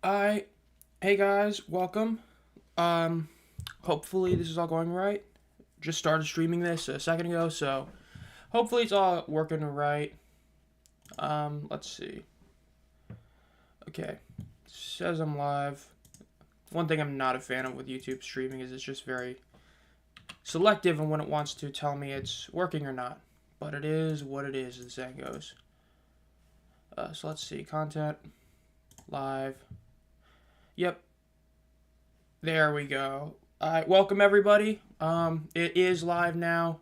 I, hey guys, welcome. Um, Hopefully this is all going right. Just started streaming this a second ago, so hopefully it's all working right. Let's see. Okay, says I'm live. One thing I'm not a fan of with YouTube streaming is it's just very selective in when it wants to tell me it's working or not. But it is what it is, as the saying goes. So let's see, content, live. Yep, there we go. Alright, welcome everybody. It is live now.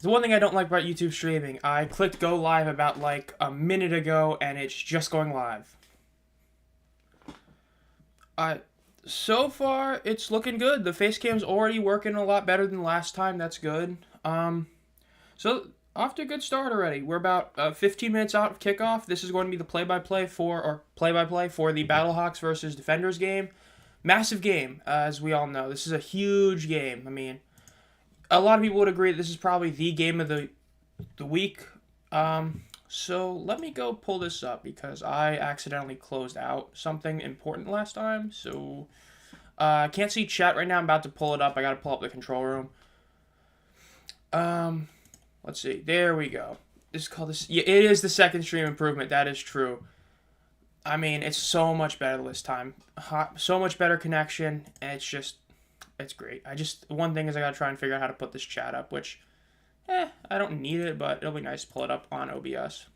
The one thing I don't like about YouTube streaming, I clicked go live about like a minute ago and it's just going live. So far it's looking good. The face cam's already working a lot better than last time. That's good. So off to a good start already. We're about 15 minutes out of kickoff. This is going to be the play-by-play for the Battlehawks versus Defenders game. Massive game, as we all know. This is a huge game. I mean, a lot of people would agree that this is probably the game of the week. So let me go pull this up because I accidentally closed out something important last time. So I can't see chat right now. I'm about to pull it up. I got to pull up the control room. Let's see. There we go. This is called this. Yeah, it is the second stream improvement. That is true. I mean, it's so much better this time. So much better connection, and it's great. One thing is I gotta try and figure out how to put this chat up, which, I don't need it, but it'll be nice to pull it up on OBS.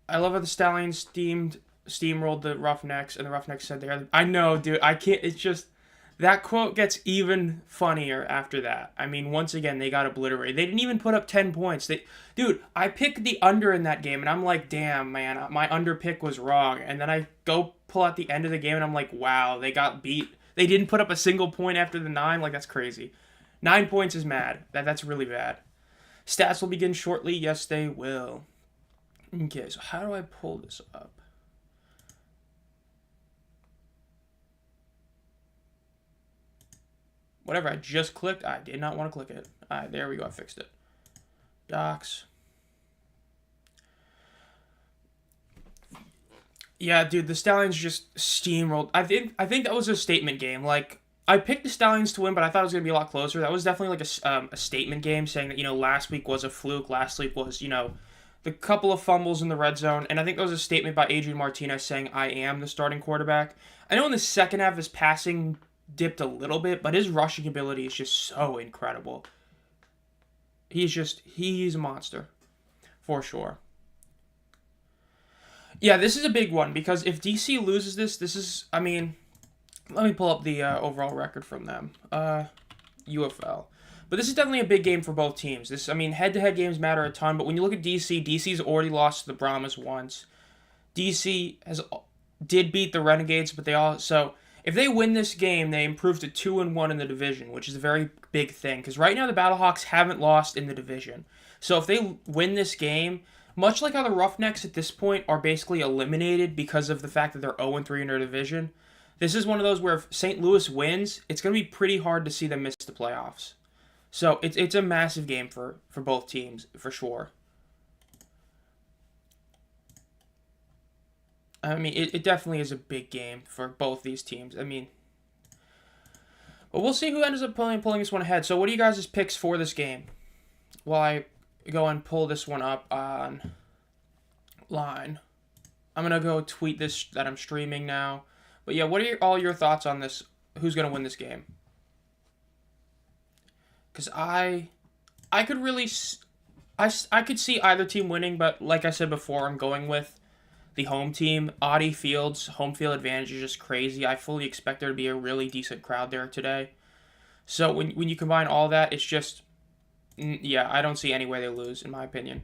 I love how the Stallions steamrolled the Roughnecks, and the Roughnecks said I know, dude, I can't, it's just, that quote gets even funnier after that. I mean, once again, they got obliterated. They didn't even put up 10 points. Dude, I picked the under in that game, and I'm like, damn, man, my under pick was wrong. And then I go pull out the end of the game, and I'm like, wow, they got beat. They didn't put up a single point after the 9. Like, that's crazy. 9 points is mad. That's really bad. Stats will begin shortly. Yes, they will. Okay, so how do I pull this up? Whatever I just clicked, I did not want to click it. Alright, there we go. I fixed it. Docs. Yeah, dude, the Stallions just steamrolled. I think that was a statement game. Like, I picked the Stallions to win, but I thought it was going to be a lot closer. That was definitely like a statement game saying that, last week was a fluke. Last week was, the couple of fumbles in the red zone. And I think that was a statement by Adrian Martinez saying, I am the starting quarterback. I know in the second half his passing dipped a little bit, but his rushing ability is just so incredible. He's a monster. For sure. Yeah, this is a big one, because if DC loses this is, I mean, let me pull up the overall record from them. UFL. But this is definitely a big game for both teams. Head-to-head games matter a ton, but when you look at DC's already lost to the Brahmas once. DC did beat the Renegades, but if they win this game, they improve to 2-1 in the division, which is a very big thing. Because right now the Battlehawks haven't lost in the division. So if they win this game, much like how the Roughnecks at this point are basically eliminated because of the fact that they're 0-3 in their division, this is one of those where if St. Louis wins, it's going to be pretty hard to see them miss the playoffs. So it's a massive game for both teams, for sure. I mean, it definitely is a big game for both these teams. I mean, but we'll see who ends up pulling this one ahead. So what are you guys' picks for this game? While I go and pull this one up on line. I'm going to go tweet this that I'm streaming now. But yeah, what are all your thoughts on this? Who's going to win this game? Because I could really... I could see either team winning, but like I said before, I'm going with the home team. Audi Field's home field advantage is just crazy. I fully expect there to be a really decent crowd there today. So when you combine all that, it's just... Yeah, I don't see any way they lose, in my opinion.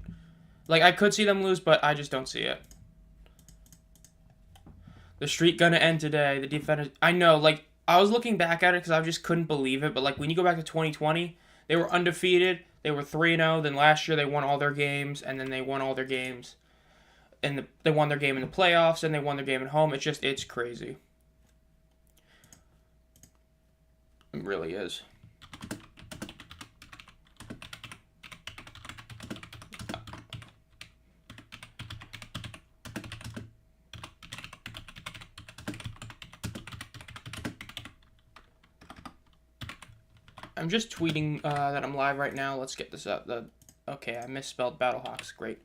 Like, I could see them lose, but I just don't see it. The streak gonna end today. The defenders... I know, like, I was looking back at it because I just couldn't believe it, but, like, when you go back to 2020, they were undefeated. They were 3-0. Then last year they won all their games, and then they won all their games. And they won their game in the playoffs, and they won their game at home. It's crazy. It really is. I'm just tweeting that I'm live right now. Let's get this up. Okay, I misspelled Battlehawks. Great.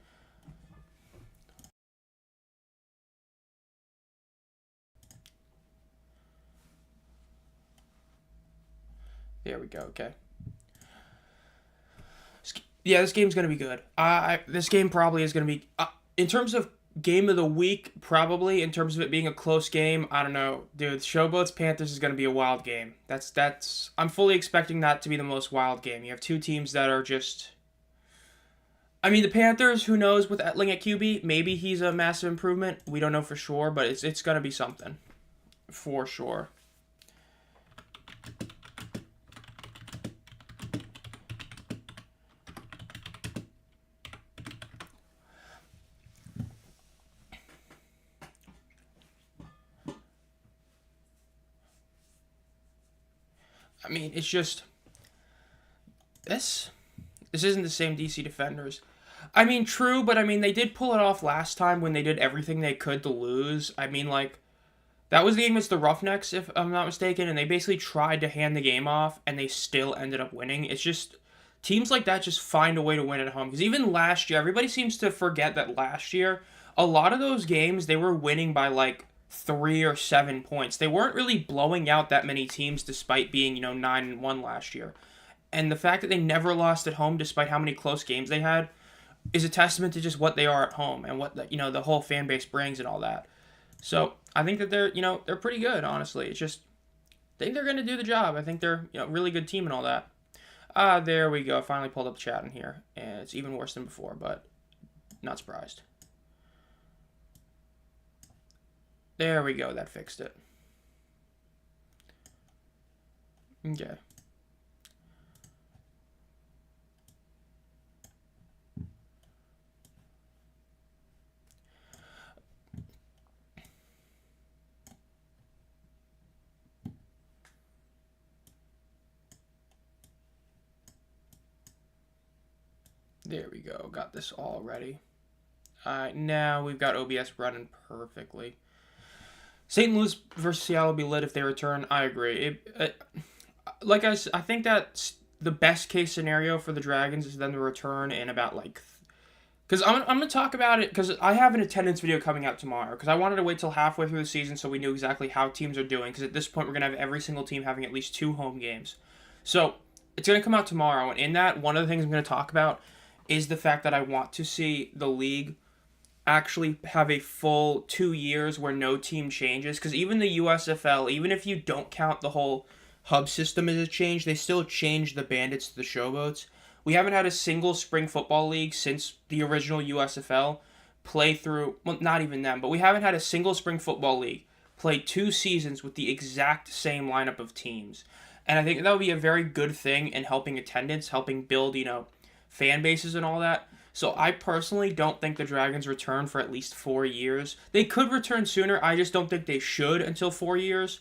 There we go. Okay. Yeah, this game's gonna be good. This game probably is gonna be in terms of game of the week. Probably in terms of it being a close game. I don't know, dude. Showboats Panthers is gonna be a wild game. That's. I'm fully expecting that to be the most wild game. You have two teams that are just. I mean, the Panthers. Who knows with Etling at QB? Maybe he's a massive improvement. We don't know for sure, but it's gonna be something, for sure. I mean, it's just this. This isn't the same DC Defenders. I mean, true, but I mean, they did pull it off last time when they did everything they could to lose. I mean, like, that was the game against the Roughnecks, if I'm not mistaken, and they basically tried to hand the game off, and they still ended up winning. It's just, teams like that just find a way to win at home. Because even last year, everybody seems to forget that last year, a lot of those games, they were winning by, like, 3 or 7 points. They weren't really blowing out that many teams despite being, 9-1 last year. And the fact that they never lost at home despite how many close games they had is a testament to just what they are at home and what the whole fan base brings and all that. So I think that they're pretty good, honestly. It's just I think they're going to do the job. I think they're really good team and all that. There we go. I finally pulled up the chat in here, and it's even worse than before, but not surprised. There we go. That fixed it. Okay. There we go. Got this all ready. Now we've got OBS running perfectly. St. Louis versus Seattle will be lit if they return. I agree. I think that's the best case scenario for the Dragons is them to return in about because I'm going to talk about it because I have an attendance video coming out tomorrow because I wanted to wait till halfway through the season so we knew exactly how teams are doing because at this point we're going to have every single team having at least 2 home games. So it's going to come out tomorrow, and in that, one of the things I'm going to talk about is the fact that I want to see the league actually have a full 2 years where no team changes. Because even the USFL, even if you don't count the whole hub system as a change, they still changed the Bandits to the Showboats. We haven't had a single spring football league since the original USFL play through, well, not even them, but we haven't had a single spring football league play 2 seasons with the exact same lineup of teams. And I think that would be a very good thing in helping attendance, helping build, fan bases and all that. So I personally don't think the Dragons return for at least 4 years. They could return sooner. I just don't think they should until 4 years.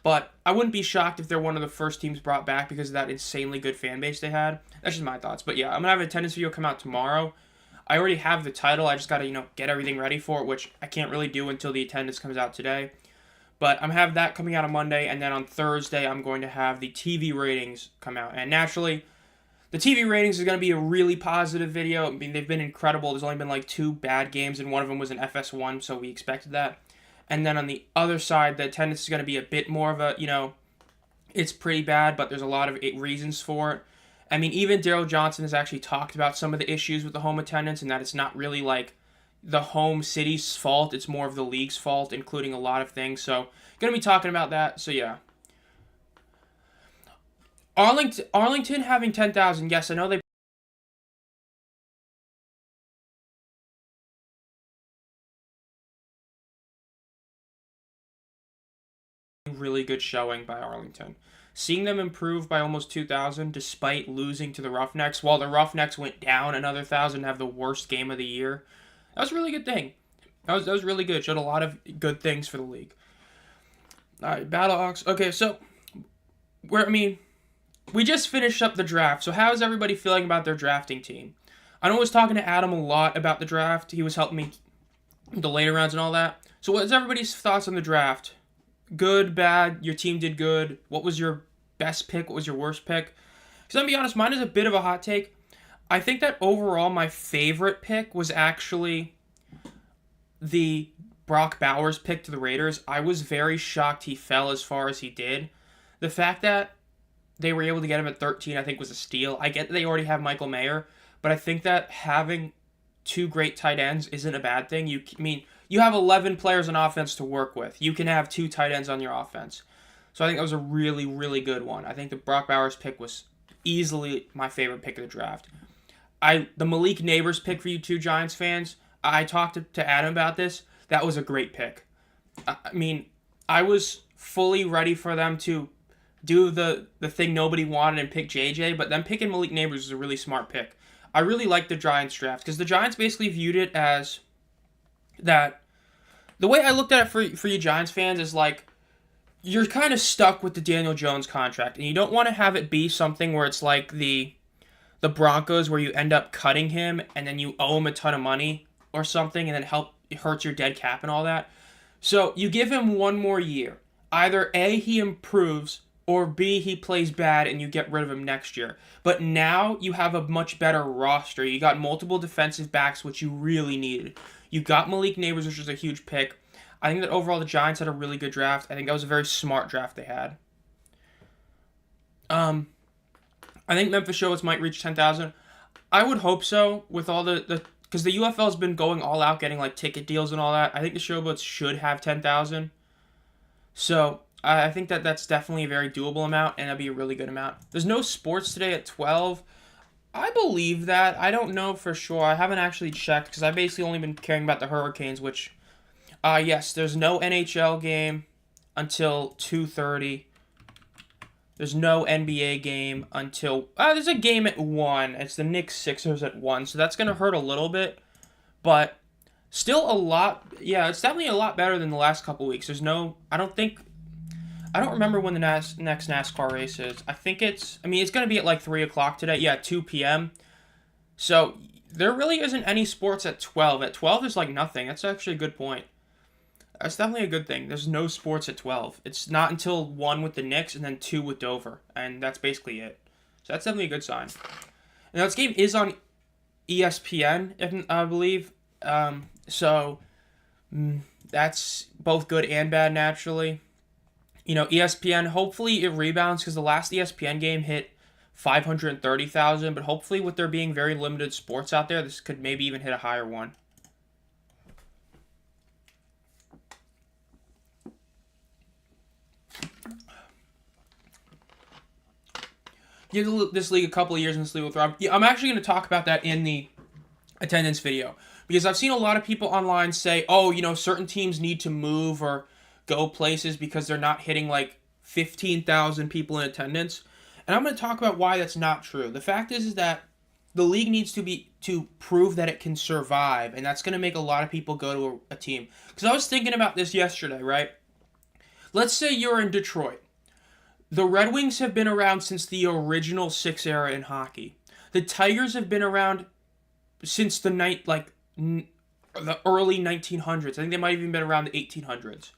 But I wouldn't be shocked if they're one of the first teams brought back because of that insanely good fan base they had. That's just my thoughts. But yeah, I'm going to have an attendance video come out tomorrow. I already have the title. I just got to, get everything ready for it, which I can't really do until the attendance comes out today. But I'm going to have that coming out on Monday. And then on Thursday, I'm going to have the TV ratings come out. And naturally, the TV ratings is going to be a really positive video. I mean, they've been incredible. There's only been 2 bad games, and one of them was an FS1, so we expected that. And then on the other side, the attendance is going to be a bit more of a, it's pretty bad, but there's a lot of reasons for it. I mean, even Daryl Johnson has actually talked about some of the issues with the home attendance and that it's not really the home city's fault. It's more of the league's fault, including a lot of things. So, going to be talking about that. So, yeah. Arlington having 10,000. Yes, I know they really good showing by Arlington. Seeing them improve by almost 2,000 despite losing to the Roughnecks, while the Roughnecks went down another 1,000 to have the worst game of the year. That was a really good thing. That was really good. Showed a lot of good things for the league. All right, Battlehawks. Okay, so we just finished up the draft. So how is everybody feeling about their drafting team? I know I was talking to Adam a lot about the draft. He was helping me with the later rounds and all that. So what's everybody's thoughts on the draft? Good, bad, your team did good. What was your best pick? What was your worst pick? Because I'm going to be honest, mine is a bit of a hot take. I think that overall my favorite pick was actually the Brock Bowers pick to the Raiders. I was very shocked he fell as far as he did. The fact that they were able to get him at 13, I think, was a steal. I get that they already have Michael Mayer, but I think that having two great tight ends isn't a bad thing. You have 11 players on offense to work with. You can have two tight ends on your offense. So I think that was a really, really good one. I think the Brock Bowers pick was easily my favorite pick of the draft. The Malik Neighbors pick for you two Giants fans, I talked to Adam about this. That was a great pick. I was fully ready for them to do the thing nobody wanted and pick JJ, but them picking Malik Neighbors was a really smart pick. I really liked the Giants draft because the Giants basically viewed it as that. The way I looked at it for you Giants fans is like, you're kind of stuck with the Daniel Jones contract, and you don't want to have it be something where it's like the Broncos, where you end up cutting him and then you owe him a ton of money or something, and then it hurts your dead cap and all that. So you give him one more year. Either A, he improves, or B, he plays bad and you get rid of him next year. But now you have a much better roster. You got multiple defensive backs, which you really needed. You got Malik Neighbors, which was a huge pick. I think that overall the Giants had a really good draft. I think that was a very smart draft they had. I think Memphis Showboats might reach 10,000. I would hope so with all because the UFL has been going all out, getting like ticket deals and all that. I think the Showboats should have 10,000. So I think that that's definitely a very doable amount, and that'd be a really good amount. There's no sports today at 12. I believe that. I don't know for sure. I haven't actually checked because I've basically only been caring about the Hurricanes, which, yes, there's no NHL game until 2:30. There's no NBA game until... there's a game at 1. It's the Knicks-Sixers at 1, so that's going to hurt a little bit. But still a lot... Yeah, it's definitely a lot better than the last couple weeks. There's no... I don't remember when the next NASCAR race is. I think it's going to be at like 3 o'clock today. Yeah, 2 p.m. So there really isn't any sports at 12. At 12, there's like nothing. That's actually a good point. That's definitely a good thing. There's no sports at 12. It's not until 1 with the Knicks and then 2 with Dover. And that's basically it. So that's definitely a good sign. And this game is on ESPN, I believe. So that's both good and bad, naturally. ESPN, hopefully it rebounds because the last ESPN game hit 530,000. But hopefully with there being very limited sports out there, this could maybe even hit a higher one. Give this league a couple of years and this league will thrive. Yeah, I'm actually going to talk about that in the attendance video. Because I've seen a lot of people online say, certain teams need to move or go places because they're not hitting like 15,000 people in attendance. And I'm going to talk about why that's not true. The fact is that the league needs to prove that it can survive. And that's going to make a lot of people go to a team. Because I was thinking about this yesterday, right? Let's say you're in Detroit. The Red Wings have been around since the original Six era in hockey. The Tigers have been around since the early 1900s. I think they might have even been around the 1800s.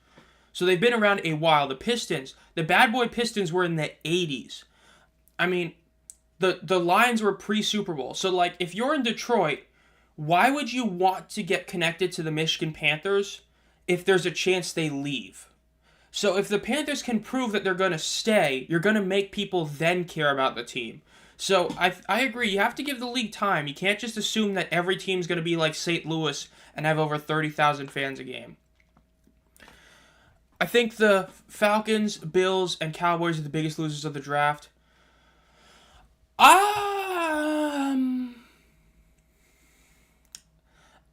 So they've been around a while. The Pistons, the bad boy Pistons were in the 80s. The Lions were pre-Super Bowl. So if you're in Detroit, why would you want to get connected to the Michigan Panthers if there's a chance they leave? So if the Panthers can prove that they're going to stay, you're going to make people then care about the team. So I agree. You have to give the league time. You can't just assume that every team's going to be like St. Louis and have over 30,000 fans a game. I think the Falcons, Bills, and Cowboys are the biggest losers of the draft.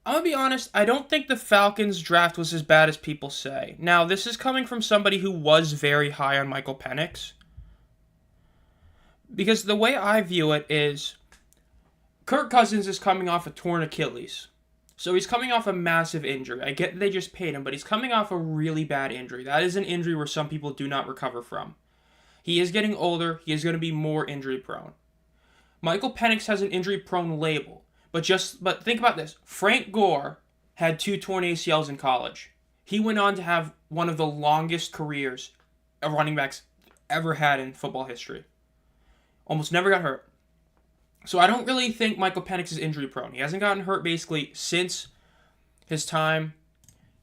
I'm going to be honest, I don't think the Falcons draft was as bad as people say. Now, this is coming from somebody who was very high on Michael Penix. Because the way I view it is, Kirk Cousins is coming off a torn Achilles. So he's coming off a massive injury. I get they just paid him, but he's coming off a really bad injury. That is an injury where some people do not recover from. He is getting older. He is going to be more injury prone. Michael Penix has an injury prone label. But think about this. Frank Gore had 2 torn ACLs in college. He went on to have one of the longest careers a running backs ever had in football history. Almost never got hurt. So I don't really think Michael Penix is injury prone. He hasn't gotten hurt basically since his time,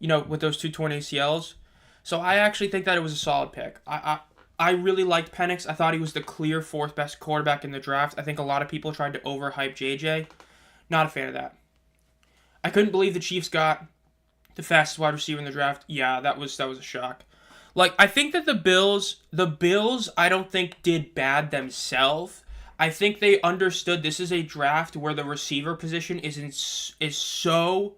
with those two torn ACLs. So I actually think that it was a solid pick. I really liked Penix. I thought he was the clear fourth best quarterback in the draft. I think a lot of people tried to overhype JJ. Not a fan of that. I couldn't believe the Chiefs got the fastest wide receiver in the draft. Yeah, that was a shock. Like, I think that the Bills, I don't think did bad themselves. I think they understood this is a draft where the receiver position is so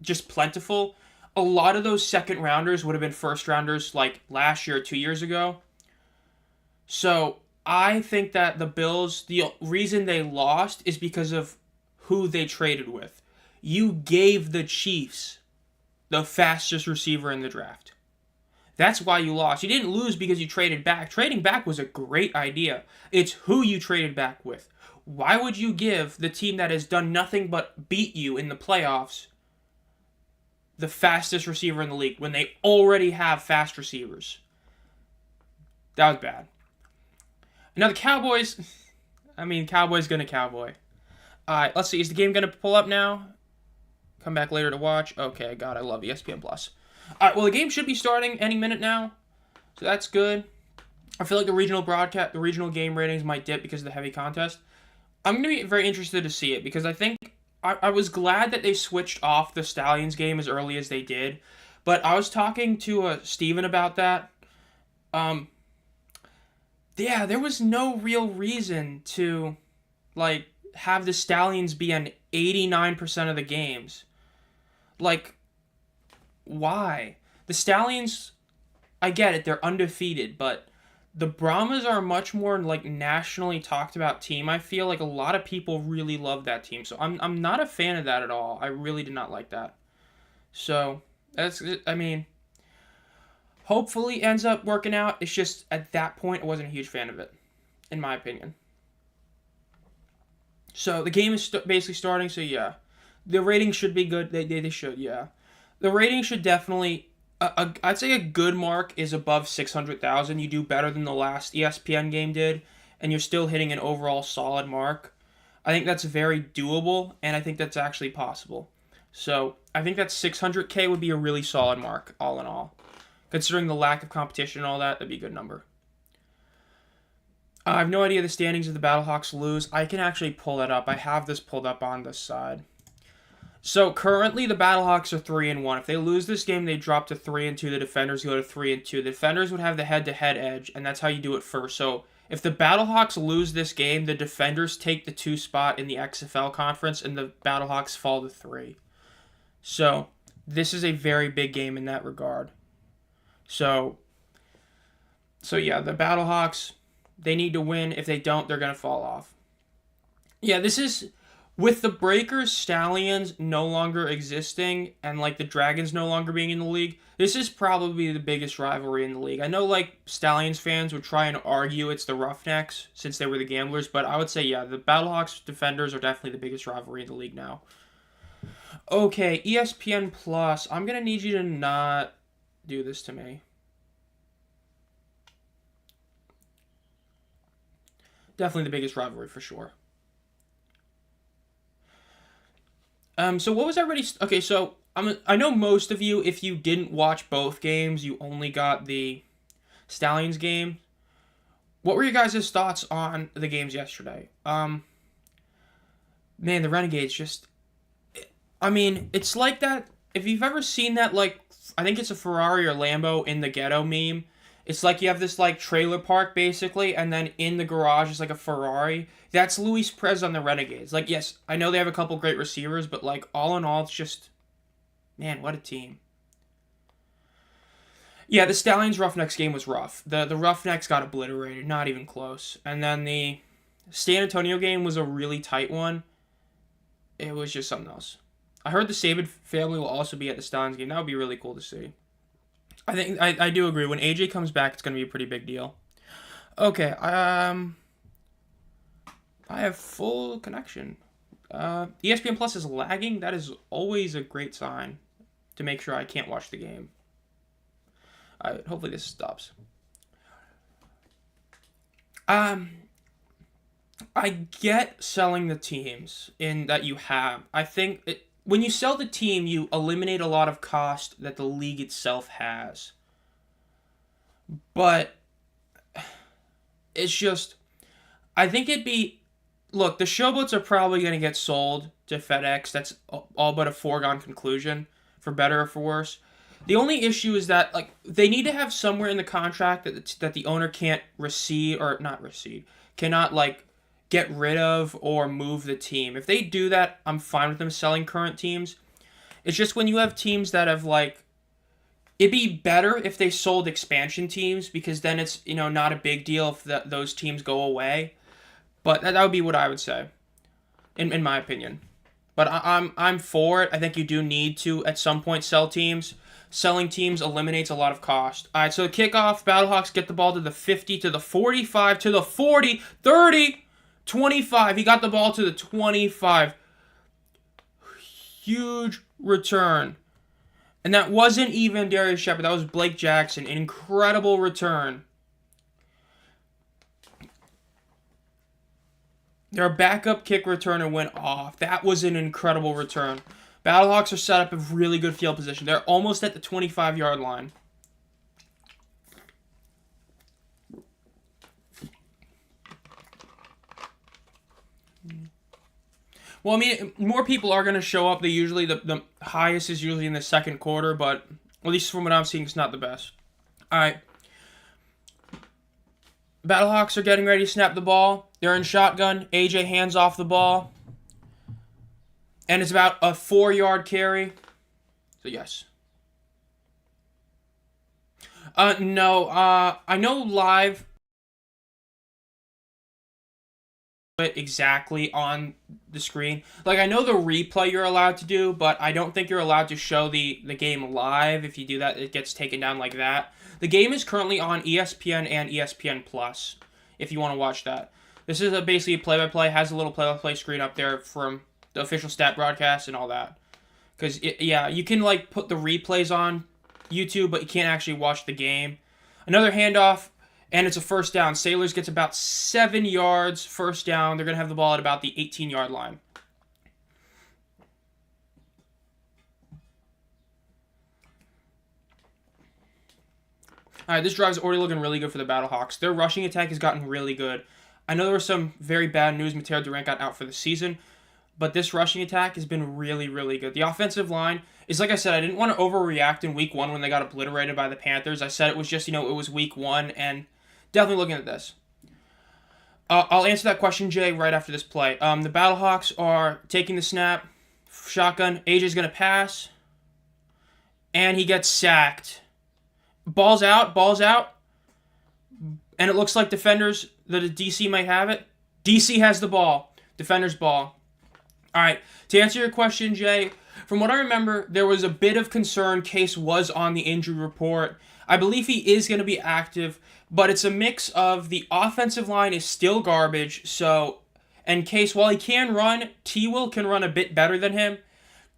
just plentiful. A lot of those second rounders would have been first rounders like last year or 2 years ago. So I think that the Bills, the reason they lost is because of who they traded with. You gave the Chiefs the fastest receiver in the draft. That's why you lost. You didn't lose because you traded back. Trading back was a great idea. It's who you traded back with. Why would you give the team that has done nothing but beat you in the playoffs the fastest receiver in the league when they already have fast receivers? That was bad. Now the Cowboys, Cowboys gonna cowboy. Alright, let's see. Is the game gonna pull up now? Come back later to watch. Okay, God, I love ESPN Plus. Alright, well, the game should be starting any minute now, so that's good. I feel like the regional game ratings might dip because of the heavy contest. I'm going to be very interested to see it because I think I was glad that they switched off the Stallions game as early as they did, but I was talking to Steven about that. Yeah, there was no real reason to, have the Stallions be on 89% of the games. Why? The Stallions, I get it, they're undefeated, but the Brahmas are a much more nationally talked about team. I feel like a lot of people really love that team. So I'm not a fan of that at all. I really did not like that. So hopefully ends up working out. It's just at that point I wasn't a huge fan of it, in my opinion. So the game is basically starting, so yeah. The ratings should be good. They should, yeah. The rating should definitely, I'd say a good mark is above 600,000. You do better than the last ESPN game did, and you're still hitting an overall solid mark. I think that's very doable, and I think that's actually possible. So I think that 600K would be a really solid mark, all in all. Considering the lack of competition and all that, that'd be a good number. I have no idea the standings of the Battlehawks lose. I can actually pull that up. I have this pulled up on this side. So currently the Battlehawks are 3-1. If they lose this game, they drop to 3-2. The Defenders go to 3-2. The Defenders would have the head-to-head edge, and that's how you do it first. So if the Battlehawks lose this game, the Defenders take the 2 spot in the XFL conference, and the Battlehawks fall to 3. So this is a very big game in that regard. So yeah, the Battlehawks, they need to win. If they don't, they're going to fall off. Yeah, this is... With the Breakers, Stallions no longer existing, and the Dragons no longer being in the league, this is probably the biggest rivalry in the league. I know Stallions fans would try and argue it's the Roughnecks since they were the Gamblers, but I would say yeah, the Battlehawks Defenders are definitely the biggest rivalry in the league now. Okay, ESPN Plus. I'm gonna need you to not do this to me. Definitely the biggest rivalry for sure. So what was already... Okay, so I know most of you, if you didn't watch both games, you only got the Stallions game. What were your guys' thoughts on the games yesterday? Man, the Renegades just... it's like that... If you've ever seen that, I think it's a Ferrari or Lambo in the ghetto meme. It's like you have this, trailer park, basically, and then in the garage is, a Ferrari. That's Luis Perez on the Renegades. Yes, I know they have a couple great receivers, but, all in all, it's just... Man, what a team. Yeah, the Stallions Roughnecks game was rough. The Roughnecks got obliterated, not even close. And then the San Antonio game was a really tight one. It was just something else. I heard the Saban family will also be at the Stallions game. That would be really cool to see. I think I do agree. When AJ comes back, it's going to be a pretty big deal. Okay, I have full connection. ESPN Plus is lagging. That is always a great sign to make sure I can't watch the game. Hopefully this stops. I get selling the teams in that you have. I think when you sell the team, you eliminate a lot of cost that the league itself has. But it's just, I think it'd be, look, the showboats are probably going to get sold to FedEx. That's all but a foregone conclusion, for better or for worse. The only issue is that like they need to have somewhere in the contract that the owner can't recede or not recede, cannot like get rid of or move the team. If they do that, I'm fine with them selling current teams. It's just when you have teams that have like, it'd be better if they sold expansion teams because then it's not a big deal if those teams go away. But that would be what I would say, in my opinion. But I'm for it. I think you do need to at some point sell teams. Selling teams eliminates a lot of cost. All right, so the kickoff, Battlehawks get the ball to the 50, to the 45, to the 40, 30, 25. He got the ball to the 25. Huge return. And that wasn't even Darius Shepard. That was Blake Jackson. An incredible return. Their backup kick returner went off. That was an incredible return. Battlehawks are set up in really good field position. They're almost at the 25-yard line. Well, I mean, more people are going to show up. The highest is usually in the second quarter, but at least from what I'm seeing, it's not the best. All right. Battlehawks are getting ready to snap the ball. They're in shotgun. AJ hands off the ball. And it's about a 4-yard carry. So, yes. No. I know live it exactly on the screen. Like, I know the replay you're allowed to do, but I don't think you're allowed to show the game live. If you do that, it gets taken down like that. The game is currently on ESPN and ESPN Plus, if you want to watch that. This is basically a play-by-play. Has a little play-by-play screen up there from the official stat broadcast and all that. Because, yeah, you can, like, put the replays on YouTube, but you can't actually watch the game. Another handoff, and it's a first down. Sailors gets about 7 yards, first down. They're going to have the ball at about the 18-yard line. All right, this drive's already looking really good for the Battlehawks. Their rushing attack has gotten really good. I know there was some very bad news. Mateo Durant got out for the season, but this rushing attack has been really, really good. The offensive line is, like I said, I didn't want to overreact in week 1 when they got obliterated by the Panthers. I said it was just, it was week 1, and definitely looking at this. I'll answer that question, Jay, right after this play. The Battlehawks are taking the snap. Shotgun. AJ's going to pass. And he gets sacked. Ball's out. And it looks like defenders, the DC might have it. DC has the ball. Defender's ball. All right. To answer your question, Jay, from what I remember, there was a bit of concern. Case was on the injury report. I believe he is going to be active, but it's a mix of the offensive line is still garbage. So, and Case, while he can run, T-Will can run a bit better than him.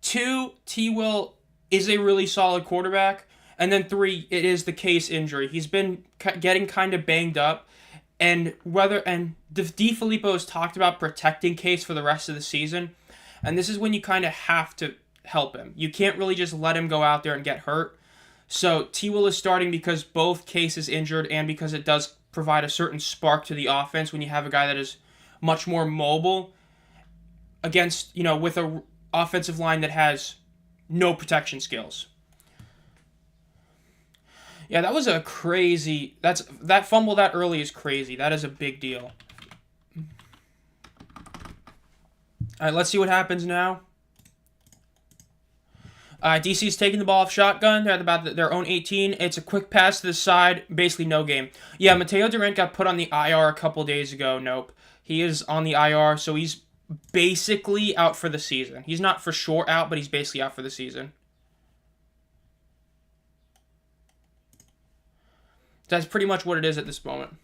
2, T-Will is a really solid quarterback. And then 3, it is the Case injury. He's been getting kind of banged up. And DeFilippo has talked about protecting Case for the rest of the season. And this is when you kind of have to help him. You can't really just let him go out there and get hurt. So T-Will is starting because both Case is injured and because it does provide a certain spark to the offense when you have a guy that is much more mobile against, with a offensive line that has no protection skills. Yeah, that was a crazy... That fumble that early is crazy. That is a big deal. All right, let's see what happens now. DC's taking the ball off shotgun. They're at about their own 18. It's a quick pass to the side. Basically, no game. Yeah, Mateo Durant got put on the IR a couple days ago. Nope. He is on the IR, so he's basically out for the season. He's not for sure out, but he's basically out for the season. That's pretty much what it is at this moment.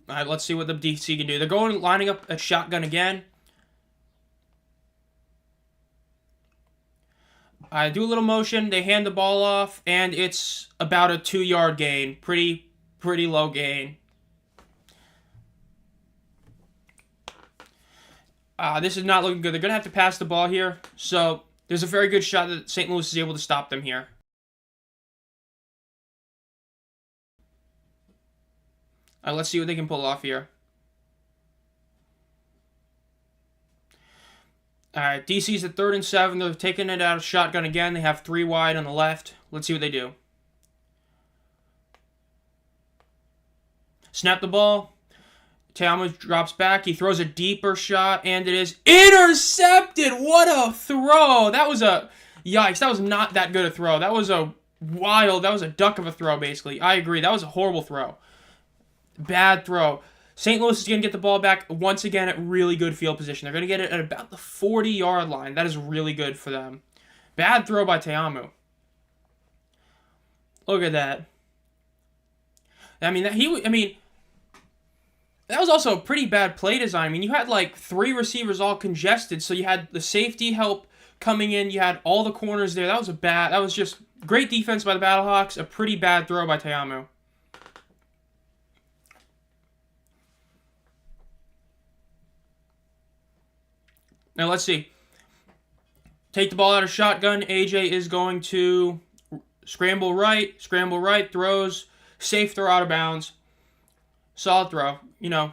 All right, let's see what the DC can do. They're lining up a shotgun again. I do a little motion. They hand the ball off, and it's about a 2-yard gain. Pretty low gain. This is not looking good. They're going to have to pass the ball here. So there's a very good shot that St. Louis is able to stop them here. Let's see what they can pull off here. All right, DC's at 3rd and 7. They're taking it out of shotgun again. They have 3 wide on the left. Let's see what they do. Snap the ball. Teamu drops back. He throws a deeper shot, and it is intercepted. What a throw. That was a... Yikes, that was not that good a throw. That was a duck of a throw, basically. I agree. That was a horrible throw. Bad throw. St. Louis is going to get the ball back once again at really good field position. They're going to get it at about the 40-yard line. That is really good for them. Bad throw by Teamu. Look at that. That was also a pretty bad play design. I mean, you had like 3 receivers all congested, so you had the safety help coming in. You had all the corners there. That was just great defense by the Battlehawks. A pretty bad throw by Teamu. Now, let's see. Take the ball out of shotgun. AJ is going to scramble right, throws, safe throw out of bounds. Solid throw. You know,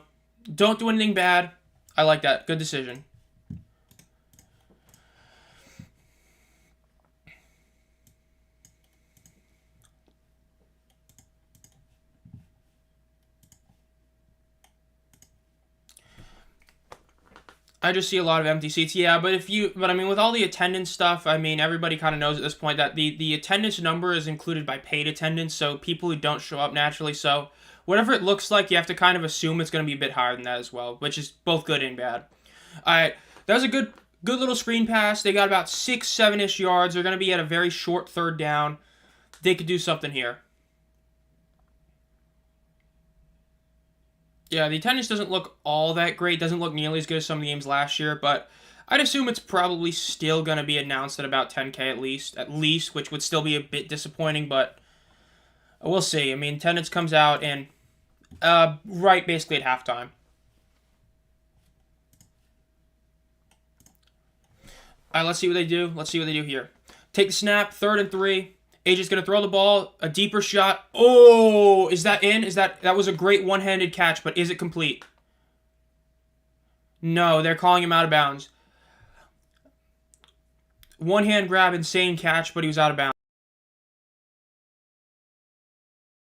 don't do anything bad. I like that. Good decision. I just see a lot of empty seats. Yeah, but I mean, with all the attendance stuff, I mean, everybody kind of knows at this point that the attendance number is included by paid attendance, so people who don't show up naturally. So whatever it looks like, you have to kind of assume it's going to be a bit higher than that as well, which is both good and bad. All right, that was a good little screen pass. They got about 6-7-ish yards. They're going to be at a very short 3rd down. They could do something here. Yeah, the attendance doesn't look all that great. Doesn't look nearly as good as some of the games last year, but I'd assume it's probably still going to be announced at about 10K at least, which would still be a bit disappointing, but we'll see. I mean, attendance comes out and right basically at halftime. All right, let's see what they do. Let's see what they do here. Take the snap, 3rd and 3. AJ's going to throw the ball, a deeper shot. Oh, is that in? That was a great one-handed catch, but is it complete? No, they're calling him out of bounds. One-hand grab, insane catch, but he was out of bounds.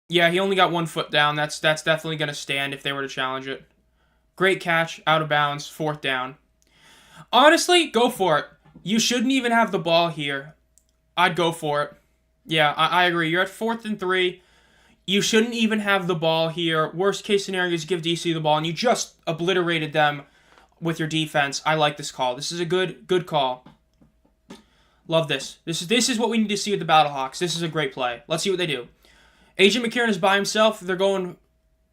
Yeah, he only got 1 foot down. That's definitely going to stand if they were to challenge it. Great catch, out of bounds, 4th down. Honestly, go for it. You shouldn't even have the ball here. I'd go for it. Yeah, I agree. You're at 4th and 3. You shouldn't even have the ball here. Worst case scenario is give DC the ball, and you just obliterated them with your defense. I like this call. This is a good call. Love this. This is what we need to see with the Battlehawks. This is a great play. Let's see what they do. AJ McCarron is by himself. They're going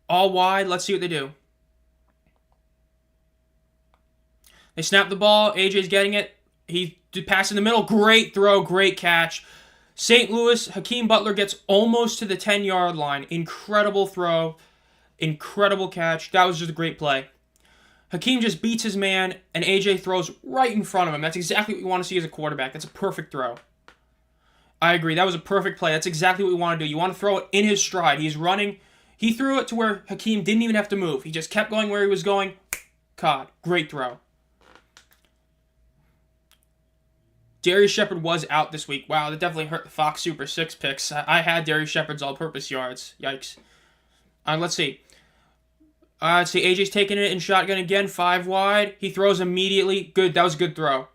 all wide. Let's see what they do. They snap the ball. AJ's getting it. He pass in the middle. Great throw. Great catch. St. Louis, Hakeem Butler gets almost to the 10-yard line. Incredible throw. Incredible catch. That was just a great play. Hakeem just beats his man, and AJ throws right in front of him. That's exactly what you want to see as a quarterback. That's a perfect throw. I agree. That was a perfect play. That's exactly what we want to do. You want to throw it in his stride. He's running. He threw it to where Hakeem didn't even have to move. He just kept going where he was going. Caught. Great throw. Darius Shepard was out this week. Wow, that definitely hurt the Fox Super 6 picks. I had Darius Shepard's all-purpose yards. Yikes. Let's see. AJ's taking it in shotgun again, 5 wide. He throws immediately. Good. That was a good throw.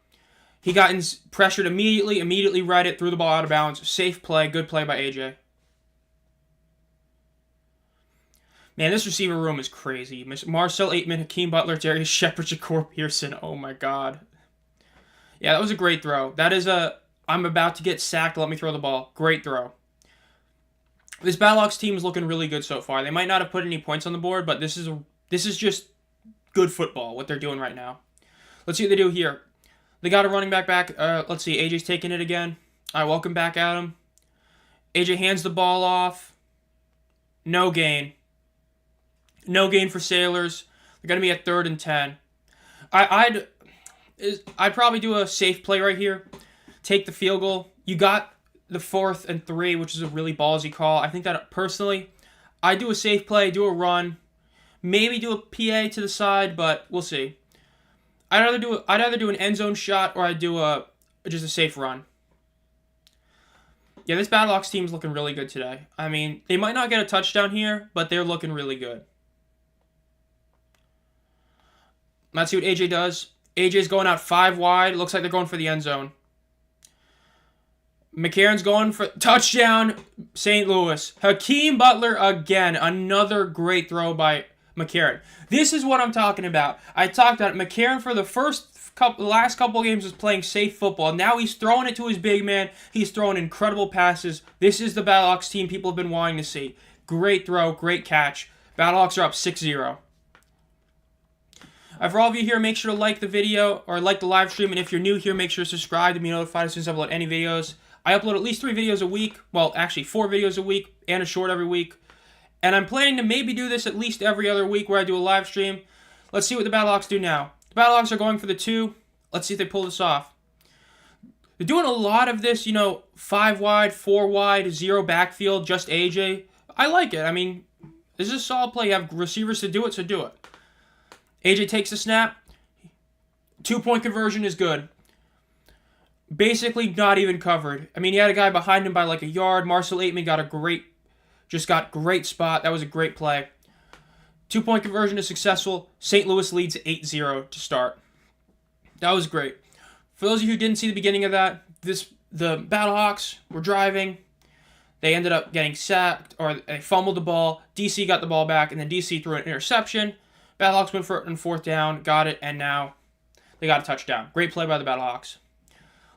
He got pressured immediately read it, threw the ball out of bounds. Safe play. Good play by AJ. Man, this receiver room is crazy. Marcel Aitman, Hakeem Butler, Darius Shepard, Ja'Cory Pearson. Oh, my God. Yeah, that was a great throw. That is I'm about to get sacked, let me throw the ball. Great throw. This Battlehawks team is looking really good so far. They might not have put any points on the board, but this is just good football, what they're doing right now. Let's see what they do here. They got a running back. Let's see, AJ's taking it again. All right, welcome back, Adam. AJ hands the ball off. No gain. No gain for Sailors. They're going to be at 3rd and 10. I'd probably do a safe play right here. Take the field goal. You got the 4th and 3, which is a really ballsy call. I think that personally, I do a safe play, do a run, maybe do a PA to the side, but we'll see. I'd either do an end zone shot or I'd do just a safe run. Yeah, this Battlehawks team is looking really good today. I mean, they might not get a touchdown here, but they're looking really good. Let's see what AJ does. AJ's going out 5 wide. Looks like they're going for the end zone. McCarron's going for touchdown, St. Louis. Hakeem Butler again. Another great throw by McCarron. This is what I'm talking about. I talked about it. McCarron for the last couple games was playing safe football. Now he's throwing it to his big man. He's throwing incredible passes. This is the Battlehawks team people have been wanting to see. Great throw, great catch. Battlehawks are up 6-0. For all of you here, make sure to like the video or like the live stream. And if you're new here, make sure to subscribe to be notified as soon as I upload any videos. I upload at least 3 videos a week. Well, actually 4 videos a week and a short every week. And I'm planning to maybe do this at least every other week where I do a live stream. Let's see what the Battlehawks do now. The Battlehawks are going for the 2. Let's see if they pull this off. They're doing a lot of this, 5 wide, 4 wide, 0 backfield, just AJ. I like it. I mean, this is a solid play. You have receivers to do it, so do it. AJ takes the snap. 2-point conversion is good. Basically not even covered. I mean, he had a guy behind him by like a yard. Marcel Aitman got great spot. That was a great play. 2-point conversion is successful. St. Louis leads 8-0 to start. That was great. For those of you who didn't see the beginning of that, the Battlehawks were driving. They ended up getting sacked, or they fumbled the ball. DC got the ball back, and then DC threw an interception. Battlehawks went for it on 4th down, got it, and now they got a touchdown. Great play by the Battlehawks.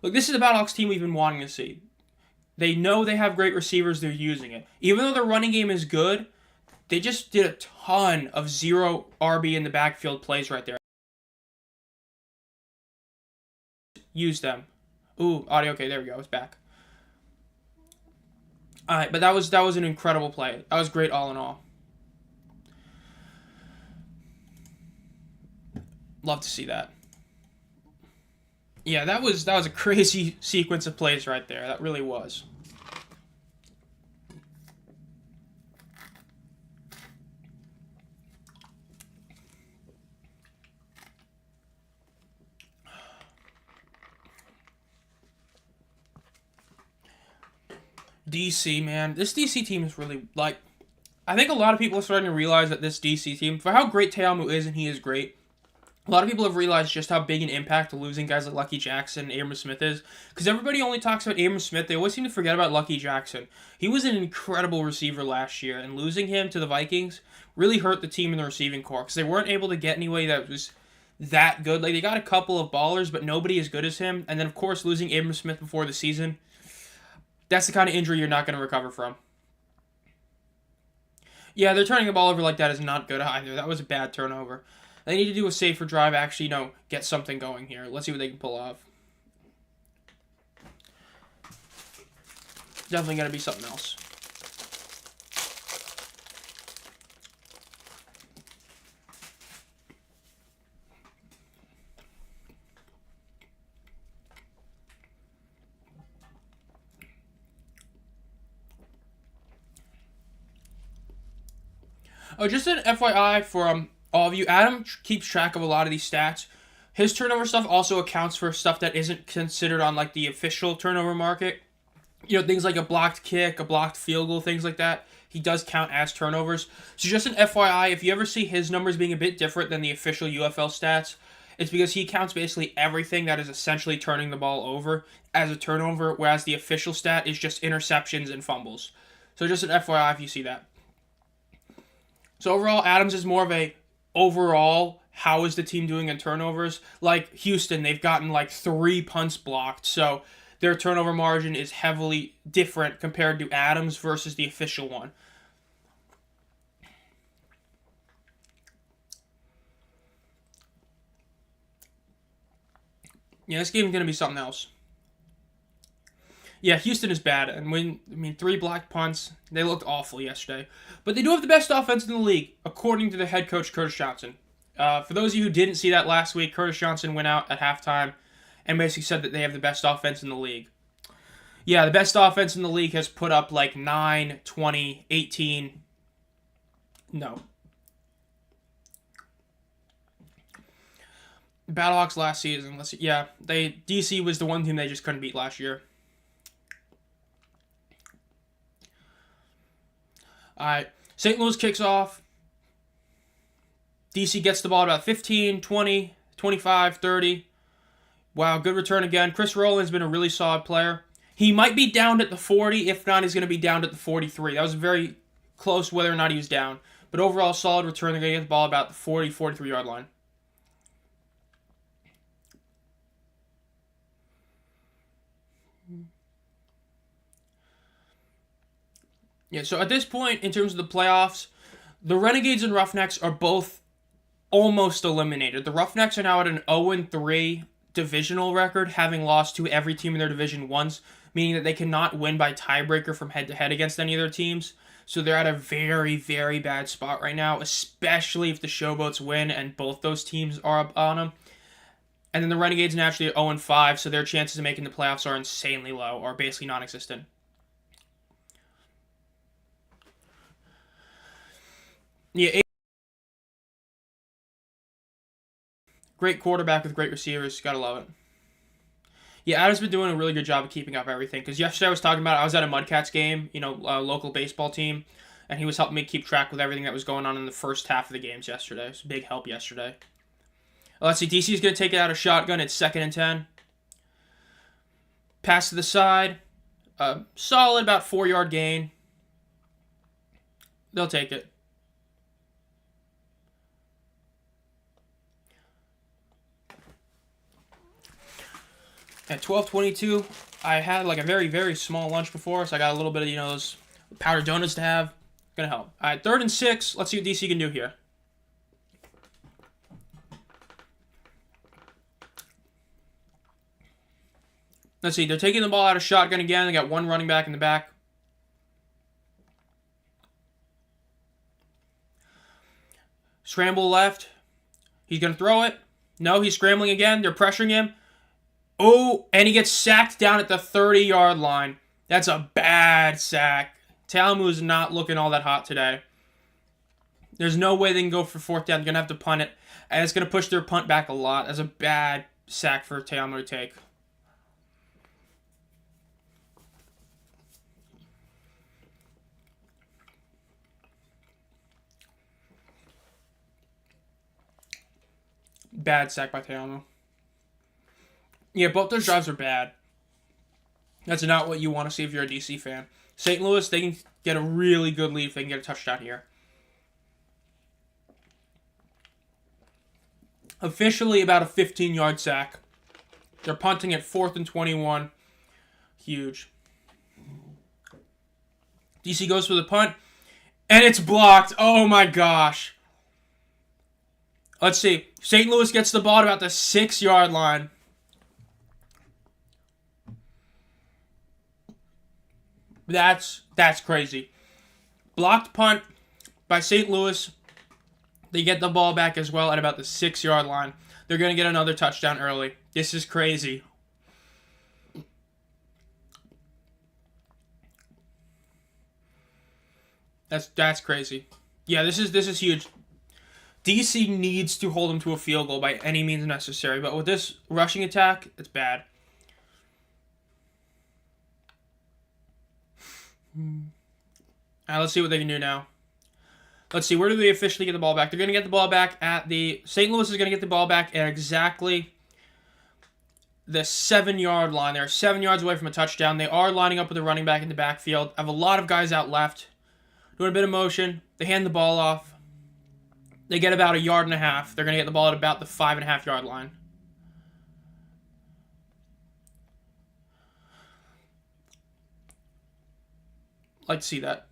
Look, this is the Battlehawks team we've been wanting to see. They know they have great receivers. They're using it. Even though their running game is good, they just did a ton of 0 RB in the backfield plays right there. Use them. Ooh, audio. Okay, there we go. It's back. All right, but that was an incredible play. That was great all in all. Love to see that. Yeah, that was a crazy sequence of plays right there. That really was. DC, man. This DC team is really, I think a lot of people are starting to realize that this DC team, for how great Teamu is, and he is great, a lot of people have realized just how big an impact losing guys like Lucky Jackson and Abram Smith is. Because everybody only talks about Abram Smith. They always seem to forget about Lucky Jackson. He was an incredible receiver last year, and losing him to the Vikings really hurt the team in the receiving corps. Because they weren't able to get anybody that was that good. Like, they got a couple of ballers, but nobody as good as him. And then, of course, losing Abram Smith before the season, that's the kind of injury you're not going to recover from. Yeah, they're turning the ball over like that is not good either. That was a bad turnover. They need to do a safer drive, actually, get something going here. Let's see what they can pull off. Definitely going to be something else. Oh, just an FYI for all of you, Adam keeps track of a lot of these stats. His turnover stuff also accounts for stuff that isn't considered on the official turnover market. Things like a blocked kick, a blocked field goal, things like that. He does count as turnovers. So just an FYI, if you ever see his numbers being a bit different than the official UFL stats, it's because he counts basically everything that is essentially turning the ball over as a turnover, whereas the official stat is just interceptions and fumbles. So just an FYI if you see that. So overall, Adams is more of a overall, how is the team doing in turnovers? Like Houston, they've gotten 3 punts blocked, so their turnover margin is heavily different compared to Adams versus the official one. Yeah, this game is going to be something else. Yeah, Houston is bad, and 3 blocked punts. They looked awful yesterday, but they do have the best offense in the league, according to the head coach Curtis Johnson. For those of you who didn't see that last week, Curtis Johnson went out at halftime and basically said that they have the best offense in the league. Yeah, the best offense in the league has put up like 9, 20, 18. No. Battlehawks last season. Let's see. Yeah, DC was the one team they just couldn't beat last year. All right, St. Louis kicks off. DC gets the ball about 15, 20, 25, 30. Wow, good return again. Chris Rowland's been a really solid player. He might be downed at the 40. If not, he's going to be downed at the 43. That was very close whether or not he was down. But overall, solid return. They're going to get the ball about the 40, 43-yard line. Yeah, so at this point, in terms of the playoffs, the Renegades and Roughnecks are both almost eliminated. The Roughnecks are now at an 0-3 divisional record, having lost to every team in their division once, meaning that they cannot win by tiebreaker from head-to-head against any of their teams. So they're at a very, very bad spot right now, especially if the Showboats win and both those teams are up on them. And then the Renegades naturally are 0-5, so their chances of making the playoffs are insanely low, or basically non-existent. Yeah, great quarterback with great receivers. Gotta love it. Yeah, Adam's been doing a really good job of keeping up everything. Because yesterday I was talking about I was at a Mudcats game, a local baseball team, and he was helping me keep track with everything that was going on in the first half of the games yesterday. It was a big help yesterday. Let's see, DC's going to take it out of shotgun. It's 2nd and 10. Pass to the side. Solid, about 4-yard gain. They'll take it. At 12:22, I had like a very, very small lunch before, so I got a little bit of, those powdered donuts to have. Gonna help. All right, 3rd and 6. Let's see what DC can do here. Let's see, they're taking the ball out of shotgun again. They got one running back in the back. Scramble left. He's gonna throw it. No, he's scrambling again. They're pressuring him. Oh, and he gets sacked down at the 30-yard line. That's a bad sack. Talamu is not looking all that hot today. There's no way they can go for 4th down. They're going to have to punt it. And it's going to push their punt back a lot. That's a bad sack for Talamu to take. Bad sack by Talamu. Yeah, both those drives are bad. That's not what you want to see if you're a DC fan. St. Louis, they can get a really good lead if they can get a touchdown here. Officially about a 15-yard sack. They're punting at 4th and 21. Huge. DC goes for the punt, and it's blocked. Oh my gosh. Let's see. St. Louis gets the ball at about the 6-yard line. That's crazy. Blocked punt by St. Louis. They get the ball back as well at about the 6-yard line. They're going to get another touchdown early. This is crazy. That's crazy. Yeah, this is huge. DC needs to hold them to a field goal by any means necessary, but with this rushing attack, it's bad. Let's see what they can do now. Let's see, where do they officially get the ball back? They're going to get the ball back at the... St. Louis is going to get the ball back at exactly the 7-yard line. They're 7 yards away from a touchdown. They are lining up with a running back in the backfield. Have a lot of guys out left. Doing a bit of motion. They hand the ball off. They get about 1.5 yards. They're going to get the ball at about the 5.5-yard line. Like to see that.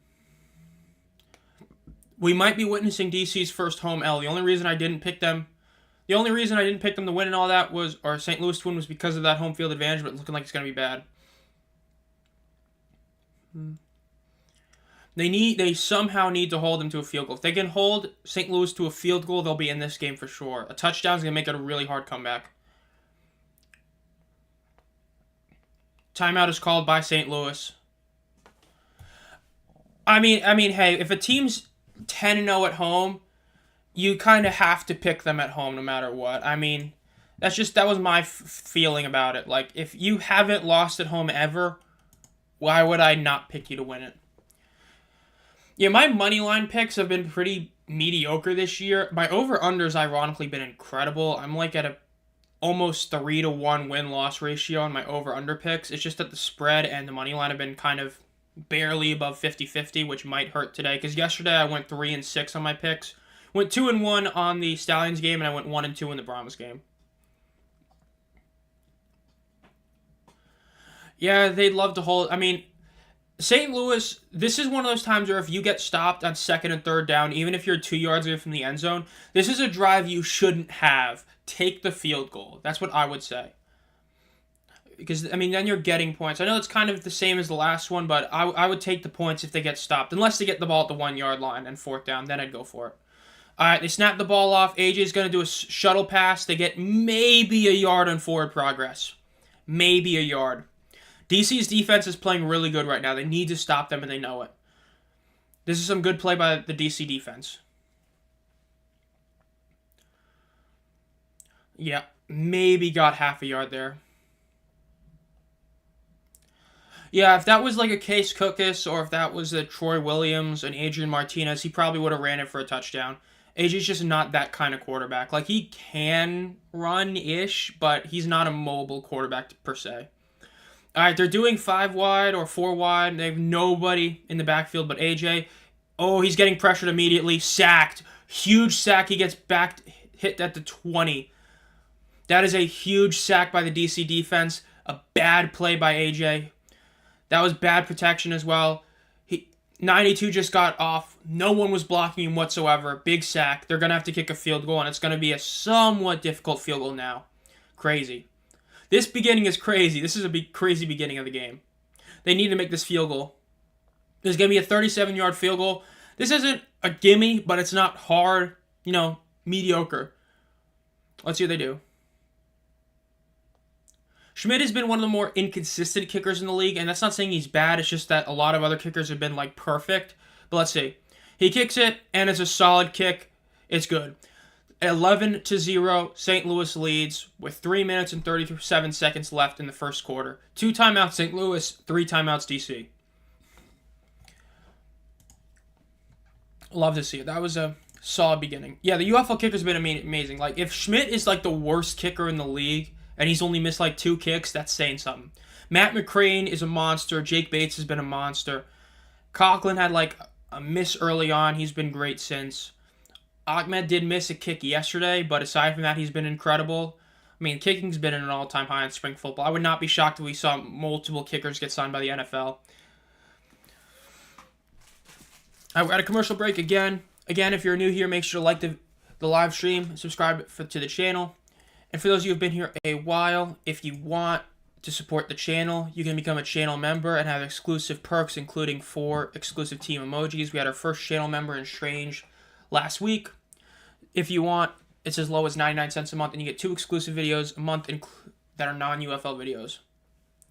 We might be witnessing DC's first home L. The only reason I didn't pick them to win and all that was, or St. Louis to win, was because of that home field advantage, but it's looking like it's going to be bad. They somehow need to hold them to a field goal. If they can hold St. Louis to a field goal, they'll be in this game for sure. A touchdown is going to make it a really hard comeback. Timeout is called by St. Louis. I mean, hey, if a team's 10-0 at home, you kind of have to pick them at home no matter what. I mean, that was my feeling about it. Like, if you haven't lost at home ever, why would I not pick you to win it? Yeah, my money line picks have been pretty mediocre this year. My over-under's ironically been incredible. I'm like at a almost 3-1 win-loss ratio on my over-under picks. It's just that the spread and the money line have been kind of barely above 50-50, which might hurt today. Because yesterday I went 3-6 on my picks. Went 2-1 on the Stallions game, and I went 1-2 in the Brahmas game. Yeah, they'd love to hold. I mean, St. Louis, this is one of those times where if you get stopped on 2nd and 3rd down, even if you're 2 yards away from the end zone, this is a drive you shouldn't have. Take the field goal. That's what I would say. Because, I mean, then you're getting points. I know it's kind of the same as the last one, but I would take the points if they get stopped. Unless they get the ball at the 1 yard line and 4th down, then I'd go for it. All right, they snap the ball off. AJ's going to do a shuttle pass. They get maybe a yard on forward progress. Maybe a yard. DC's defense is playing really good right now. They need to stop them, and they know it. This is some good play by the DC defense. Yeah, maybe got half a yard there. Yeah, if that was like a Case Cookus or if that was a Troy Williams and Adrian Martinez, he probably would have ran it for a touchdown. AJ's just not that kind of quarterback. Like, he can run-ish, but he's not a mobile quarterback per se. All right, they're doing 5 wide or 4 wide. They have nobody in the backfield but AJ. Oh, he's getting pressured immediately. Sacked. Huge sack. He gets hit at the 20. That is a huge sack by the DC defense. A bad play by AJ. That was bad protection as well. 92 just got off. No one was blocking him whatsoever. Big sack. They're going to have to kick a field goal, and it's going to be a somewhat difficult field goal now. Crazy. This beginning is crazy. This is a crazy beginning of the game. They need to make this field goal. There's going to be a 37-yard field goal. This isn't a gimme, but it's not hard, mediocre. Let's see what they do. Schmidt has been one of the more inconsistent kickers in the league, and that's not saying he's bad. It's just that a lot of other kickers have been, perfect. But let's see. He kicks it, and it's a solid kick. It's good. 11-0, St. Louis leads with 3 minutes and 37 seconds left in the first quarter. 2 timeouts St. Louis, 3 timeouts DC. Love to see it. That was a solid beginning. Yeah, the UFL kicker's been amazing. Like, if Schmidt is, the worst kicker in the league, and he's only missed, 2 kicks, that's saying something. Matt McCrane is a monster. Jake Bates has been a monster. Conklin had, a miss early on. He's been great since. Ahmed did miss a kick yesterday, but aside from that, he's been incredible. I mean, kicking's been at an all-time high in spring football. I would not be shocked if we saw multiple kickers get signed by the NFL. We're at a commercial break again. Again, if you're new here, make sure to like the live stream, subscribe to the channel. And for those of you who have been here a while, if you want to support the channel, you can become a channel member and have exclusive perks, including 4 exclusive team emojis. We had our first channel member in Strange last week. If you want, it's as low as 99 cents a month, and you get 2 exclusive videos a month that are non-UFL videos.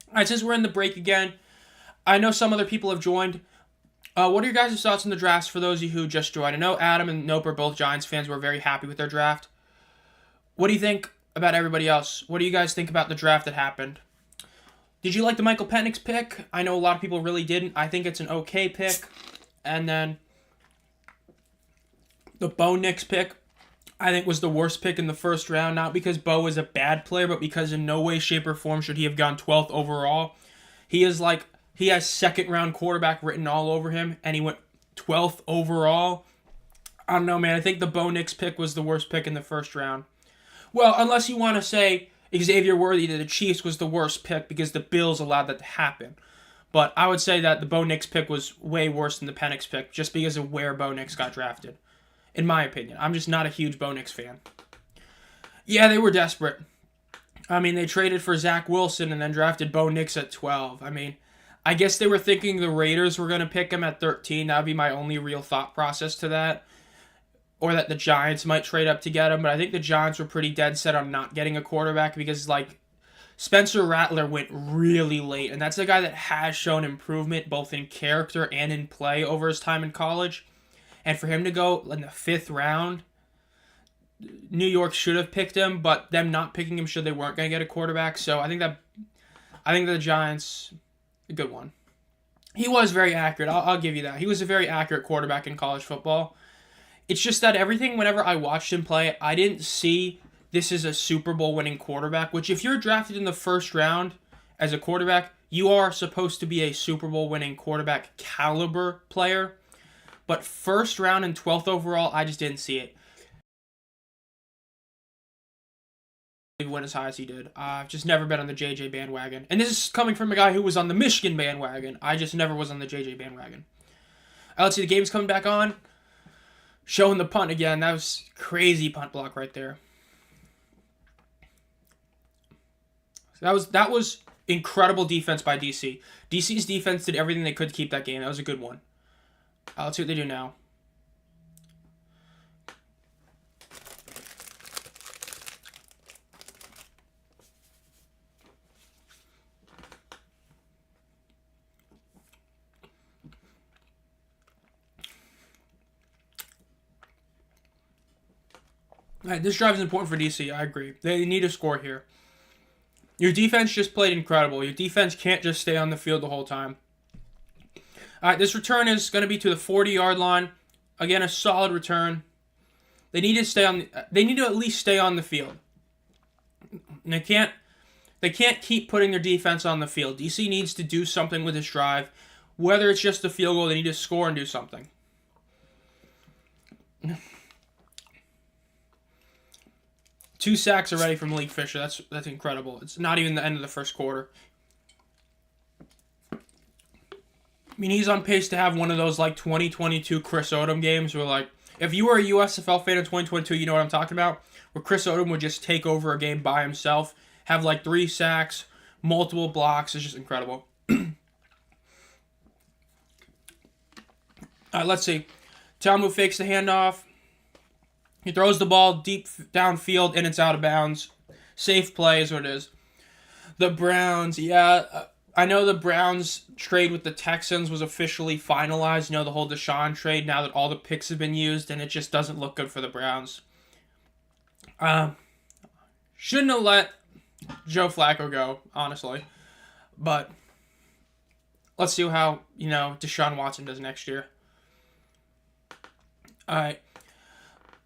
All right, since we're in the break again, I know some other people have joined. What are your guys' thoughts on the drafts for those of you who just joined? I know Adam and Nope are both Giants fans. We're very happy with their draft. What do you think about everybody else? What do you guys think about the draft that happened? Did you like the Michael Penix pick? I know a lot of people really didn't. I think it's an okay pick. And then the Bo Nix pick, I think, was the worst pick in the first round. Not because Bo is a bad player, but because in no way, shape, or form should he have gone 12th overall. He has second-round quarterback written all over him, and he went 12th overall. I don't know, man. I think the Bo Nix pick was the worst pick in the first round. Well, unless you want to say Xavier Worthy to the Chiefs was the worst pick because the Bills allowed that to happen. But I would say that the Bo Nix pick was way worse than the Penix pick just because of where Bo Nix got drafted. In my opinion. I'm just not a huge Bo Nix fan. Yeah, they were desperate. I mean, they traded for Zach Wilson and then drafted Bo Nix at 12. I mean, I guess they were thinking the Raiders were going to pick him at 13. That would be my only real thought process to that. Or that the Giants might trade up to get him. But I think the Giants were pretty dead set on not getting a quarterback because, like, Spencer Rattler went really late. And that's a guy that has shown improvement both in character and in play over his time in college. And for him to go in the 5th round, New York should have picked him. But them not picking him showed they weren't going to get a quarterback. So I think the Giants, a good one. He was very accurate. I'll give you that. He was a very accurate quarterback in college football. It's just that everything, whenever I watched him play, I didn't see this is a Super Bowl winning quarterback, which if you're drafted in the 1st round as a quarterback, you are supposed to be a Super Bowl winning quarterback caliber player. But 1st round and 12th overall, I just didn't see it. He went as high as he did. I've just never been on the JJ bandwagon. And this is coming from a guy who was on the Michigan bandwagon. I just never was on the JJ bandwagon. Let's see, the game's coming back on. Showing the punt again. That was crazy punt block right there. That was incredible defense by DC. DC's defense did everything they could to keep that game. That was a good one. Let's see what they do now. All right, this drive is important for DC. I agree. They need to score here. Your defense just played incredible. Your defense can't just stay on the field the whole time. All right, this return is going to be to the 40-yard line. Again, a solid return. They need to at least stay on the field. And they can't keep putting their defense on the field. DC needs to do something with this drive. Whether it's just a field goal, they need to score and do something. 2 sacks already from Malik Fisher. That's incredible. It's not even the end of the 1st quarter. I mean, he's on pace to have one of those, like, 2022 Chris Odom games where, like, if you were a USFL fan in 2022, you know what I'm talking about, where Chris Odom would just take over a game by himself, have, like, 3 sacks, multiple blocks. It's just incredible. All right, let's see. Zomb fakes the handoff. He throws the ball deep downfield, and it's out of bounds. Safe play is what it is. The Browns, I know the Browns trade with the Texans was officially finalized. You know, the whole Deshaun trade, now that all the picks have been used, and it just doesn't look good for the Browns. Shouldn't have let Joe Flacco go, honestly. But let's see how, Deshaun Watson does next year. All right.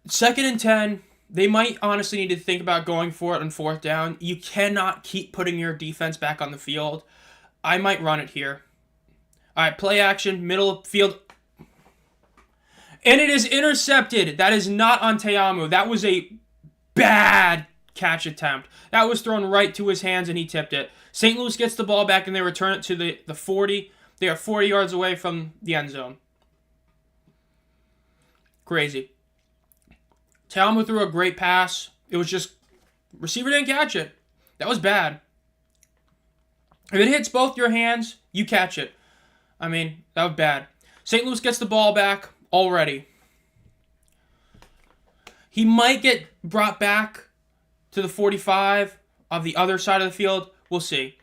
2nd and 10, they might honestly need to think about going for it on 4th down. You cannot keep putting your defense back on the field. I might run it here. All right, play action, middle of field. And it is intercepted. That is not on Te'amu. That was a bad catch attempt. That was thrown right to his hands, and he tipped it. St. Louis gets the ball back, and they return it to the 40. They are 40 yards away from the end zone. Crazy. Te'amu threw a great pass. It was just, receiver didn't catch it. That was bad. If it hits both your hands, you catch it. I mean, that was bad. St. Louis gets the ball back already. He might get brought back to the 45 of the other side of the field. We'll see.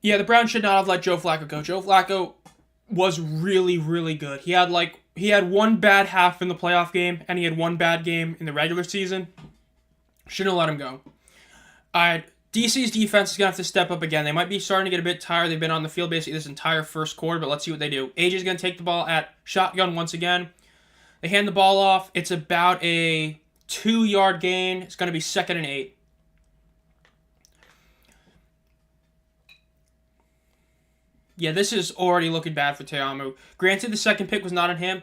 Yeah, the Browns should not have let Joe Flacco go. Joe Flacco was really, really good. He had one bad half in the playoff game, and he had one bad game in the regular season. Shouldn't have let him go. DC's defense is going to have to step up again. They might be starting to get a bit tired. They've been on the field basically this entire 1st quarter, but let's see what they do. AJ's going to take the ball at shotgun once again. They hand the ball off. It's about a 2-yard gain. It's going to be 2nd and 8. Yeah, this is already looking bad for Te'amu. Granted, the 2nd pick was not on him.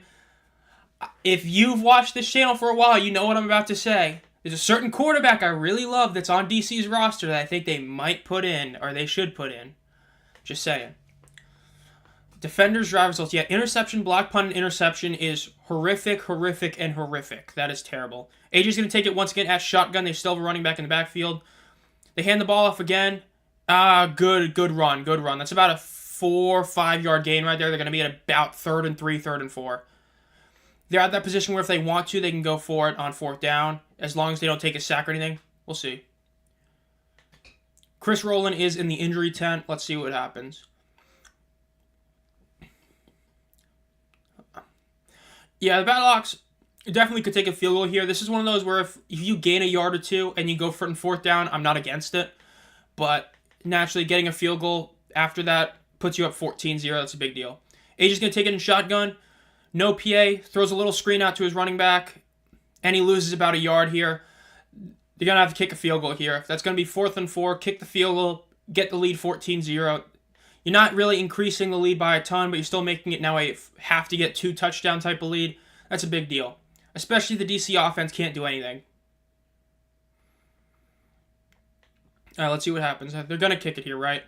If you've watched this channel for a while, you know what I'm about to say. There's a certain quarterback I really love that's on DC's roster that I think they might put in, or they should put in. Just saying. Defenders drive results. Yeah, interception, block, punt, and interception is horrific, horrific, and horrific. That is terrible. AJ's going to take it once again at shotgun. They still have a running back in the backfield. They hand the ball off again. Good run, good run. That's about a 4 or 5 yard gain right there. They're going to be at about 3rd and 3, 3rd and 4. They're at that position where if they want to, they can go for it on 4th down, as long as they don't take a sack or anything. We'll see. Chris Rowland is in the injury tent. Let's see what happens. Yeah, the Battlehawks definitely could take a field goal here. This is one of those where if you gain a yard or two and you go for it in 4th down, I'm not against it. But naturally, getting a field goal after that puts you up 14-0. That's a big deal. AJ's going to take it in shotgun. No PA. Throws a little screen out to his running back. And he loses about a yard here. They're going to have to kick a field goal here. If that's going to be 4th and 4, kick the field goal, get the lead 14-0. You're not really increasing the lead by a ton, but you're still making it now a have to get 2 touchdown type of lead. That's a big deal. Especially the DC offense can't do anything. All right, let's see what happens. They're going to kick it here, right?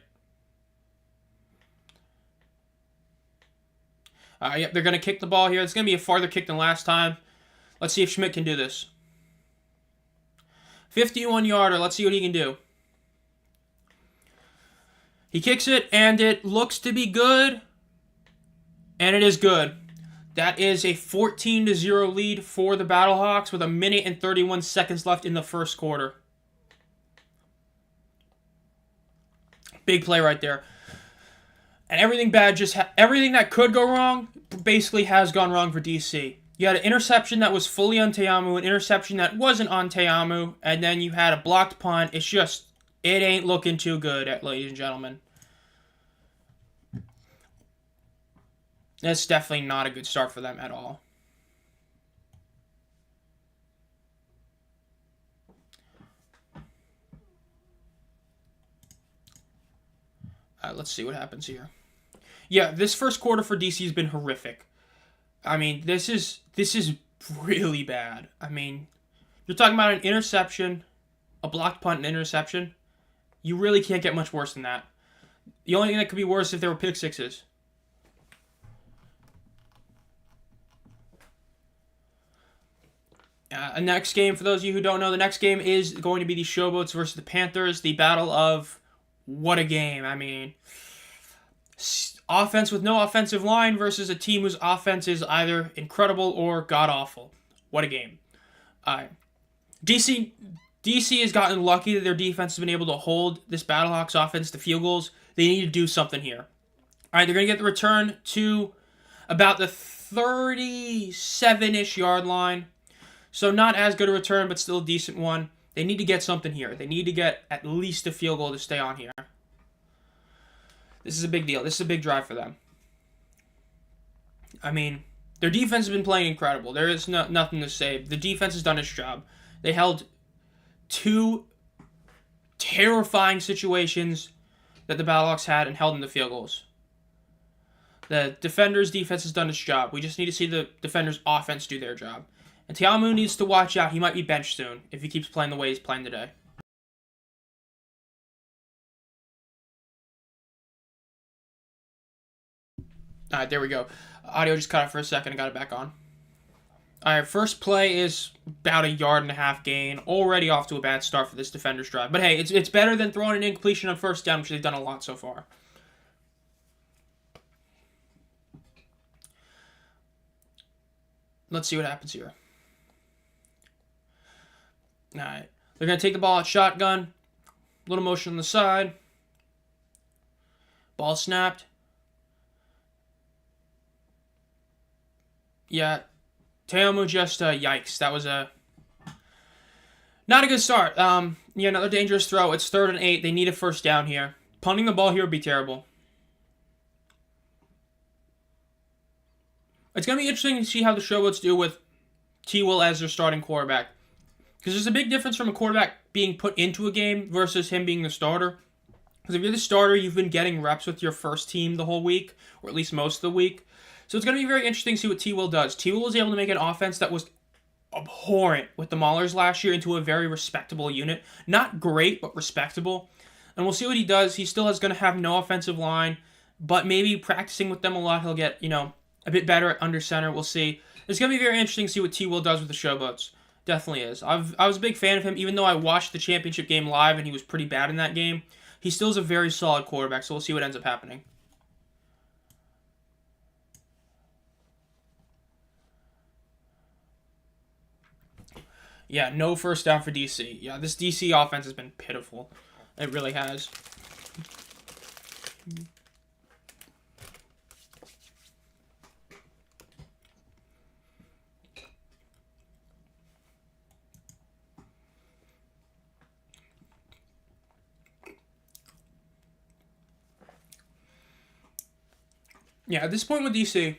Yep, they're going to kick the ball here. It's going to be a farther kick than last time. Let's see if Schmidt can do this. 51-yarder. Let's see what he can do. He kicks it, and it looks to be good. And it is good. That is a 14-0 lead for the Battlehawks with 1 minute and 31 seconds left in the first quarter. Big play right there. And everything bad, everything that could go wrong basically has gone wrong for DC. You had an interception that was fully on Teamu, an interception that wasn't on Teamu, and then you had a blocked punt. It ain't looking too good, ladies and gentlemen. That's definitely not a good start for them at all. Let's see what happens here. Yeah, this first quarter for DC has been horrific. I mean, this is really bad. I mean, you're talking about an interception, a blocked punt, and interception. You really can't get much worse than that. The only thing that could be worse is if there were pick sixes. Next game, for those of you who don't know, the next game is going to be the Showboats versus the Panthers. The battle of what a game. I mean, offense with no offensive line versus a team whose offense is either incredible or god-awful. What a game. DC has gotten lucky that their defense has been able to hold this Battlehawks offense to field goals. They need to do something here. All right, they're going to get the return to about the 37-ish yard line. So not as good a return, but still a decent one. They need to get something here. They need to get at least a field goal to stay on here. This is a big deal. This is a big drive for them. I mean, their defense has been playing incredible. There is nothing to say. The defense has done its job. They held 2 terrifying situations that the Battlehawks had and held them to field goals. The defenders' defense has done its job. We just need to see the defenders' offense do their job. And Teamu needs to watch out. He might be benched soon if he keeps playing the way he's playing today. All right, there we go. Audio just cut out for a second. I got it back on. All right, first play is about a 1.5 yard gain. Already off to a bad start for this defender's drive. But hey, it's better than throwing an incompletion on 1st down, which they've done a lot so far. Let's see what happens here. All right, they're going to take the ball at shotgun. Little motion on the side. Ball snapped. Yeah, Teamu just, yikes. That was not a good start. Yeah, another dangerous throw. It's 3rd and 8. They need a 1st down here. Punting the ball here would be terrible. It's going to be interesting to see how the Showboats do with T. Will as their starting quarterback. Because there's a big difference from a quarterback being put into a game versus him being the starter. Because if you're the starter, you've been getting reps with your first team the whole week, or at least most of the week. So it's going to be very interesting to see what T. Will does. T. Will was able to make an offense that was abhorrent with the Maulers last year into a very respectable unit. Not great, but respectable. And we'll see what he does. He still is going to have no offensive line, but maybe practicing with them a lot, he'll get, a bit better at under center. We'll see. It's going to be very interesting to see what T. Will does with the Showboats. Definitely is. I was a big fan of him, even though I watched the championship game live and he was pretty bad in that game. he still is a very solid quarterback, so we'll see what ends up happening. Yeah, no first down for DC. Yeah, this DC offense has been pitiful. It really has. Yeah, at this point with DC,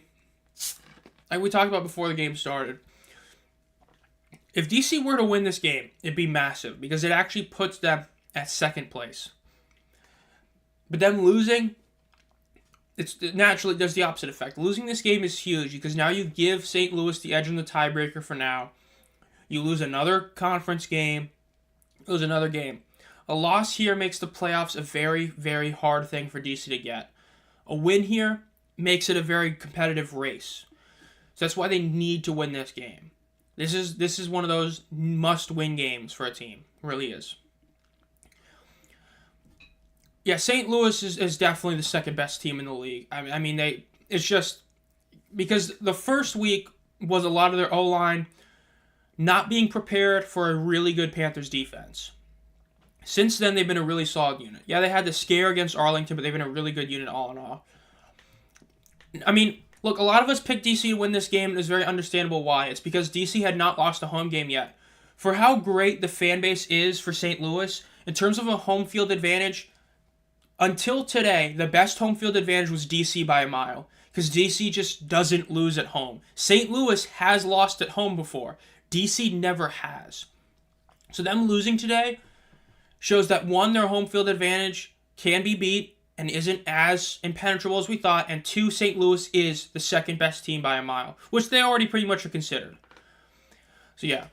like we talked about before the game started, if DC were to win this game, it'd be massive because it actually puts them at second place. But them losing, it's naturally does the opposite effect. Losing this game is huge because now you give St. Louis the edge in the tiebreaker for now. You lose another conference game, lose another game. A loss here makes the playoffs a very, very hard thing for DC to get. A win here makes it a very competitive race. So that's why they need to win this game. This is one of those must-win games for a team. It really is. Yeah, St. Louis is definitely the second best team in the league. I mean, it's just because the first week was a lot of their O-line not being prepared for a really good Panthers defense. Since then, they've been a really solid unit. Yeah, they had the scare against Arlington, but they've been a really good unit all in all. I mean, look, a lot of us picked DC to win this game, and it's very understandable why. It's because DC had not lost a home game yet. For how great the fan base is for St. Louis, in terms of a home field advantage, until today, the best home field advantage was DC by a mile, because DC just doesn't lose at home. St. Louis has lost at home before. DC never has. So them losing today shows that, one, their home field advantage can be beat and isn't as impenetrable as we thought, and two, St. Louis is the second best team by a mile, which they already pretty much are considered. So yeah.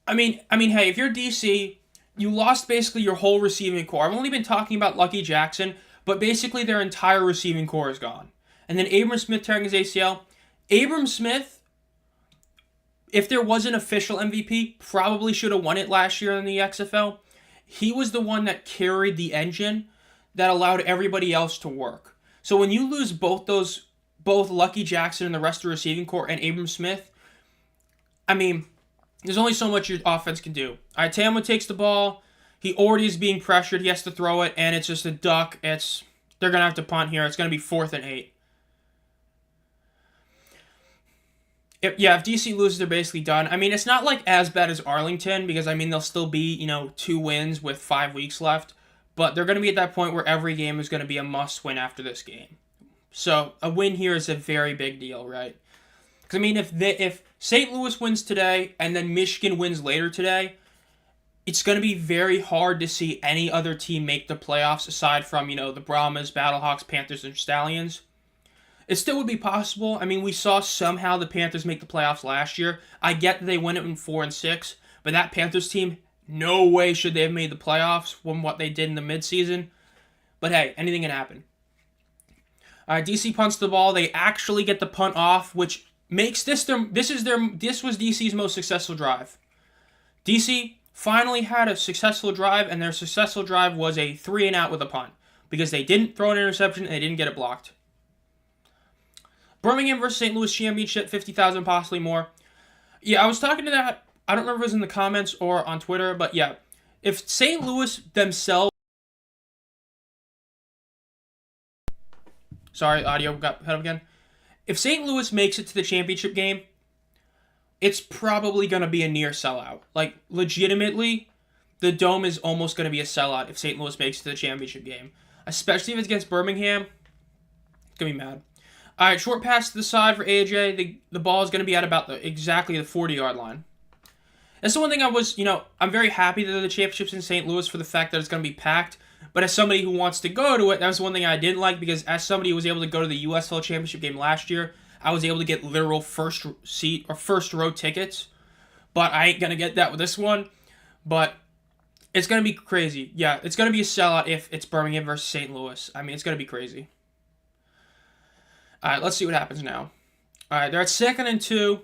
I mean, hey, if you're DC, you lost basically your whole receiving core. I've only been talking about Lucky Jackson, but basically their entire receiving core is gone. And then Abram Smith tearing his ACL. Abram Smith, if there was an official MVP, probably should have won it last year in the XFL. He was the one that carried the engine that allowed everybody else to work. So when you lose both Lucky Jackson and the rest of the receiving core and Abram Smith, I mean, there's only so much your offense can do. All right, Tamla takes the ball. He already is being pressured. He has to throw it, and it's just a duck. They're going to have to punt here. It's going to be 4th and 8. If DC loses, they're basically done. I mean, it's not like as bad as Arlington because, I mean, they'll still be, 2 wins with 5 weeks left. But they're going to be at that point where every game is going to be a must-win after this game. So a win here is a very big deal, right? Because, I mean, if St. Louis wins today and then Michigan wins later today, it's going to be very hard to see any other team make the playoffs aside from, the Brahmas, Battlehawks, Panthers, and Stallions. It still would be possible. I mean, we saw somehow the Panthers make the playoffs last year. I get that they win it in 4 and 6, but that Panthers team, no way should they have made the playoffs from what they did in the midseason. But hey, anything can happen. DC punts the ball. They actually get the punt off, which makes this was DC's most successful drive. DC finally had a successful drive, and their successful drive was a 3-and-out with a punt because they didn't throw an interception and they didn't get it blocked. Birmingham versus St. Louis championship, 50,000, possibly more. Yeah, I was talking to that. I don't remember if it was in the comments or on Twitter, but yeah. If St. Louis themselves... Sorry, audio got cut up again. If St. Louis makes it to the championship game, it's probably going to be a near sellout. Like, legitimately, the Dome is almost going to be a sellout if St. Louis makes it to the championship game. Especially if it's against Birmingham. It's going to be mad. All right, short pass to the side for AJ. The ball is going to be at about exactly the 40-yard line. That's the one thing I'm very happy that the championship's in St. Louis for the fact that it's going to be packed. But as somebody who wants to go to it, that was one thing I didn't like because as somebody who was able to go to the UFL championship game last year, I was able to get literal first seat or first row tickets. But I ain't going to get that with this one. But it's going to be crazy. Yeah, it's going to be a sellout if it's Birmingham versus St. Louis. I mean, it's going to be crazy. All right, let's see what happens now. All right, they're at 2nd and 2.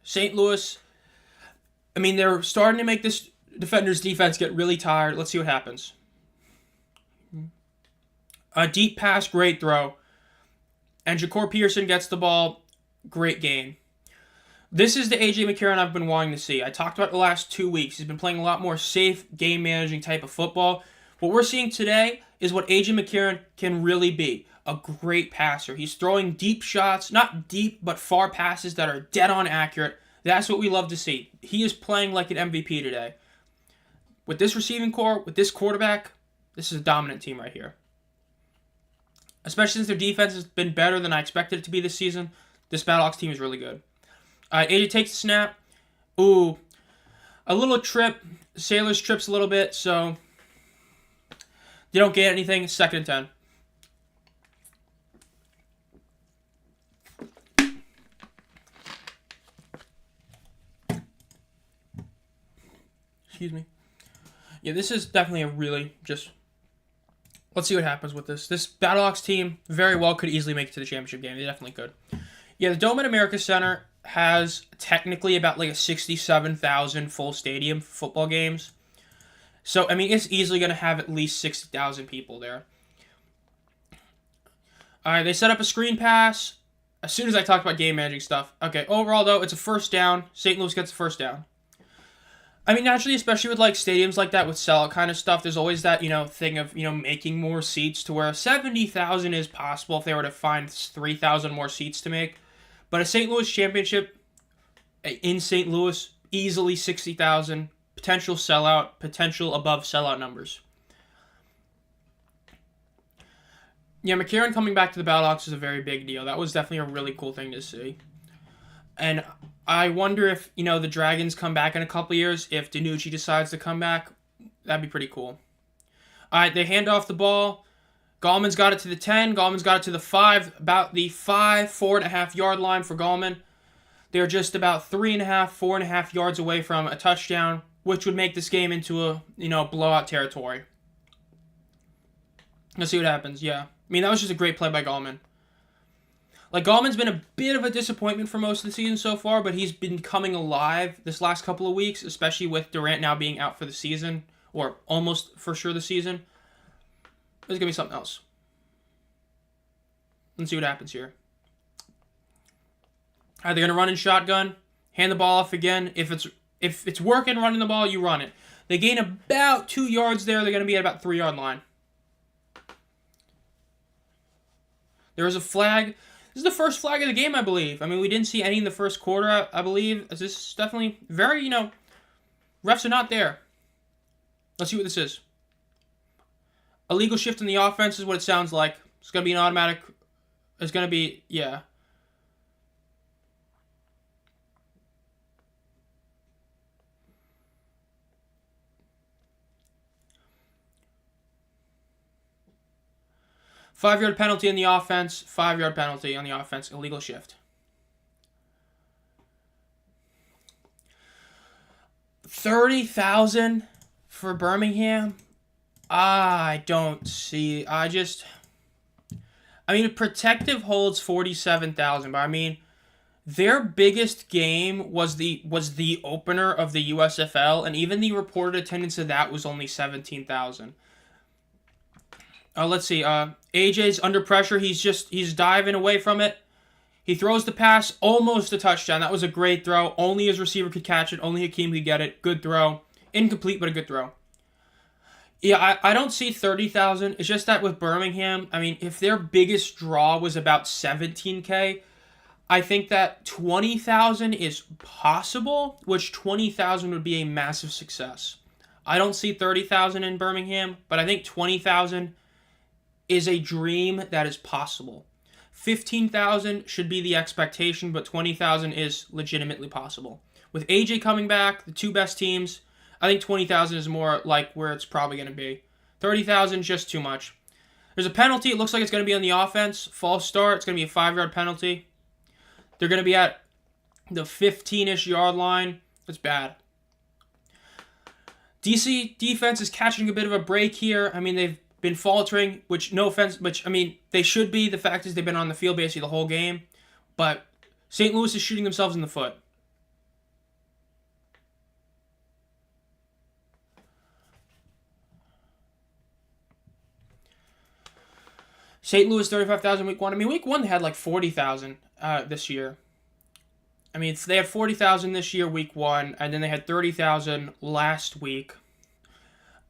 St. Louis, I mean, they're starting to make this defender's defense get really tired. Let's see what happens. A deep pass, great throw. And Ja'Cour Pearson gets the ball, great gain. This is the A.J. McCarron I've been wanting to see. I talked about the last 2 weeks. He's been playing a lot more safe, game-managing type of football. What we're seeing today is what A.J. McCarron can really be. A great passer. He's throwing deep shots, not deep, but far passes that are dead-on accurate. That's what we love to see. He is playing like an MVP today. With this receiving core, with this quarterback, this is a dominant team right here. Especially since their defense has been better than I expected it to be this season. This Battlehawks team is really good. AJ takes the snap. Ooh. A little trip. Sailors trips a little bit, so they don't get anything. 2nd and 10. Excuse me. Yeah, this is definitely a really just... Let's see what happens with this. This Battlehawks team very well could easily make it to the championship game. They definitely could. Yeah, the Dome at America Center has technically about like a 67,000 full stadium for football games. So, I mean, it's easily going to have at least 60,000 people there. All right, they set up a screen pass as soon as I talked about game managing stuff. Okay, overall, though, it's a first down. St. Louis gets the first down. I mean, naturally, especially with like stadiums like that with sellout kind of stuff, there's always that, thing of, making more seats to where 70,000 is possible if they were to find 3,000 more seats to make. But a St. Louis championship in St. Louis, easily 60,000, potential sellout, potential above sellout numbers. Yeah, McCarron coming back to the Battlehawks is a very big deal. That was definitely a really cool thing to see. And I wonder if, the Dragons come back in a couple years. If DiNucci decides to come back, that'd be pretty cool. All right, they hand off the ball. Gallman's got it to the 10. Gallman's got it to the 5. About the 4.5 yard line for Gallman. They're just about 3.5, 4.5 yards away from a touchdown, which would make this game into a, blowout territory. Let's see what happens. Yeah. I mean, that was just a great play by Gallman. Like, Gallman's been a bit of a disappointment for most of the season so far, but he's been coming alive this last couple of weeks, especially with Durant now being out for the season, or almost for sure the season. There's going to be something else. Let's see what happens here. Are they going to run in shotgun? Hand the ball off again. If it's working running the ball, you run it. They gain about 2 yards there. They're going to be at about 3 yard line. There is a flag. This is the first flag of the game, I believe. I mean, we didn't see any in the first quarter, I believe. This is definitely very, refs are not there. Let's see what this is. Illegal shift in the offense is what it sounds like. It's going to be an automatic. It's going to be, yeah. Five-yard penalty on the offense. 5-yard penalty on the offense. Illegal shift. 30,000 for Birmingham. I don't see. I mean, protective holds 47,000, but I mean, their biggest game was the opener of the USFL, and even the reported attendance of that was only 17,000. Let's see. AJ's under pressure. He's diving away from it. He throws the pass, almost a touchdown. That was a great throw. Only his receiver could catch it. Only Hakeem could get it. Good throw. Incomplete, but a good throw. Yeah, I don't see 30,000. It's just that with Birmingham, I mean, if their biggest draw was about 17K, I think that 20,000 is possible, which 20,000 would be a massive success. I don't see 30,000 in Birmingham, but I think 20,000 is a dream that is possible. 15,000 should be the expectation, but 20,000 is legitimately possible. With AJ coming back, the two best teams, I think 20,000 is more like where it's probably going to be. 30,000 just too much. There's a penalty. It looks like it's going to be on the offense. False start. It's going to be a 5-yard penalty. They're going to be at the 15-ish yard line. That's bad. DC defense is catching a bit of a break here. I mean, they've been faltering, which, no offense, I mean, they should be. The fact is they've been on the field basically the whole game. But St. Louis is shooting themselves in the foot. St. Louis 35,000 week 1. I mean, week 1 they had like 40,000 this year. I mean, they had 40,000 this year week 1, and then they had 30,000 last week.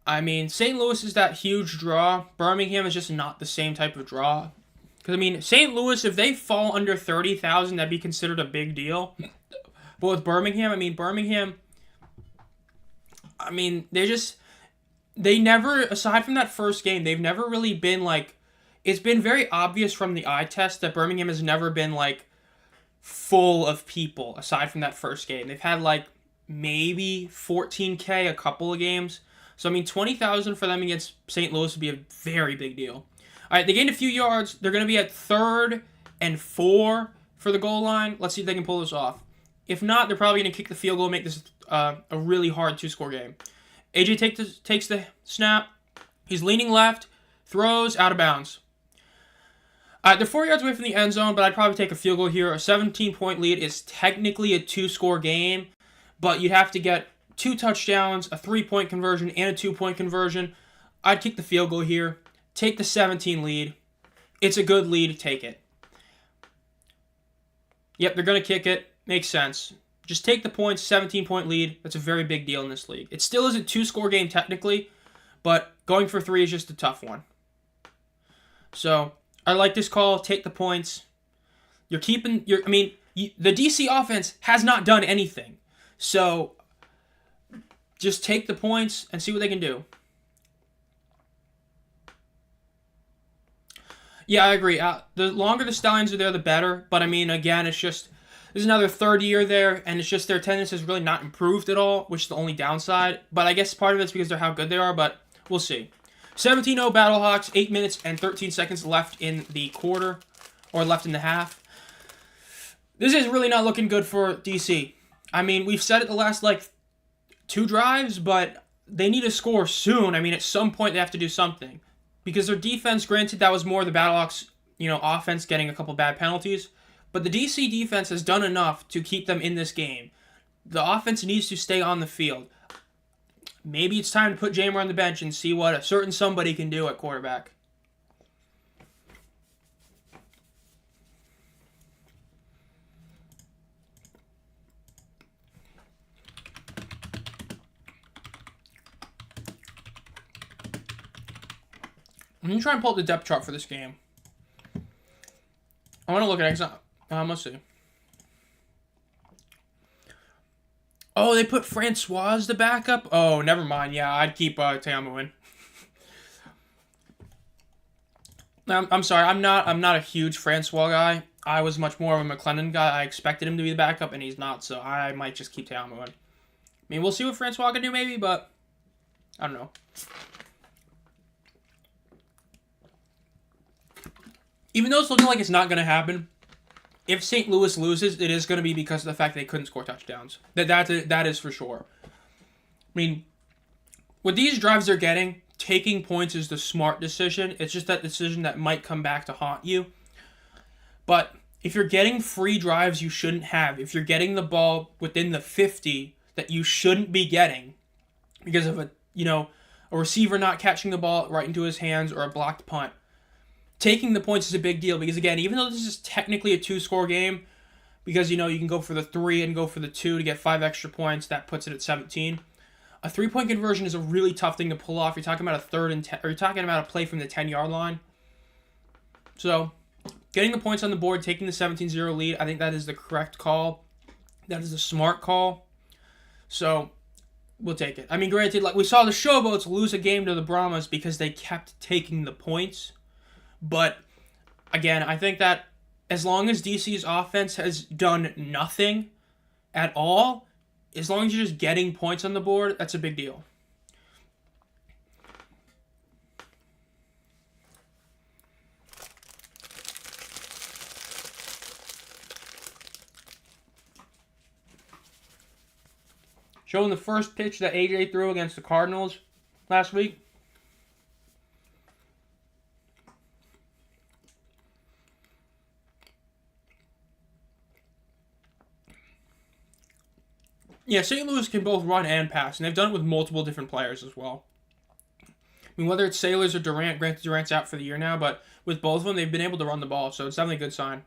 I mean, St. Louis is that huge draw. Birmingham is just not the same type of draw. Because, I mean, St. Louis, if they fall under 30,000, that'd be considered a big deal. But with Birmingham, they never, aside from that first game, they've never really been like, it's been very obvious from the eye test that Birmingham has never been like full of people aside from that first game. They've had like maybe 14K a couple of games. So, I mean, 20,000 for them against St. Louis would be a very big deal. All right, they gained a few yards. They're going to be at 3rd and 4 for the goal line. Let's see if they can pull this off. If not, they're probably going to kick the field goal and make this a really hard 2-score game. AJ takes the snap. He's leaning left. Throws out of bounds. They're 4 yards away from the end zone, but I'd probably take a field goal here. A 17-point lead is technically a 2-score game, but you'd have to get 2 touchdowns, a 3-point conversion, and a 2-point conversion. I'd kick the field goal here. Take the 17 lead. It's a good lead. Take it. Yep, they're going to kick it. Makes sense. Just take the points, 17-point lead. That's a very big deal in this league. It still is a 2-score game technically, but going for 3 is just a tough one. So, I like this call. Take the points. The DC offense has not done anything. So, just take the points and see what they can do. Yeah, I agree. The longer the Stallions are there, the better. But, I mean, again, it's just, this is another 3rd year there, and it's just their attendance has really not improved at all, which is the only downside. But I guess part of it's because they're how good they are, but we'll see. 17-0 Battlehawks, 8 minutes and 13 seconds left in the quarter, or left in the half. This is really not looking good for DC. I mean, we've said it the last, 2 drives, but they need to score soon. I mean, at some point they have to do something. Because their defense, granted, that was more the Battlehawks, offense getting a couple bad penalties. But the DC defense has done enough to keep them in this game. The offense needs to stay on the field. Maybe it's time to put Jamer on the bench and see what a certain somebody can do at quarterback. I'm going to try and pull up the depth chart for this game. I want to look at it. Let's see. Oh, they put Francois the backup? Oh, never mind. Yeah, I'd keep Teamu in. I'm sorry. I'm not a huge Francois guy. I was much more of a McClendon guy. I expected him to be the backup, and he's not, so I might just keep Teamu in. I mean, we'll see what Francois can do maybe, but I don't know. Even though it's looking like it's not going to happen, if St. Louis loses, it is going to be because of the fact they couldn't score touchdowns. That is for sure. I mean, with these drives they're getting, taking points is the smart decision. It's just that decision that might come back to haunt you. But if you're getting free drives you shouldn't have, if you're getting the ball within the 50 that you shouldn't be getting because of a receiver not catching the ball right into his hands or a blocked punt, taking the points is a big deal because, again, even though this is technically a 2-score game, because, you can go for the 3 and go for the 2 to get 5 extra points, that puts it at 17. A 3-point conversion is a really tough thing to pull off. You're talking about a 3rd and 10, or you're talking about a play from the 10-yard line. So, getting the points on the board, taking the 17-0 lead, I think that is the correct call. That is a smart call. So, we'll take it. I mean, granted, we saw the Showboats lose a game to the Brahmas because they kept taking the points. But, again, I think that as long as DC's offense has done nothing at all, as long as you're just getting points on the board, that's a big deal. Showing the first pitch that AJ threw against the Cardinals last week. Yeah, St. Louis can both run and pass, and they've done it with multiple different players as well. I mean, whether it's Sailors or Durant, granted Durant's out for the year now, but with both of them, they've been able to run the ball, so it's definitely a good sign.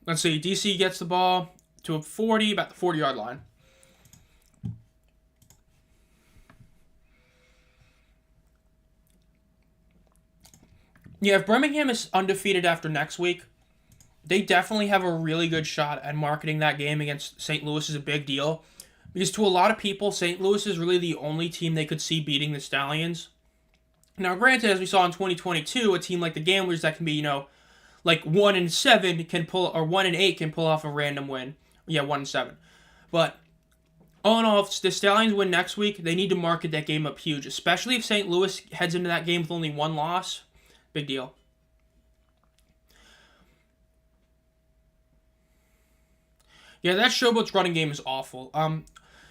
Let's see. DC gets the ball to a 40, about the 40-yard line. Yeah, if Birmingham is undefeated after next week, they definitely have a really good shot at marketing that game against St. Louis is a big deal. Because to a lot of people, St. Louis is really the only team they could see beating the Stallions. Now, granted, as we saw in 2022, a team like the Gamblers that can be, like 1-7 can pull, or 1-8 can pull off a random win. Yeah, 1-7. But all in all, if the Stallions win next week, they need to market that game up huge, especially if St. Louis heads into that game with only one loss. Big deal. Yeah, that Showboat's running game is awful.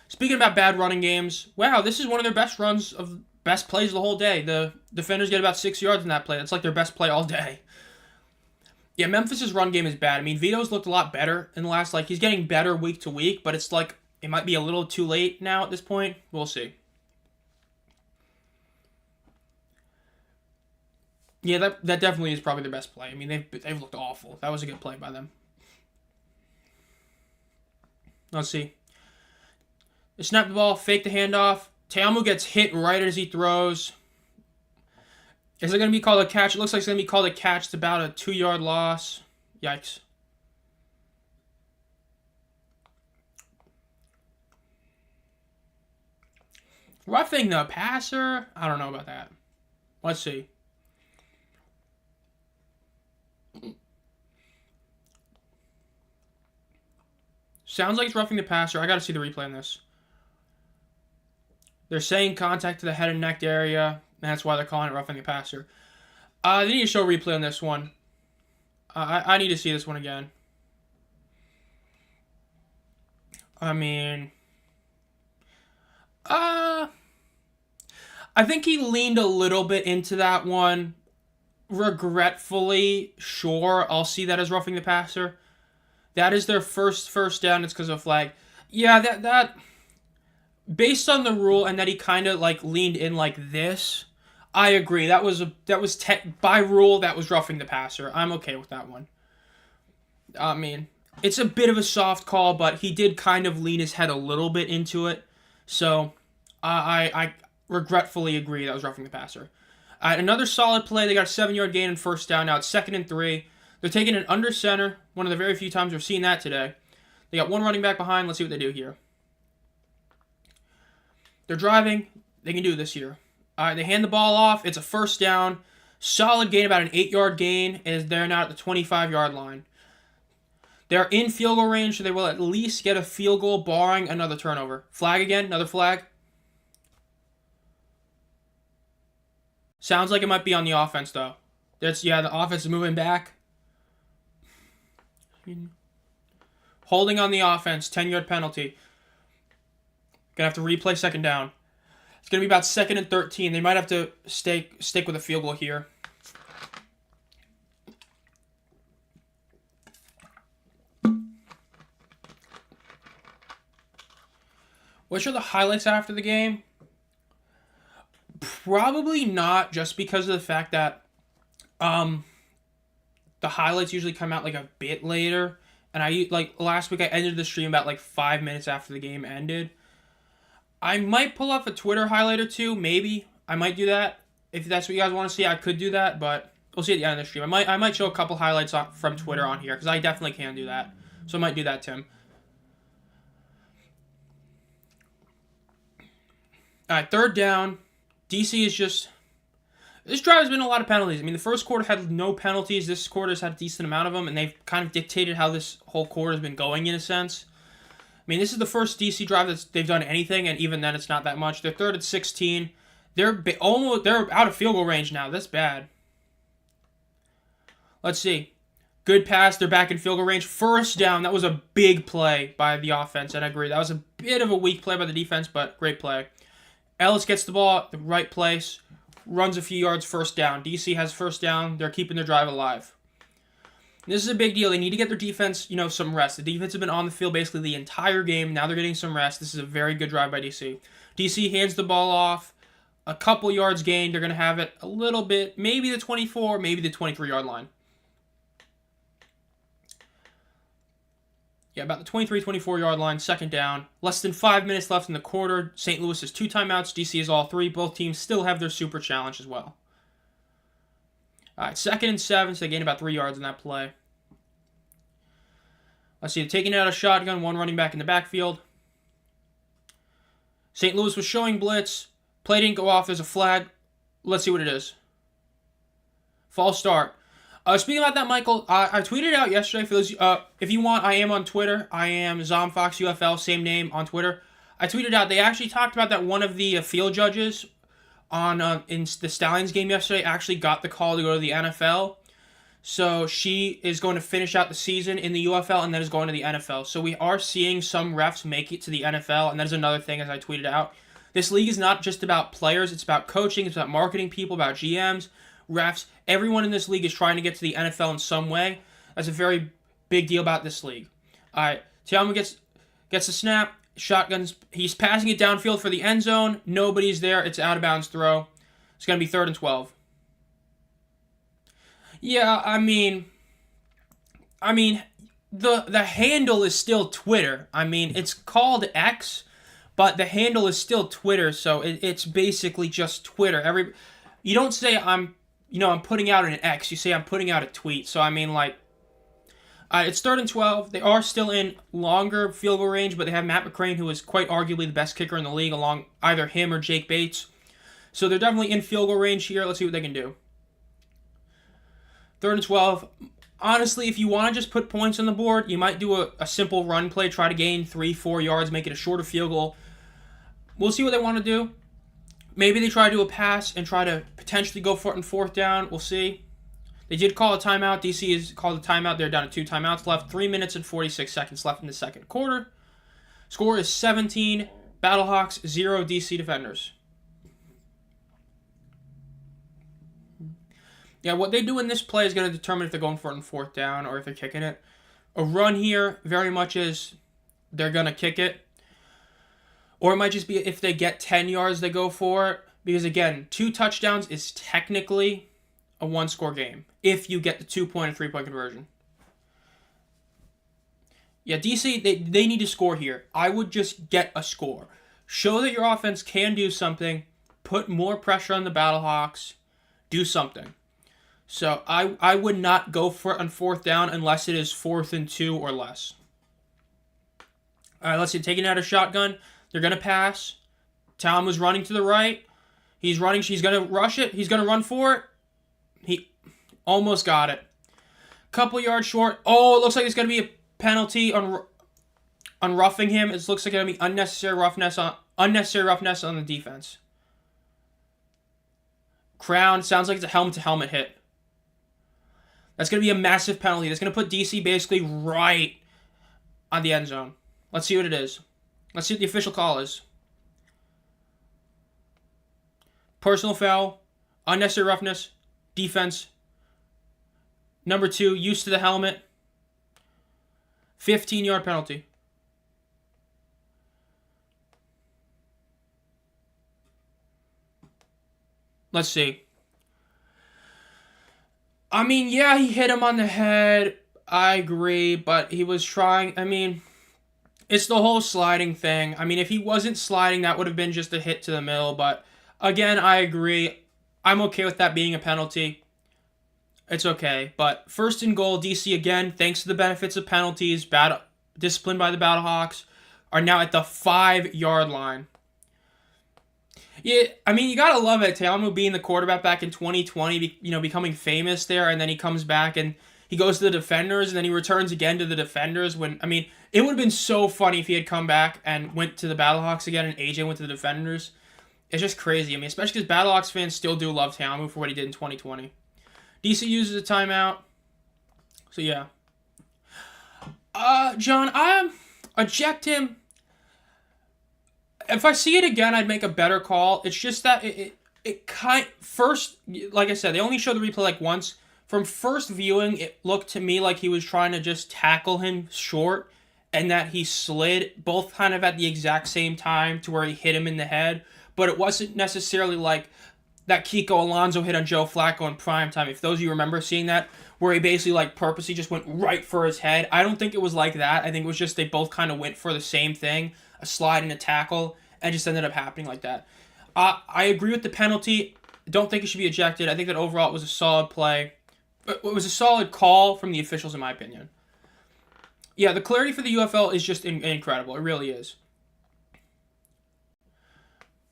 Speaking about bad running games, wow, this is one of their best runs of best plays of the whole day. The defenders get about 6 yards in that play. That's like their best play all day. Yeah, Memphis' run game is bad. I mean, Vito's looked a lot better in the last, he's getting better week to week, but it's like, it might be a little too late now at this point. We'll see. Yeah, that definitely is probably their best play. I mean, they've looked awful. That was a good play by them. Let's see. They snap the ball, fake the handoff. Teamu gets hit right as he throws. Is it going to be called a catch? It looks like it's going to be called a catch. It's about a 2-yard loss. Yikes. Roughing the passer? I don't know about that. Let's see. Sounds like it's roughing the passer. I got to see the replay on this. They're saying contact to the head and neck area. That's why they're calling it roughing the passer. They need to show a replay on this one. I need to see this one again. I mean, I think he leaned a little bit into that one. Regretfully, sure, I'll see that as roughing the passer. That is their first down. It's because of a flag. Yeah, that based on the rule and that he kind of leaned in like this, I agree. By rule that was roughing the passer. I'm okay with that one. I mean, it's a bit of a soft call, but he did kind of lean his head a little bit into it. So I regretfully agree that was roughing the passer. Another solid play. They got a 7-yard gain and first down. Now it's 2nd and 3. They're taking it under center. One of the very few times we've seen that today. They got one running back behind. Let's see what they do here. They're driving. They can do this here. They hand the ball off. It's a first down. Solid gain, about an 8-yard gain, as they're now at the 25-yard line. They're in field goal range, so they will at least get a field goal, barring another turnover. Flag again. Another flag. Sounds like it might be on the offense, though. The offense is moving back. Holding on the offense, 10-yard penalty. Gonna have to replay second down. It's gonna be about 2nd and 13. They might have to stick with a field goal here. Which are the highlights after the game? Probably not, just because of the fact that the highlights usually come out a bit later. And last week I ended the stream about 5 minutes after the game ended. I might pull up a Twitter highlight or two, maybe. I might do that. If that's what you guys want to see, I could do that, but we'll see at the end of the stream. I might show a couple highlights from Twitter on here, because I definitely can do that. So I might do that, Tim. Alright, 3rd down. DC is just... This drive has been a lot of penalties. I mean, the first quarter had no penalties. This quarter's had a decent amount of them, and they've kind of dictated how this whole quarter has been going, in a sense. I mean, this is the first DC drive that they've done anything, and even then it's not that much. They're 3rd and 16. They're out of field goal range now. That's bad. Let's see. Good pass. They're back in field goal range. First down. That was a big play by the offense, and I agree. That was a bit of a weak play by the defense, but great play. Ellis gets the ball at the right place. Runs a few yards, first down. DC has first down. They're keeping their drive alive. This is a big deal. They need to get their defense, some rest. The defense has been on the field basically the entire game. Now they're getting some rest. This is a very good drive by DC. DC hands the ball off. A couple yards gained. They're going to have it a little bit, maybe the 24, maybe the 23-yard line. Yeah, about the 23, 24-yard line, second down. Less than 5 minutes left in the quarter. St. Louis has 2 timeouts. DC has all 3. Both teams still have their super challenge as well. All right, 2nd and 7, so they gain about 3 yards in that play. Let's see, they're taking out a shotgun, 1 running back in the backfield. St. Louis was showing blitz. Play didn't go off. There's a flag. Let's see what it is. False start. Speaking about that, Michael, I tweeted out yesterday for those. If you want, I am on Twitter. I am Zomb Phox UFL, same name on Twitter. I tweeted out. They actually talked about that one of the field judges on in the Stallions game yesterday actually got the call to go to the NFL. So she is going to finish out the season in the UFL and then is going to the NFL. So we are seeing some refs make it to the NFL, and that is another thing, as I tweeted out. This league is not just about players. It's about coaching. It's about marketing people, about GMs, refs. Everyone in this league is trying to get to the NFL in some way. That's a very big deal about this league. All right, Tiamu gets the snap. Shotguns. He's passing it downfield for the end zone. Nobody's there. It's out of bounds throw. It's going to be 3rd and 12. Yeah, I mean, the handle is still Twitter. I mean, it's called X, but the handle is still Twitter, so it's basically just Twitter. You don't say I'm putting out an X. You say I'm putting out a tweet. So I mean, it's 3rd and 12. They are still in longer field goal range, but they have Matt McCrane, who is quite arguably the best kicker in the league, along either him or Jake Bates. So they're definitely in field goal range here. Let's see what they can do. 3rd and 12. Honestly, if you want to just put points on the board, you might do a simple run play, try to gain 3-4 yards, make it a shorter field goal. We'll see what they want to do. Maybe they try to do a pass and try to potentially go for it in 4th down. We'll see. They did call a timeout. DC has called a timeout. They're down to 2 timeouts left. 3 minutes and 46 seconds left in the second quarter. Score is 17. Battlehawks, 0 DC defenders. Yeah, what they do in this play is going to determine if they're going for it in 4th down or if they're kicking it. A run here very much is they're going to kick it. Or it might just be if they get 10 yards, they go for it. Because, again, 2 touchdowns is technically a 1-score game if you get the 2-point and 3-point conversion. Yeah, DC, they need to score here. I would just get a score. Show that your offense can do something. Put more pressure on the Battlehawks. Do something. So I would not go for it on 4th down unless it is 4th and 2 or less. All right, let's see. Taking out a shotgun. They're going to pass. Tom was running to the right. He's running. She's going to rush it. He's going to run for it. He almost got it. Couple yards short. Oh, it looks like it's going to be a penalty on roughing him. It looks like it's going to be unnecessary roughness on the defense. Crown. Sounds like it's a helmet-to-helmet hit. That's going to be a massive penalty. That's going to put DC basically right on the end zone. Let's see what it is. Let's see what the official call is. Personal foul, unnecessary roughness, defense. Number 2, use to the helmet. 15-yard penalty. Let's see. I mean, yeah, he hit him on the head. I agree, but he was trying. I mean, it's the whole sliding thing. I mean, if he wasn't sliding, that would have been just a hit to the middle. But again, I agree. I'm okay with that being a penalty. It's okay. But 1st and goal, DC again, thanks to the benefits of penalties, disciplined by the Battlehawks, are now at the 5-yard line. Yeah, I mean, you gotta love it. Teamu being the quarterback back in 2020, becoming famous there, and then he comes back and he goes to the defenders, and then he returns again to the defenders. It would have been so funny if he had come back and went to the Battlehawks again, and AJ went to the defenders. It's just crazy. I mean, especially because Battlehawks fans still do love Teamu for what he did in 2020. DC uses a timeout. So yeah. John, I eject him. If I see it again, I'd make a better call. It's just that first, like I said, they only show the replay once. from first viewing, it looked to me like he was trying to just tackle him short and that he slid both kind of at the exact same time to where he hit him in the head. But it wasn't necessarily like that Kiko Alonso hit on Joe Flacco in prime time. If those of you remember seeing that, where he basically like purposely just went right for his head. I don't think it was like that. I think it was just they both kind of went for the same thing, a slide and a tackle, and just ended up happening like that. I agree with the penalty. Don't think it should be ejected. I think that overall it was a solid play. It was a solid call from the officials, in my opinion. Yeah, the clarity for the UFL is just incredible. It really is.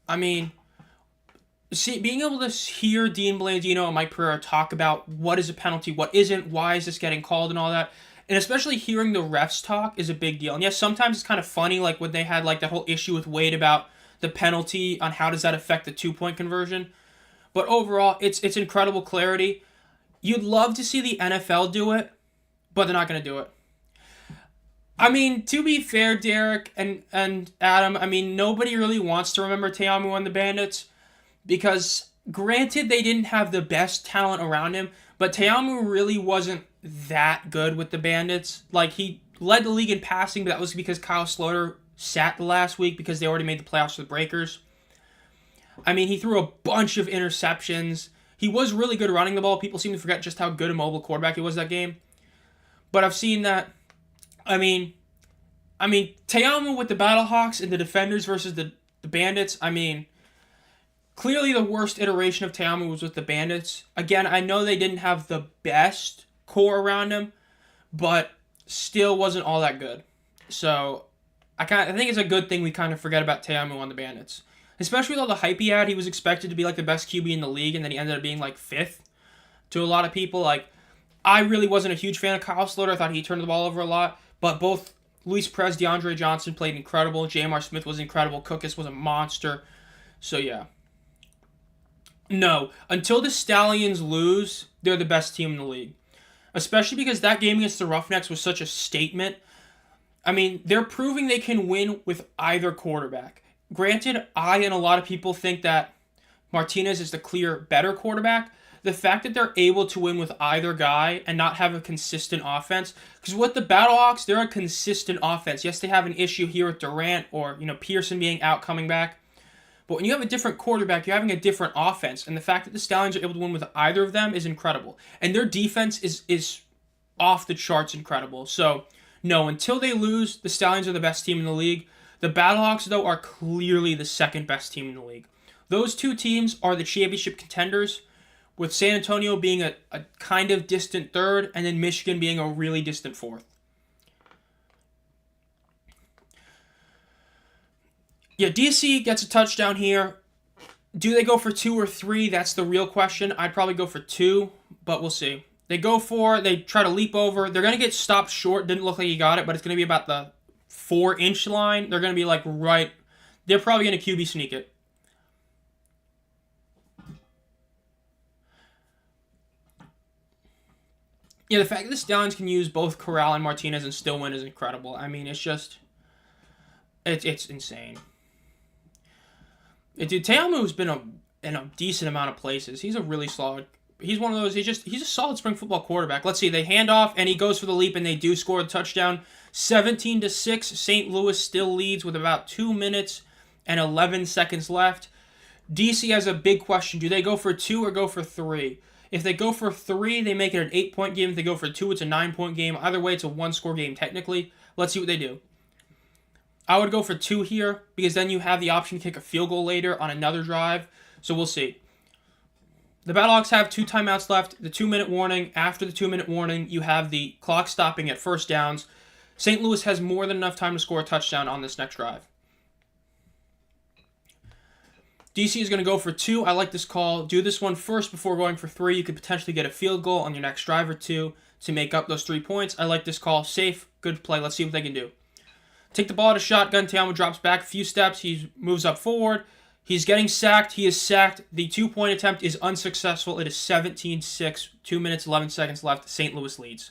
I mean, being able to hear Dean Blandino and Mike Pereira talk about what is a penalty, what isn't, why is this getting called and all that, and especially hearing the refs talk is a big deal. And yes, sometimes it's kind of funny, like when they had like the whole issue with Wade about the penalty on how does that affect the 2-point conversion. But overall, it's incredible clarity. You'd love to see the NFL do it, but they're not going to do it. I mean, to be fair, Derek and Adam, I mean, nobody really wants to remember Te'amu and the Bandits because, granted, they didn't have the best talent around him, but Te'amu really wasn't that good with the Bandits. Like, he led the league in passing, but that was because Kyle Sloter sat the last week because they already made the playoffs for the Breakers. I mean, he threw a bunch of interceptions. He was really good running the ball. People seem to forget just how good a mobile quarterback he was that game. But I've seen that. I mean, Te'amu with the Battlehawks and the Defenders versus the Bandits. I mean, clearly the worst iteration of Te'amu was with the Bandits. Again, I know they didn't have the best core around him, but still wasn't all that good. So I think it's a good thing we kind of forget about Te'amu on the Bandits. Especially with all the hype he had, he was expected to be like the best QB in the league, and then he ended up being like 5th to a lot of people. Like, I really wasn't a huge fan of Kyle Sloter. I thought he turned the ball over a lot. But both Luis Perez, DeAndre Johnson played incredible. J.M.R. Smith was incredible. Cookus was a monster. So, yeah. No, until the Stallions lose, they're the best team in the league. Especially because that game against the Roughnecks was such a statement. I mean, they're proving they can win with either quarterback. Granted, I and a lot of people think that Martinez is the clear better quarterback. The fact that they're able to win with either guy and not have a consistent offense, because with the Battlehawks, they're a consistent offense. Yes, they have an issue here with Durant or Pearson being out coming back, but when you have a different quarterback, you're having a different offense, and the fact that the Stallions are able to win with either of them is incredible. And their defense is off the charts incredible. So, no, until they lose, the Stallions are the best team in the league. The Battlehawks, though, are clearly the second best team in the league. Those two teams are the championship contenders, with San Antonio being a kind of distant third, and then Michigan being a really distant fourth. Yeah, DC gets a touchdown here. Do they go for 2 or 3? That's the real question. I'd probably go for 2, but we'll see. They try to leap over. They're going to get stopped short. Didn't look like he got it, but it's going to be about the 4-inch line. They're going to be like right. They're probably going to QB sneak it. Yeah, the fact that the Stallions can use both Corral and Martinez and still win is incredible. I mean, it's just, it's insane. Dude, Te'amu's been in a decent amount of places. He's a really solid. He's one of those. He's a solid spring football quarterback. Let's see. They hand off and he goes for the leap and they do score a touchdown. 17-6. St. Louis still leads with about 2 minutes and 11 seconds left. DC has a big question. Do they go for 2 or go for 3? If they go for 3, they make it an 8-point game. If they go for 2, it's a 9-point game. Either way, it's a 1-score game technically. Let's see what they do. I would go for 2 here because then you have the option to kick a field goal later on another drive. So we'll see. The Battlehawks have 2 timeouts left. The 2-minute warning. After the 2-minute warning, you have the clock stopping at first downs. St. Louis has more than enough time to score a touchdown on this next drive. DC is going to go for 2. I like this call. Do this one first before going for 3. You could potentially get a field goal on your next drive or 2 to make up those 3 points. I like this call. Safe. Good play. Let's see what they can do. Take the ball to shotgun. Te'amu drops back a few steps. He moves up forward. He's getting sacked. He is sacked. The 2-point attempt is unsuccessful. It is 17-6. 2 minutes, 11 seconds left. St. Louis leads.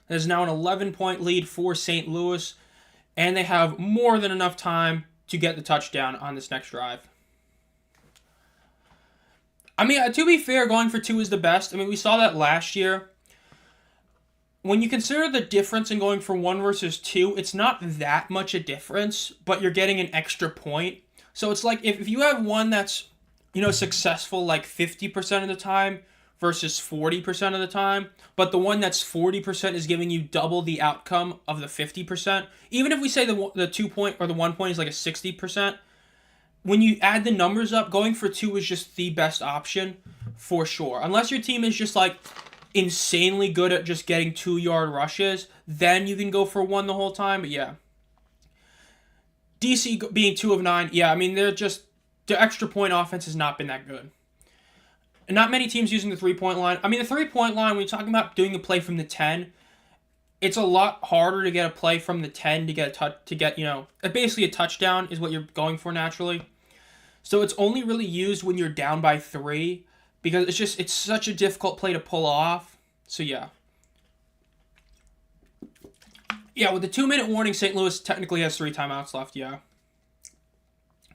There's now an 11-point lead for St. Louis, and they have more than enough time to get the touchdown on this next drive. I mean, to be fair, going for 2 is the best. I mean, we saw that last year. When you consider the difference in going for 1 versus 2, it's not that much a difference, but you're getting an extra point. So it's like if you have one that's, successful like 50% of the time versus 40% of the time, but the one that's 40% is giving you double the outcome of the 50%, even if we say the 2 point or the 1 point is like a 60%, when you add the numbers up, going for 2 is just the best option for sure. Unless your team is just like insanely good at just getting 2-yard rushes, then you can go for 1 the whole time. But yeah, DC being 2 of 9, yeah, I mean, the extra point offense has not been that good. And not many teams using the 3-point line. I mean, the 3-point line, when you're talking about doing a play from the 10, it's a lot harder to get a play from the 10 to get basically a touchdown is what you're going for naturally. So it's only really used when you're down by 3 because it's such a difficult play to pull off. So yeah. Yeah, with the 2-minute warning, St. Louis technically has 3 timeouts left, yeah.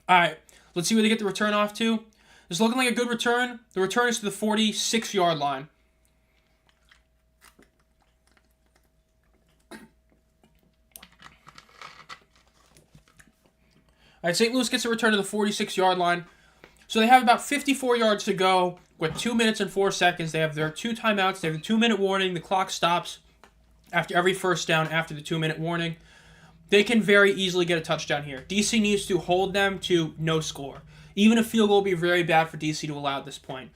Alright, let's see where they get the return off to. It's looking like a good return. The return is to the 46-yard line. Alright, St. Louis gets a return to the 46-yard line. So they have about 54 yards to go with 2 minutes and 4 seconds. They have their 2 timeouts. They have the 2-minute warning. The clock stops after every first down after the 2-minute warning. They can very easily get a touchdown here. DC needs to hold them to no score. Even a field goal will be very bad for DC to allow at this point.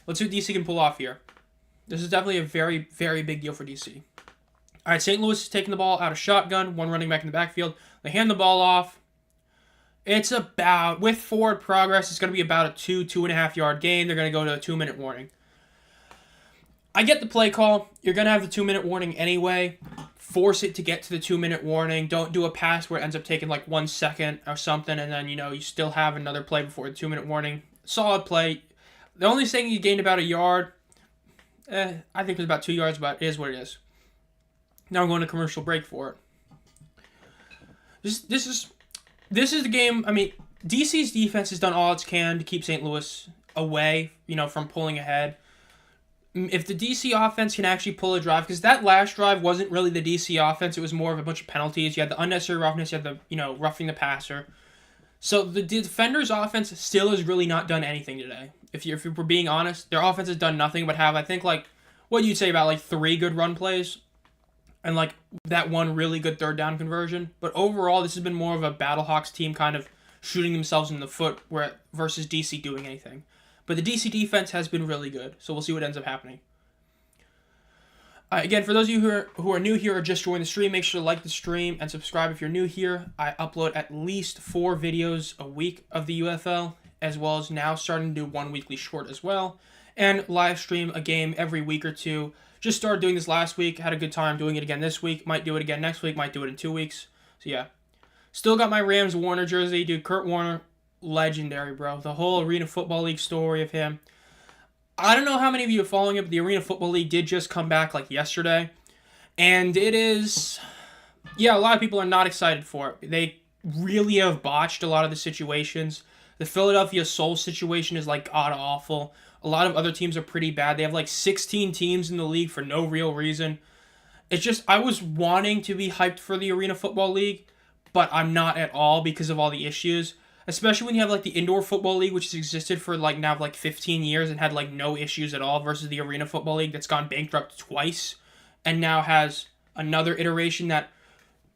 Let's see what DC can pull off here. This is definitely a very, very big deal for DC. All right, St. Louis is taking the ball out of shotgun. 1 running back in the backfield. They hand the ball off. It's about, with forward progress, it's going to be about a 2.5 yard gain. They're going to go to a 2-minute warning. I get the play call. You're going to have the 2-minute warning anyway. Force it to get to the 2-minute warning. Don't do a pass where it ends up taking like 1 second or something, and then, you still have another play before the 2-minute warning. Solid play. The only thing you gained about a yard, I think it was about 2 yards, but it is what it is. Now I'm going to commercial break for it. This is the game. I mean, DC's defense has done all it can to keep St. Louis away, from pulling ahead. If the DC offense can actually pull a drive, because that last drive wasn't really the DC offense, it was more of a bunch of penalties. You had the unnecessary roughness, you had the, roughing the passer. So the defender's offense still has really not done anything today. If we're being honest, their offense has done nothing but have, I think, what do you say about 3 good run plays? And that 1 really good 3rd down conversion. But overall, this has been more of a Battlehawks team kind of shooting themselves in the foot versus DC doing anything. But the DC defense has been really good, so we'll see what ends up happening. Again, for those of you who are new here or just joined the stream, make sure to like the stream and subscribe if you're new here. I upload at least 4 videos a week of the UFL, as well as now starting to do 1 weekly short as well, and live stream a game every week or 2. Just started doing this last week, had a good time doing it again this week, might do it again next week, might do it in 2 weeks. So yeah. Still got my Rams Warner jersey, dude. Kurt Warner, legendary, bro. The whole Arena Football League story of him. I don't know how many of you are following it, but the Arena Football League did just come back yesterday. And it is... Yeah, a lot of people are not excited for it. They really have botched a lot of the situations. The Philadelphia Soul situation is god-awful. A lot of other teams are pretty bad. They have 16 teams in the league for no real reason. It's just, I was wanting to be hyped for the Arena Football League, but I'm not at all because of all the issues. Especially when you have the Indoor Football League, which has existed for now 15 years and had no issues at all, versus the Arena Football League that's gone bankrupt twice and now has another iteration that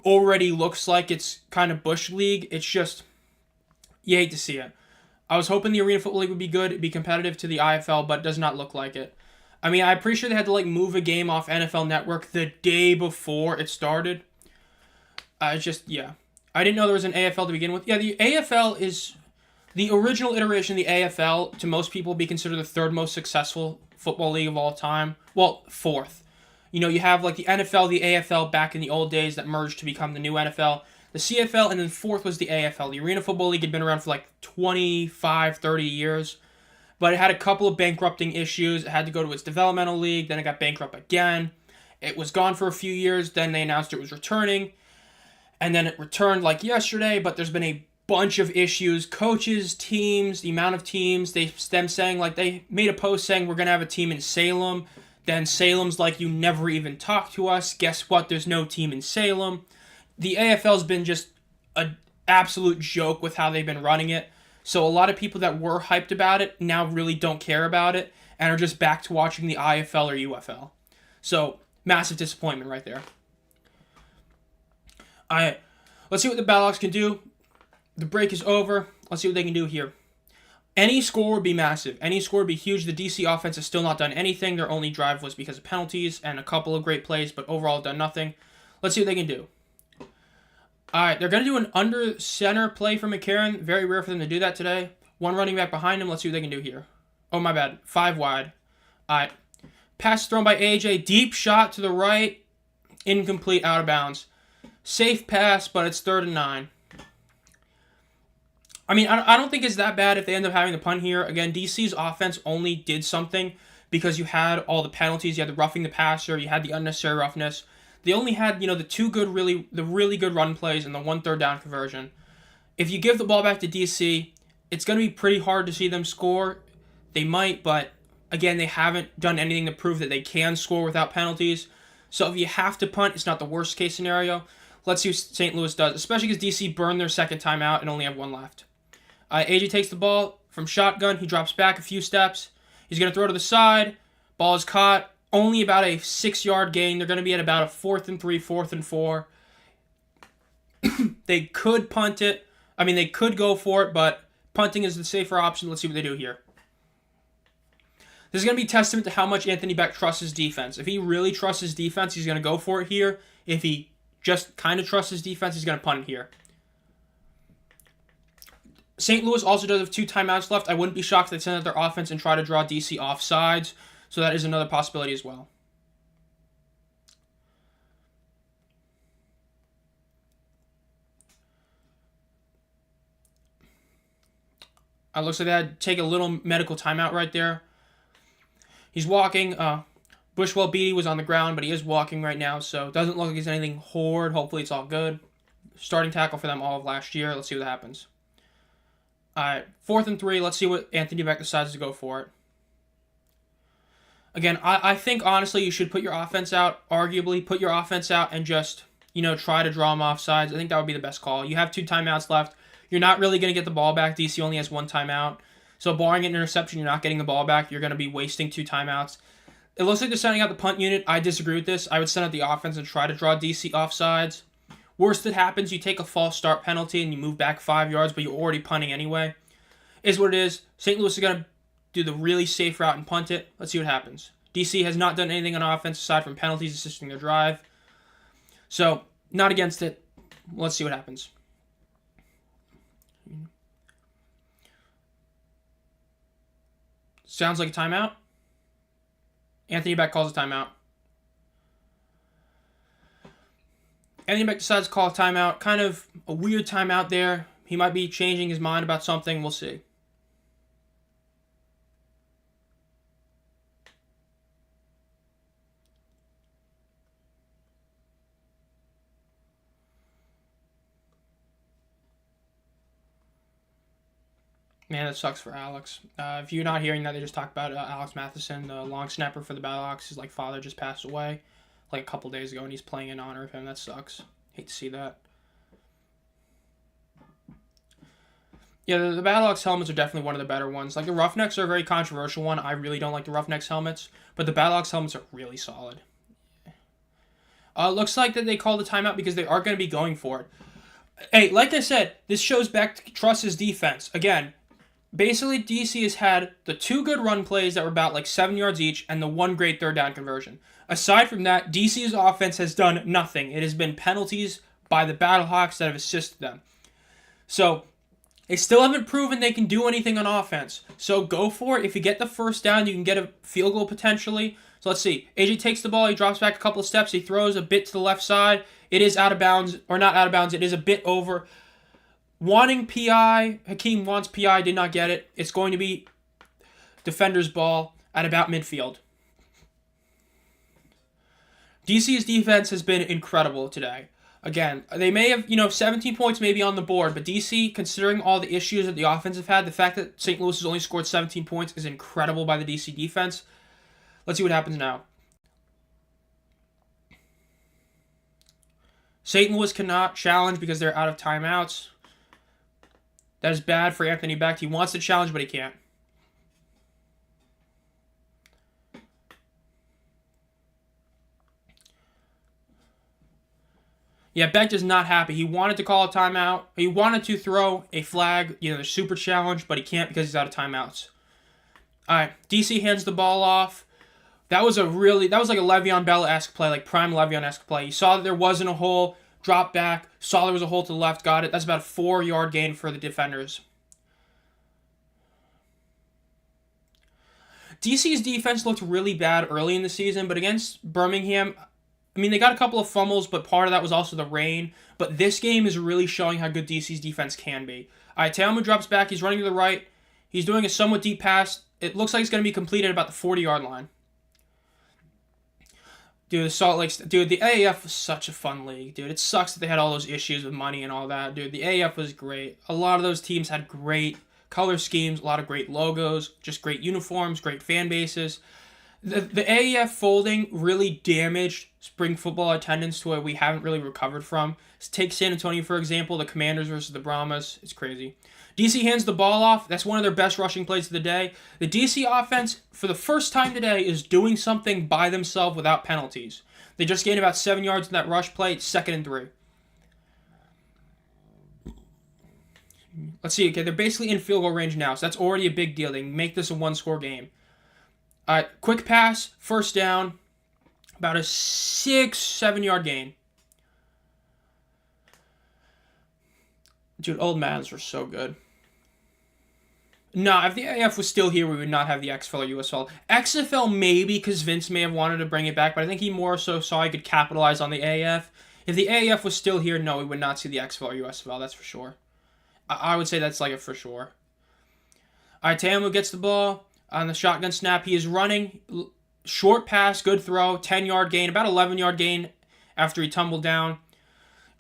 already looks like it's kind of Bush League. It's just, you hate to see it. I was hoping the Arena Football League would be good, it'd be competitive to the IFL, but it does not look like it. I mean, I'm pretty sure they had to move a game off NFL Network the day before it started. Yeah. I didn't know there was an AFL to begin with. Yeah, the AFL is the original iteration of the AFL. To most people, be considered the 3rd most successful football league of all time. Well, 4th. You have the NFL, the AFL back in the old days that merged to become the new NFL. The CFL, and then 4th was the AFL. The Arena Football League had been around for 25, 30 years. But it had a couple of bankrupting issues. It had to go to its developmental league. Then it got bankrupt again. It was gone for a few years. Then they announced it was returning. And then it returned yesterday, but there's been a bunch of issues. Coaches, teams, the amount of teams, them saying, like, they made a post saying we're going to have a team in Salem. Then Salem's like, you never even talked to us. Guess what? There's no team in Salem. The AFL's been just an absolute joke with how they've been running it. So a lot of people that were hyped about it now really don't care about it and are just back to watching the IFL or UFL. So massive disappointment right there. Let's see what the Battlehawks can do. The break is over. Let's see what they can do here. Any score would be massive. Any score would be huge. The DC offense has still not done anything. Their only drive was because of penalties and a couple of great plays, but overall done nothing. Let's see what they can do. All right, they're going to do an under center play for McCarron. Very rare for them to do that today. One running back behind him. Let's see what they can do here. Oh, my bad. 5 wide. All right. Pass thrown by AJ. Deep shot to the right. Incomplete, out of bounds. Safe pass, but it's 3rd and 9. I mean, I don't think it's that bad if they end up having the punt here. Again, DC's offense only did something because you had all the penalties. You had the roughing the passer. You had the unnecessary roughness. They only had, the really good run plays and the 1 third down conversion. If you give the ball back to DC, it's going to be pretty hard to see them score. They might, but again, they haven't done anything to prove that they can score without penalties. So if you have to punt, it's not the worst case scenario. Let's see what St. Louis does, especially because DC burned their second timeout and only have 1 left. AJ takes the ball from shotgun. He drops back a few steps. He's going to throw to the side. Ball is caught. Only about a 6-yard gain. They're going to be at about a 4th and 3, 4th and 4. They could punt it. I mean, they could go for it, but punting is the safer option. Let's see what they do here. This is going to be testament to how much Anthony Beck trusts his defense. If he really trusts his defense, he's going to go for it here. If he just kind of trusts his defense, he's going to punt it here. St. Louis also does have 2 timeouts left. I wouldn't be shocked if they send out their offense and try to draw DC offsides. So that is another possibility as well. It looks like they had to take a little medical timeout right there. He's walking. Bushwell Beatty was on the ground, but he is walking right now, so it doesn't look like he's anything horrid. Hopefully it's all good. Starting tackle for them all of last year. Let's see what happens. All right, 4th and 3. Let's see what Anthony Beck decides to go for it. Again, I think, honestly, you should put your offense out. Arguably, put your offense out and just, try to draw them off sides. I think that would be the best call. You have 2 timeouts left. You're not really going to get the ball back. DC only has 1 timeout. So barring an interception, you're not getting the ball back. You're going to be wasting 2 timeouts. It looks like they're sending out the punt unit. I disagree with this. I would send out the offense and try to draw DC offsides. Worst that happens, you take a false start penalty and you move back 5 yards, but you're already punting anyway. Is what it is. St. Louis is going to do the really safe route and punt it. Let's see what happens. DC has not done anything on offense aside from penalties assisting their drive. So, not against it. Let's see what happens. Sounds like a timeout. Anthony Beck calls a timeout. Anthony Beck decides to call a timeout. Kind of a weird timeout there. He might be changing his mind about something. We'll see. Man, that sucks for Alex. If you're not hearing that, they just talked about Alex Matheson, the long snapper for the Battlehawks. His father just passed away like a couple days ago, and he's playing in honor of him. That sucks. Hate to see that. Yeah, the Battlehawks helmets are definitely one of the better ones. Like, the Roughnecks are a very controversial one. I really don't like the Roughnecks helmets, but the Battlehawks helmets are really solid. Looks like that they called a timeout because they are going to be going for it. Hey, like I said, this shows back to trust his defense. Again, basically, DC has had the 2 good run plays that were about like 7 yards each and the 1 great 3rd down conversion. Aside from that, DC's offense has done nothing. It has been penalties by the Battlehawks that have assisted them. So, they still haven't proven they can do anything on offense. So, go for it. If you get the 1st down, you can get a field goal potentially. So, let's see. AJ takes the ball. He drops back a couple of steps. He throws a bit to the left side. It is out of bounds, or not out of bounds. It is a bit over. Wanting PI, Hakeem wants PI, did not get it. It's going to be defender's ball at about midfield. DC's defense has been incredible today. Again, they may have, 17 points maybe on the board, but DC, considering all the issues that the offense have had, the fact that St. Louis has only scored 17 points is incredible by the DC defense. Let's see what happens now. St. Louis cannot challenge because they're out of timeouts. That is bad for Anthony Becht. He wants to challenge, but he can't. Yeah, Becht is not happy. He wanted to call a timeout. He wanted to throw a flag, the super challenge, but he can't because he's out of timeouts. All right, DC hands the ball off. That was like a Le'Veon Bell-esque play, like prime Le'Veon-esque play. You saw that there wasn't a hole, dropped back, saw there was a hole to the left, got it. That's about a 4-yard gain for the defenders. DC's defense looked really bad early in the season, but against Birmingham, they got a couple of fumbles, but part of that was also the rain. But this game is really showing how good DC's defense can be. All right, Teamu drops back. He's running to the right. He's doing a somewhat deep pass. It looks like it's going to be completed about the 40-yard line. Dude, the AAF was such a fun league, dude. It sucks that they had all those issues with money and all that, dude. The AAF was great. A lot of those teams had great color schemes, a lot of great logos, just great uniforms, great fan bases. The AAF folding really damaged spring football attendance to where we haven't really recovered from. Take San Antonio, for example, the Commanders versus the Brahmas. It's crazy. DC hands the ball off. That's one of their best rushing plays of the day. The DC offense, for the first time today, is doing something by themselves without penalties. They just gained about 7 yards in that rush play. It's 2nd and 3. Let's see. Okay, they're basically in field goal range now, so that's already a big deal. They can make this a one-score game. All right, quick pass, first down, about a 6-7 yard gain. Dude, old Madden's were so good. Nah, if the AF was still here, we would not have the XFL or USFL. XFL maybe, because Vince may have wanted to bring it back, but I think he more so saw he could capitalize on the AF. If the AF was still here, no, we would not see the XFL or USFL, that's for sure. I would say that's like a for sure. All right, Teamu gets the ball. On the shotgun snap, he is running. Short pass, good throw, 10-yard gain, about 11-yard gain after he tumbled down.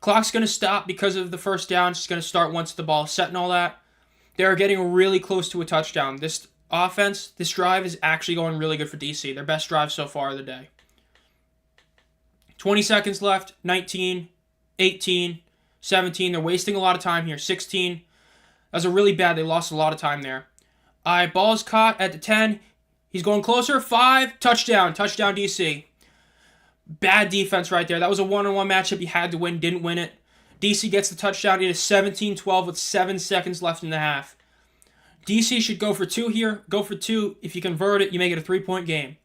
Clock's going to stop because of the first down. It's going to start once the ball is set and all that. They're getting really close to a touchdown. This offense, this drive is actually going really good for DC. Their best drive so far of the day. 20 seconds left, 19, 18, 17. They're wasting a lot of time here, 16. That was really bad. They lost a lot of time there. All right, ball's caught at the 10. He's going closer. 5. Touchdown. Touchdown, DC. Bad defense right there. That was a one-on-one matchup. He had to win. Didn't win it. DC gets the touchdown. It is 17-12 with 7 seconds left in the half. DC should go for 2 here. Go for 2. If you convert it, you make it a 3-point game.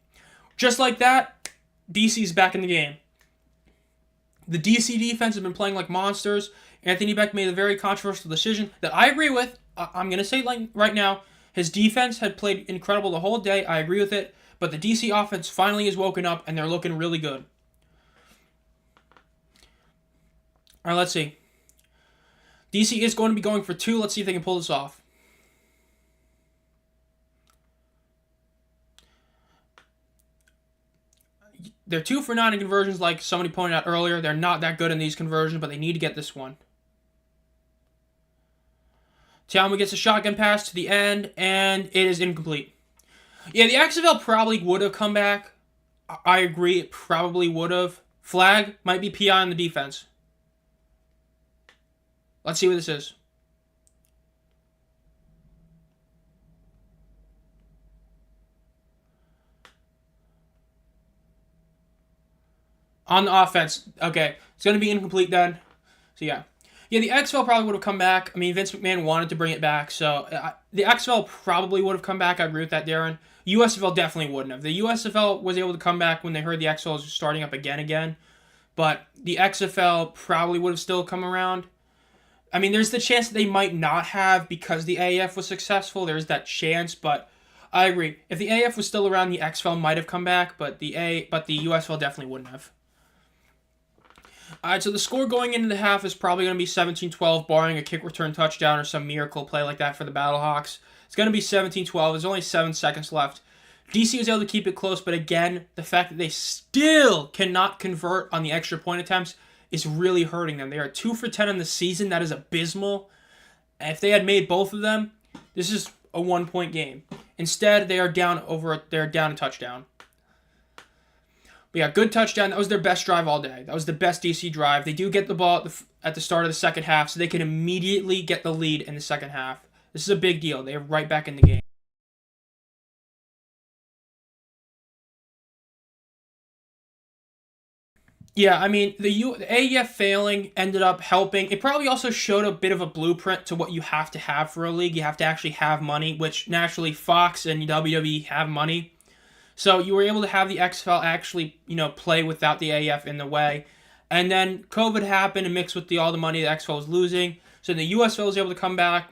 Just like that, DC's back in the game. The DC defense has been playing like monsters. Anthony Becht made a very controversial decision that I agree with. I'm going to say it right now. His defense had played incredible the whole day. I agree with it. But the DC offense finally has woken up, and they're looking really good. All right, let's see. DC is going to be going for 2. Let's see if they can pull this off. They're 2 for 9 in conversions, like somebody pointed out earlier. They're not that good in these conversions, but they need to get this one. Teamu gets a shotgun pass to the end, and it is incomplete. Yeah, the XFL probably would have come back. I agree, it probably would have. Flag might be PI on the defense. Let's see what this is. On the offense. Okay, it's going to be incomplete then. So, yeah. Yeah, the XFL probably would have come back. Vince McMahon wanted to bring it back, so the XFL probably would have come back. I agree with that, Darren. USFL definitely wouldn't have. The USFL was able to come back when they heard the XFL was starting up again, but the XFL probably would have still come around. There's the chance that they might not have because the AF was successful. There's that chance, but I agree. If the AF was still around, the XFL might have come back, but the USFL definitely wouldn't have. All right, so the score going into the half is probably going to be 17-12, barring a kick return touchdown or some miracle play like that for the Battlehawks. It's going to be 17-12. There's only 7 seconds left. DC was able to keep it close, but again, the fact that they still cannot convert on the extra point attempts is really hurting them. They are 2 for 10 in the season. That is abysmal. If they had made both of them, this is a 1-point game. Instead, they're down a touchdown. But yeah, good touchdown. That was their best drive all day. That was the best DC drive. They do get the ball at the start of the second half, so they can immediately get the lead in the second half. This is a big deal. They're right back in the game. Yeah, I mean, the AEF failing ended up helping. It probably also showed a bit of a blueprint to what you have to have for a league. You have to actually have money, which naturally Fox and WWE have money. So you were able to have the XFL actually, play without the AEF in the way. And then COVID happened and mixed with all the money the XFL was losing. So the USFL was able to come back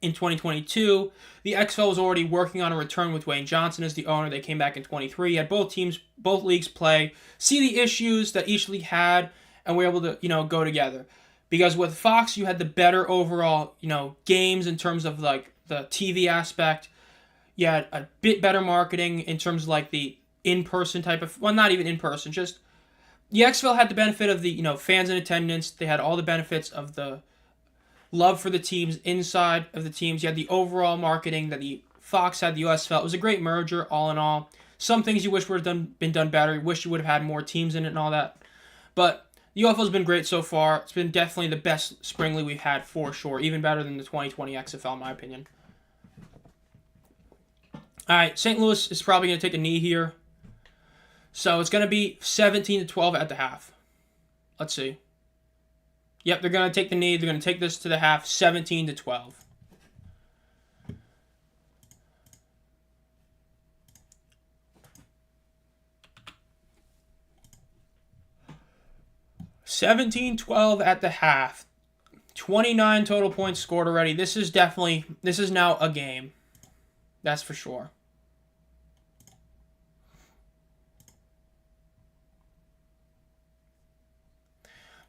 in 2022. The XFL was already working on a return with Wayne Johnson as the owner. They came back in 23. You had both leagues play, see the issues that each league had, and were able to, go together. Because with Fox, you had the better overall, games in terms of like the TV aspect. You had a bit better marketing in terms of like the in-person type of, well, not even in-person, just the XFL had the benefit of the, fans in attendance. They had all the benefits of the love for the teams inside of the teams. You had the overall marketing that the Fox had, the USFL. It was a great merger, all in all. Some things you wish would have been done better. You wish you would have had more teams in it and all that. But the UFL's been great so far. It's been definitely the best spring league we've had for sure. Even better than the 2020 XFL, in my opinion. All right, St. Louis is probably going to take a knee here. So it's going to be 17-12 at the half. Let's see. Yep, they're going to take the knee. They're going to take this to the half, 17-12. $17-12 at the half. 29 total points scored already. This is now a game. That's for sure.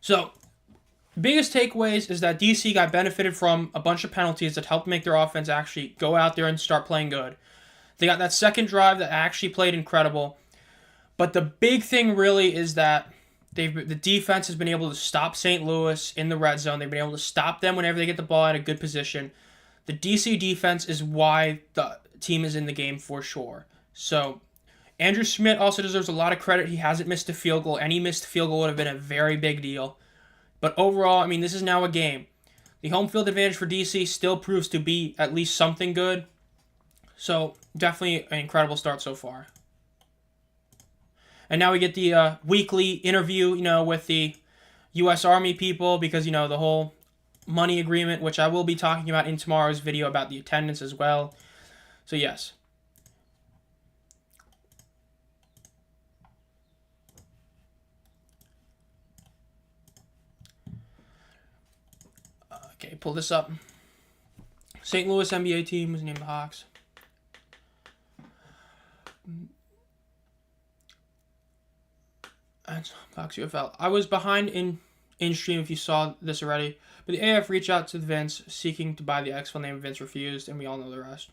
So, biggest takeaways is that DC got benefited from a bunch of penalties that helped make their offense actually go out there and start playing good. They got that second drive that actually played incredible. But the big thing really is that the defense has been able to stop St. Louis in the red zone. They've been able to stop them whenever they get the ball in a good position. The DC defense is why the team is in the game for sure. So, Andrew Schmidt also deserves a lot of credit. He hasn't missed a field goal. Any missed field goal would have been a very big deal. But overall, I mean, this is now a game. The home field advantage for DC still proves to be at least something good. So, definitely an incredible start so far. And now we get the weekly interview, with the U.S. Army people because, the whole money agreement, which I will be talking about in tomorrow's video about the attendance as well. So, yes. Okay, pull this up. St. Louis NBA team was named the Hawks. And Fox UFL. I was behind in stream if you saw this already, but the AF reached out to Vince seeking to buy the XFL name. Vince refused, and we all know the rest.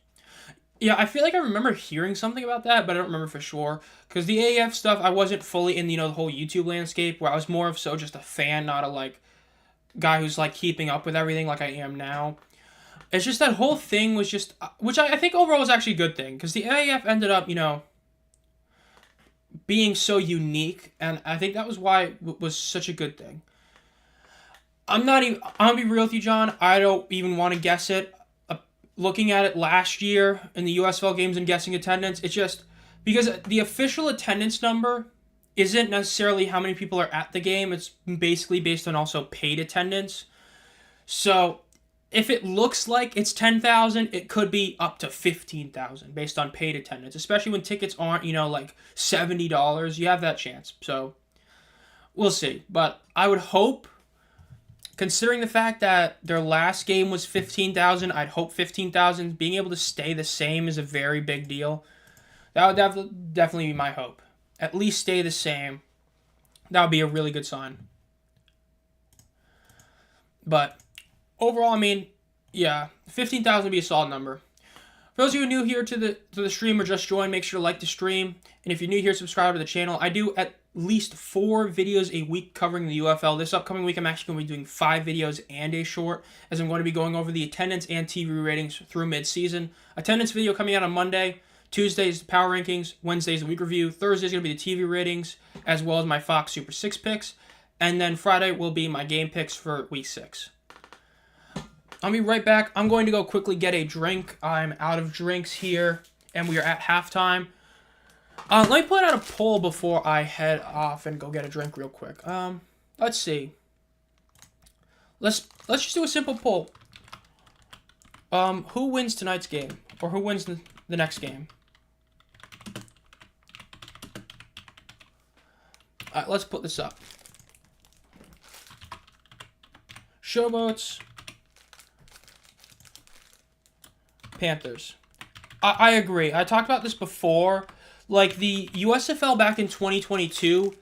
Yeah, I feel like I remember hearing something about that, but I don't remember for sure. Because the AF stuff, I wasn't fully in, the whole YouTube landscape, where I was more of so just a fan, not a, guy who's, keeping up with everything like I am now. It's just that whole thing was just, which I think overall was actually a good thing, because the AF ended up, being so unique, and I think that was why it was such a good thing. I'm gonna be real with you, John, I don't even want to guess it. Looking at it last year in the USFL games and guessing attendance, it's just because the official attendance number isn't necessarily how many people are at the game. It's basically based on also paid attendance. So if it looks like it's 10,000, it could be up to 15,000 based on paid attendance, especially when tickets aren't, $70. You have that chance. So we'll see. But I would hope, considering the fact that their last game was 15,000, I'd hope 15,000. Being able to stay the same is a very big deal. That would definitely be my hope. At least stay the same. That would be a really good sign. But overall, I mean, yeah, 15,000 would be a solid number. For those of you who are new here to the stream or just joined, make sure to like the stream. And if you're new here, subscribe to the channel. I do, at least 4 videos a week covering the UFL. This upcoming week, I'm actually going to be doing 5 videos and a short, as I'm going to be going over the attendance and TV ratings through mid-season. Attendance video coming out on Monday. Tuesday's the power rankings. Wednesday's the week review. Thursday's going to be the TV ratings, as well as my Fox Super 6 picks. And then Friday will be my game picks for week 6. I'll be right back. I'm going to go quickly get a drink. I'm out of drinks here, and we are at halftime. Let me put out a poll before I head off and go get a drink real quick. Let's see. Let's just do a simple poll. Who wins tonight's game, or who wins the next game? Let's put this up. Showboats. Panthers. I agree. I talked about this before. Like, the USFL back in 2022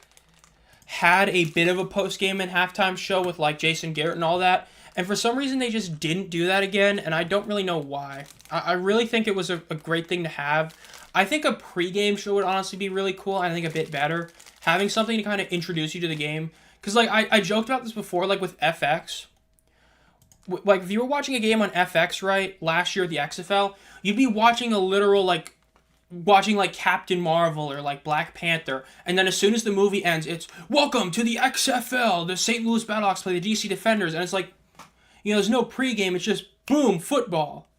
had a bit of a post-game and halftime show with, like, Jason Garrett and all that. And for some reason, they just didn't do that again, and I don't really know why. I really think it was a great thing to have. I think a pregame show would honestly be really cool. I think a bit better. Having something to kind of introduce you to the game. Because, like, I joked about this before, like, with FX. Like, if you were watching a game on FX, right, last year at the XFL, you'd be watching a literal, like, Captain Marvel or, like, Black Panther, and then as soon as the movie ends, it's, welcome to the XFL, the St. Louis Battlehawks play the DC Defenders, and it's like, there's no pregame, it's just, boom, football.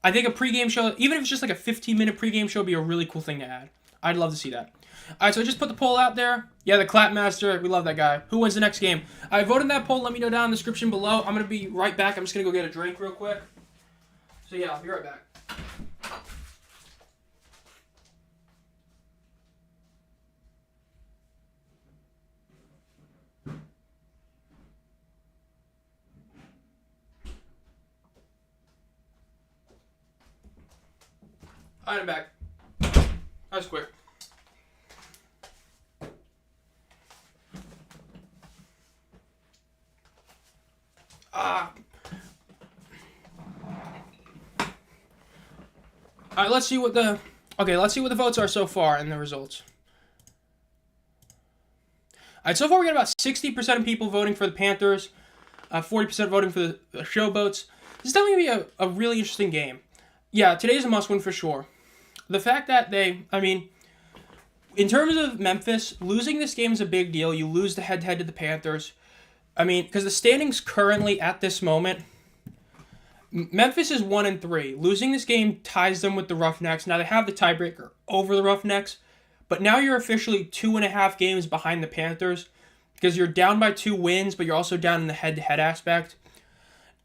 I think a pregame show, even if it's just like a 15-minute pregame show, would be a really cool thing to add. I'd love to see that. Alright, so I just put the poll out there. Yeah, the Clapmaster, we love that guy. Who wins the next game? I voted that poll. Let me know down in the description below. I'm going to be right back. I'm just going to go get a drink real quick. So yeah, I'll be right back. Alright, I'm back. That was quick. Alright, let's see what the votes are so far and the results. Alright, so far we got about 60% of people voting for the Panthers, 40% voting for the Showboats. This is definitely going to be a really interesting game. Yeah, today's a must-win for sure. The fact that in terms of Memphis, losing this game is a big deal. You lose the head-to-head to the Panthers. Because the standings currently at this moment, Memphis is 1-3. Losing this game ties them with the Roughnecks. Now they have the tiebreaker over the Roughnecks, but now you're officially 2.5 games behind the Panthers because you're down by 2 wins, but you're also down in the head-to-head aspect.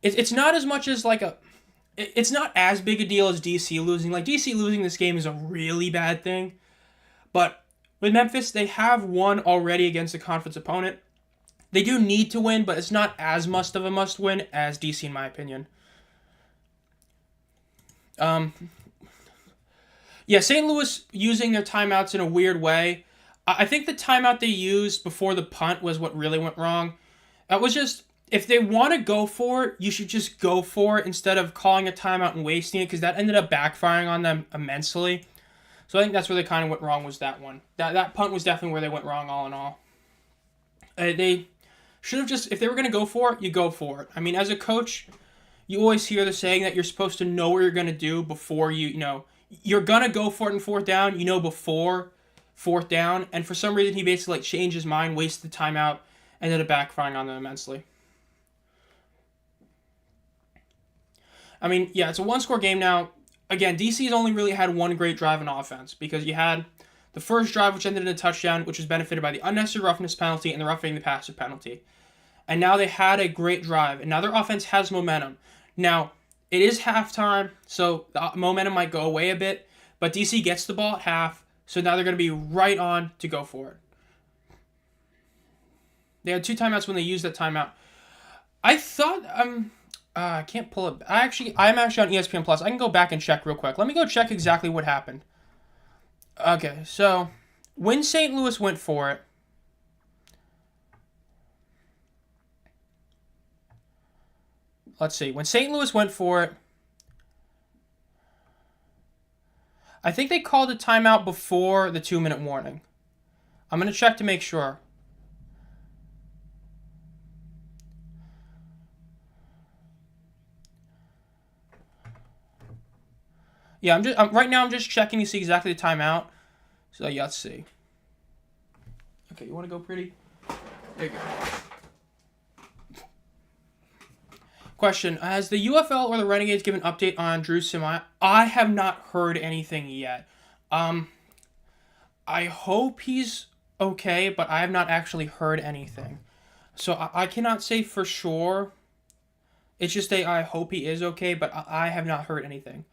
It's not as much as it's not as big a deal as DC losing. Like, DC losing this game is a really bad thing, but with Memphis, they have won already against a conference opponent. They do need to win, but it's not as much of a must-win as DC, in my opinion. Yeah, St. Louis using their timeouts in a weird way. I think the timeout they used before the punt was what really went wrong. That was just, if they want to go for it, you should just go for it instead of calling a timeout and wasting it, because that ended up backfiring on them immensely. So I think that's where they kind of went wrong, was that one. That punt was definitely where they went wrong all in all. They should have just, if they were going to go for it, you go for it. As a coach, you always hear the saying that you're supposed to know what you're going to do before you're going to go for it in 4th down, before 4th down. And for some reason, he basically changed his mind, wasted the timeout, ended up backfiring on them immensely. Yeah, it's a 1-score game now. Again, DC's only really had one great drive in offense because you had the first drive, which ended in a touchdown, which was benefited by the unnecessary roughness penalty and the roughing the passer penalty. And now they had a great drive, and now their offense has momentum. Now, it is halftime, so the momentum might go away a bit, but DC gets the ball at half, so now they're going to be right on to go for it. They had 2 timeouts when they used that timeout. I thought, I can't pull it. I'm actually on ESPN Plus. I can go back and check real quick. Let me go check exactly what happened. Okay, so when St. Louis went for it, let's see. When St. Louis went for it, I think they called a timeout before the 2-minute warning. I'm going to check to make sure. Yeah, right now I'm just checking to see exactly the timeout. So yeah, let's see. Okay, you want to go pretty? There you go. Question: has the UFL or the Renegades given an update on Drew Samaya? I have not heard anything yet. I hope he's okay, but I have not actually heard anything. So I cannot say for sure. It's just I hope he is okay, but I have not heard anything.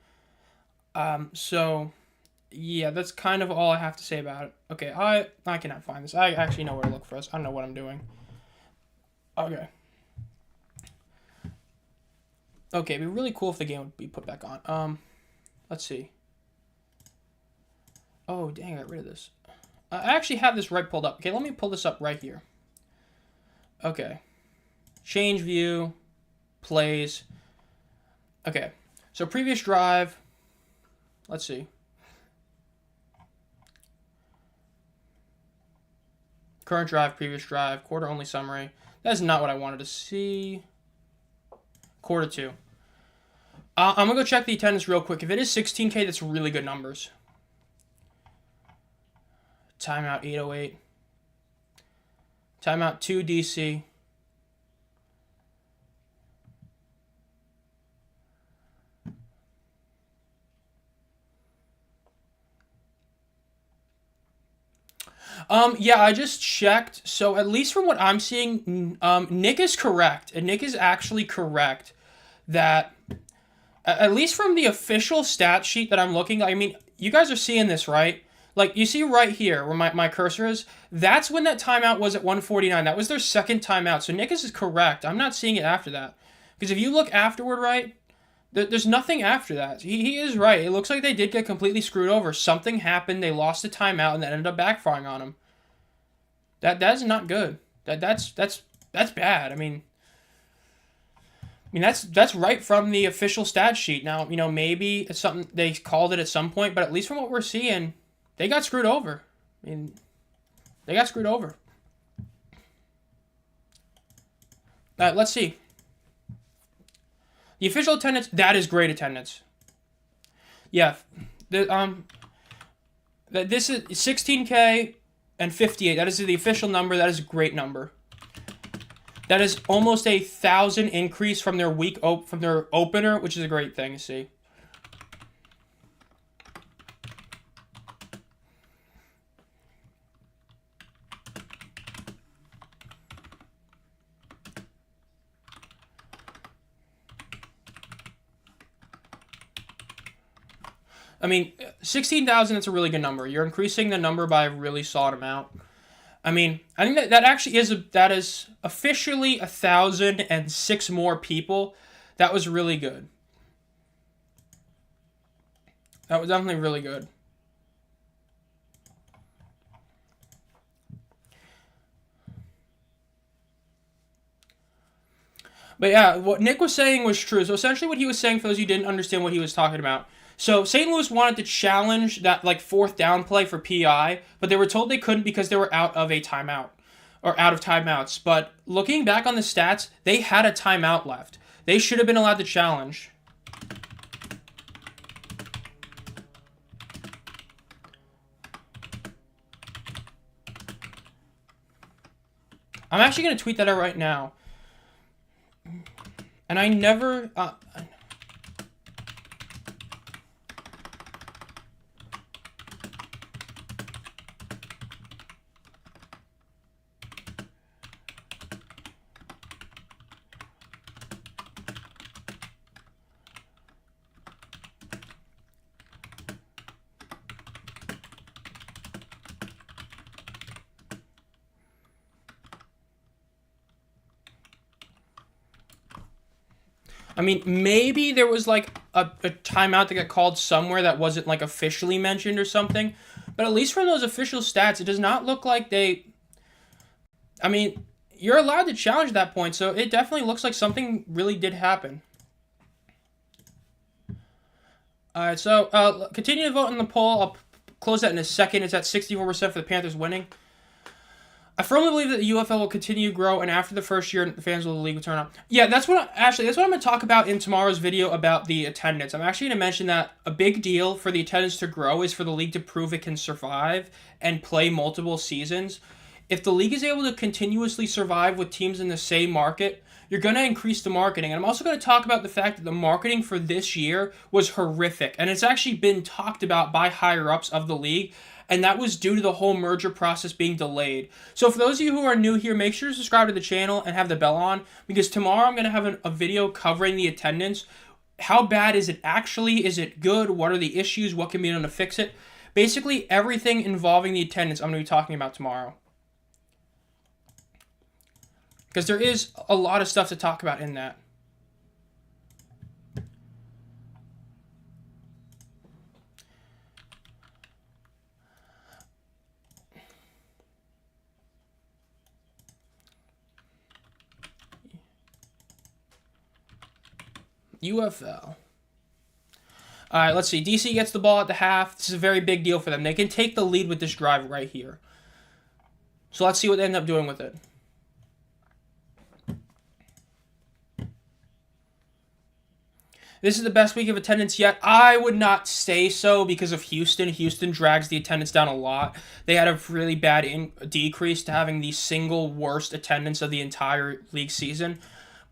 So yeah, that's kind of all I have to say about it. Okay, I cannot find this. I actually know where to look for this. I don't know what I'm doing. Okay. Okay, it'd be really cool if the game would be put back on. Let's see. Oh, dang, I got rid of this. I actually have this right pulled up. Okay, let me pull this up right here. Okay. Change view. Plays. Okay. So previous drive. Let's see. Current drive, previous drive, quarter only summary. That's not what I wanted to see. Quarter 2. I'm going to go check the attendance real quick. If it is 16K, that's really good numbers. Timeout 808. Timeout 2 DC. Yeah, I just checked. So at least from what I'm seeing, Nick is correct. And Nick is actually correct that, at least from the official stat sheet that I'm looking at, I mean, you guys are seeing this, right? Like, you see right here where my cursor is? That's when that timeout was at 149. That was their second timeout. So Nick is correct. I'm not seeing it after that. Because if you look afterward, right, there's nothing after that. He is right. It looks like they did get completely screwed over. Something happened. They lost a timeout, and that ended up backfiring on them. That's not good. That's bad. I mean, that's right from the official stat sheet. Now, maybe it's something they called it at some point, but at least from what we're seeing, they got screwed over. I mean, they got screwed over. Let's see. The official attendance, that is great attendance. Yeah. This is 16K and 58. That is the official number. That is a great number. That is almost 1,000 increase from their from their opener, which is a great thing to see. I mean, 16,000, that's a really good number. You're increasing the number by a really solid amount. I mean, I think that actually that is officially 1,006 more people. That was really good. That was definitely really good. But yeah, what Nick was saying was true. So essentially what he was saying, for those of you who didn't understand what he was talking about, so St. Louis wanted to challenge that fourth down play for PI, but they were told they couldn't because they were out of a timeout, or out of timeouts. But looking back on the stats, they had a timeout left. They should have been allowed to challenge. I'm actually going to tweet that out right now. And I never... I mean, maybe there was a timeout that got called somewhere that wasn't officially mentioned or something. But at least from those official stats, it does not look like they... I mean, you're allowed to challenge at that point, so it definitely looks like something really did happen. Alright, so continue to vote in the poll. I'll close that in a second. It's at 64% for the Panthers winning. I firmly believe that the UFL will continue to grow, and after the first year, the fans of the league will turn up. Yeah, that's what I'm going to talk about in tomorrow's video about the attendance. I'm actually going to mention that a big deal for the attendance to grow is for the league to prove it can survive and play multiple seasons. If the league is able to continuously survive with teams in the same market, you're going to increase the marketing. And I'm also going to talk about the fact that the marketing for this year was horrific, and it's actually been talked about by higher-ups of the league, and that was due to the whole merger process being delayed. So for those of you who are new here, make sure to subscribe to the channel and have the bell on, because tomorrow I'm going to have a video covering the attendance. How bad is it actually? Is it good? What are the issues? What can be done to fix it? Basically, everything involving the attendance I'm going to be talking about tomorrow. Because there is a lot of stuff to talk about in that. UFL. All right, let's see. DC gets the ball at the half. This is a very big deal for them. They can take the lead with this drive right here. So let's see what they end up doing with it. This is the best week of attendance yet. I would not say so because of Houston. Houston drags the attendance down a lot. They had a really bad decrease to having the single worst attendance of the entire league season.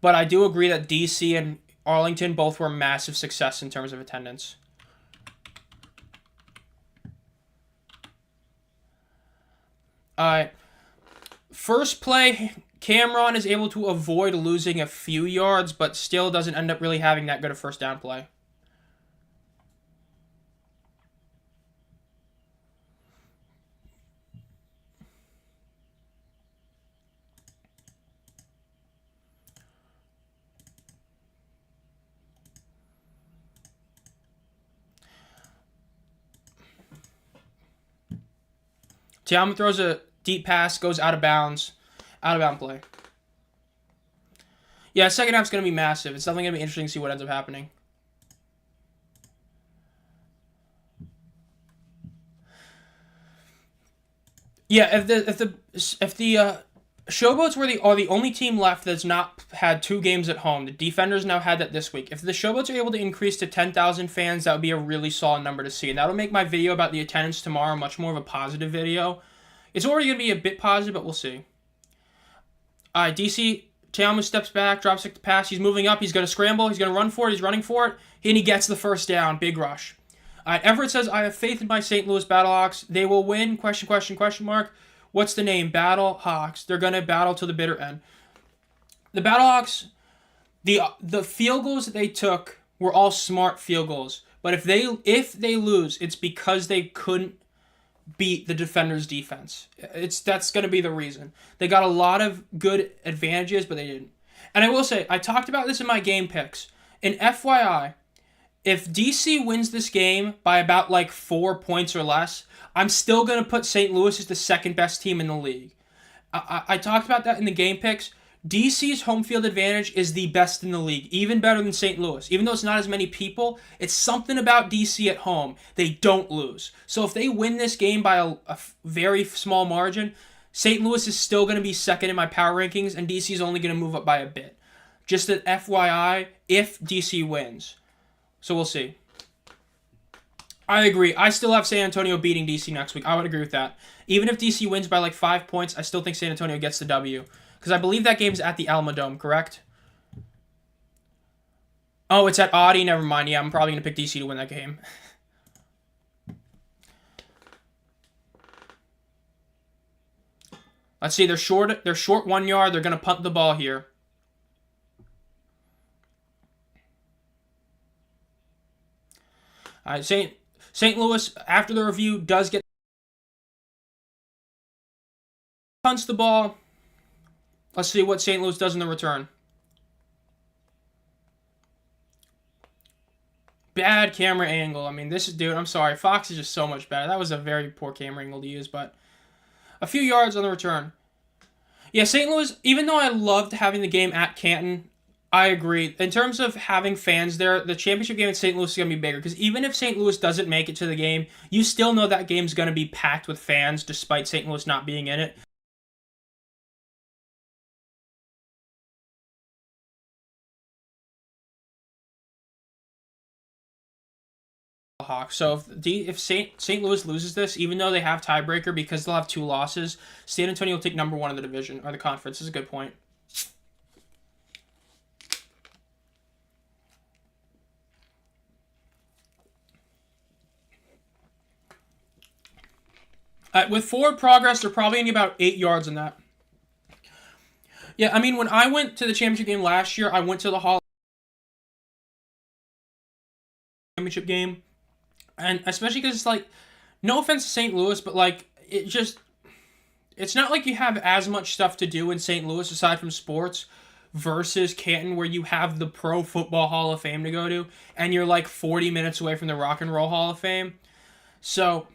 But I do agree that DC and Arlington both were a massive success in terms of attendance. First play, Cameron is able to avoid losing a few yards, but still doesn't end up really having that good a first down play. Tiama throws a deep pass, goes out of bounds. Out of bound play. Yeah, second half's going to be massive. It's definitely going to be interesting to see what ends up happening. Yeah, if the Showboats are the only team left that's not had 2 games at home. The Defenders now had that this week. If the Showboats are able to increase to 10,000 fans, that would be a really solid number to see. And that'll make my video about the attendance tomorrow much more of a positive video. It's already going to be a bit positive, but we'll see. DC, Tiamu steps back, drops the pass. He's moving up. He's going to scramble. He's going to run for it. He's running for it. And he gets the first down. Big rush. Everett says, I have faith in my St. Louis Battlehawks. They will win. Question mark. What's the name? Battlehawks. They're going to battle to the bitter end. The Battlehawks, the field goals that they took were all smart field goals. But if they lose, it's because they couldn't beat the Defenders' defense. That's going to be the reason. They got a lot of good advantages, but they didn't. And I will say, I talked about this in my game picks. In FYI, if DC wins this game by about like 4 points or less, I'm still going to put St. Louis as the second best team in the league. I talked about that in the game picks. DC's home field advantage is the best in the league, even better than St. Louis. Even though it's not as many people, it's something about DC at home. They don't lose. So if they win this game by a very small margin, St. Louis is still going to be second in my power rankings, and DC is only going to move up by a bit. Just an FYI, if DC wins. So we'll see. I agree. I still have San Antonio beating DC next week. I would agree with that. Even if DC wins by like 5 points, I still think San Antonio gets the W. Because I believe that game's at the Alamodome, correct? Oh, it's at Audi. Never mind. Yeah, I'm probably going to pick DC to win that game. Let's see. They're short 1 yard. They're going to punt the ball here. All right, St. Louis, after the review, does get punts the ball. Let's see what St. Louis does in the return. Bad camera angle. I mean, dude, I'm sorry. Fox is just so much better. That was a very poor camera angle to use, but a few yards on the return. Yeah, St. Louis, even though I loved having the game at Canton, I agree. In terms of having fans there, the championship game at St. Louis is going to be bigger, because even if St. Louis doesn't make it to the game, you still know that game's going to be packed with fans despite St. Louis not being in it. Hawks. So if St. Louis loses this, even though they have tiebreaker because they'll have 2 losses, San Antonio will take number 1 in the division or the conference. This is a good point. With forward progress, they're probably going to be about 8 yards in that. Yeah, I mean, when I went to the championship game last year, I went to the Hall championship game, and especially because it's like, no offense to St. Louis, but like it's not like you have as much stuff to do in St. Louis aside from sports versus Canton, where you have the Pro Football Hall of Fame to go to, and you're like 40 minutes away from the Rock and Roll Hall of Fame. So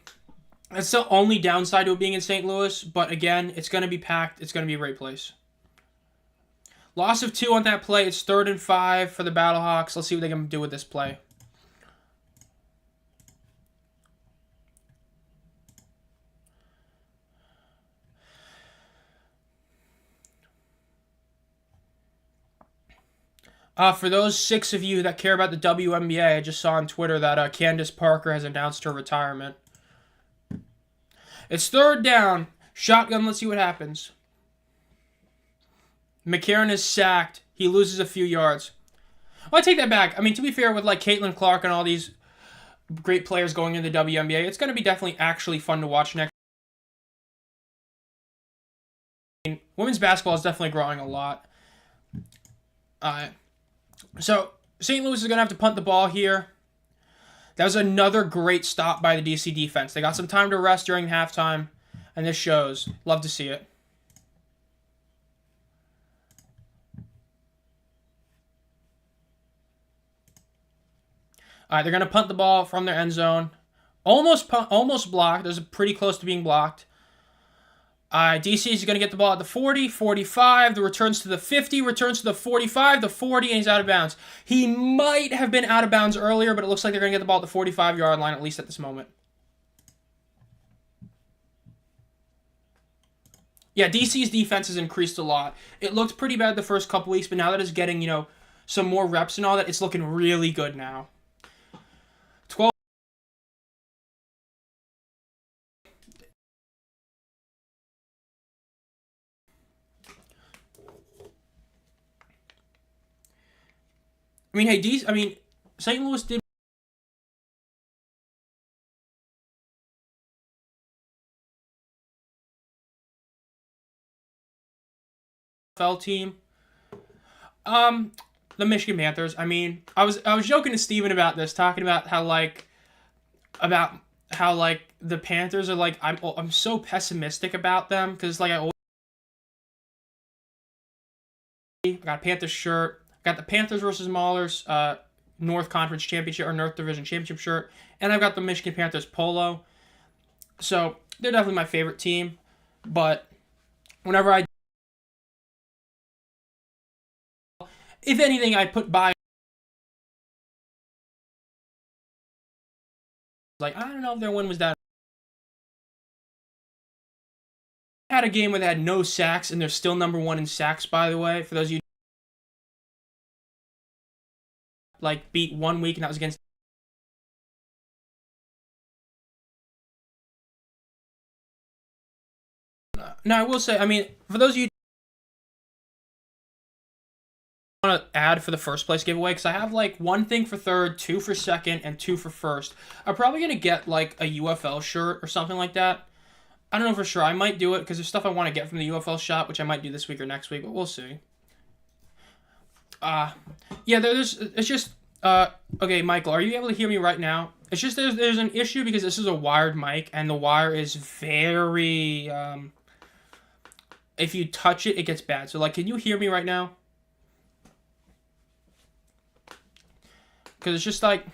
that's the only downside to it being in St. Louis, but again, it's going to be packed. It's going to be a great place. Loss of 2 on that play. It's 3rd and 5 for the Battlehawks. Let's see what they can do with this play. For those 6 of you that care about the WNBA, I just saw on Twitter that Candace Parker has announced her retirement. It's 3rd down. Shotgun, let's see what happens. McCarron is sacked. He loses a few yards. Well, I take that back. I mean, to be fair, with like Caitlin Clark and all these great players going into the WNBA, it's going to be definitely actually fun to watch next. I mean, women's basketball is definitely growing a lot. So, St. Louis is going to have to punt the ball here. That was another great stop by the DC defense. They got some time to rest during halftime, and this shows. Love to see it. All right, they're going to punt the ball from their end zone. Almost blocked. It was pretty close to being blocked. DC is going to get the ball at the 40, 45. The returns to the 50, returns to the 45, the 40, and he's out of bounds. He might have been out of bounds earlier, but it looks like they're going to get the ball at the 45-yard line, at least at this moment. Yeah, DC's defense has increased a lot. It looked pretty bad the first couple weeks, but now that it's getting, some more reps and all that, it's looking really good now. 12. St. Louis did UFL team. The Michigan Panthers. I was joking to Steven about this, talking about how the Panthers are like, I'm so pessimistic about them because like I got a Panthers shirt. I got the Panthers versus Maulers North Conference Championship or North Division Championship shirt, and I've got the Michigan Panthers polo. So they're definitely my favorite team. But whenever if anything, I put by like I don't know if their win was that. Had a game where they had no sacks, and they're still number 1 in sacks. By the way, for those of you like beat 1 week, and that was against. Now I will say, for those of you who want to add for the first place giveaway, because I have like 1 thing for 3rd, 2 for 2nd, and 2 for 1st. I'm probably gonna get like a UFL shirt or something like that. I don't know for sure. I might do it because there's stuff I want to get from the UFL shop, which I might do this week or next week, but we'll see. Yeah, it's just. Okay, Michael, are you able to hear me right now? It's just there's an issue because this is a wired mic, and the wire is very, if you touch it, it gets bad. So, like, can you hear me right now? Because it's just, like,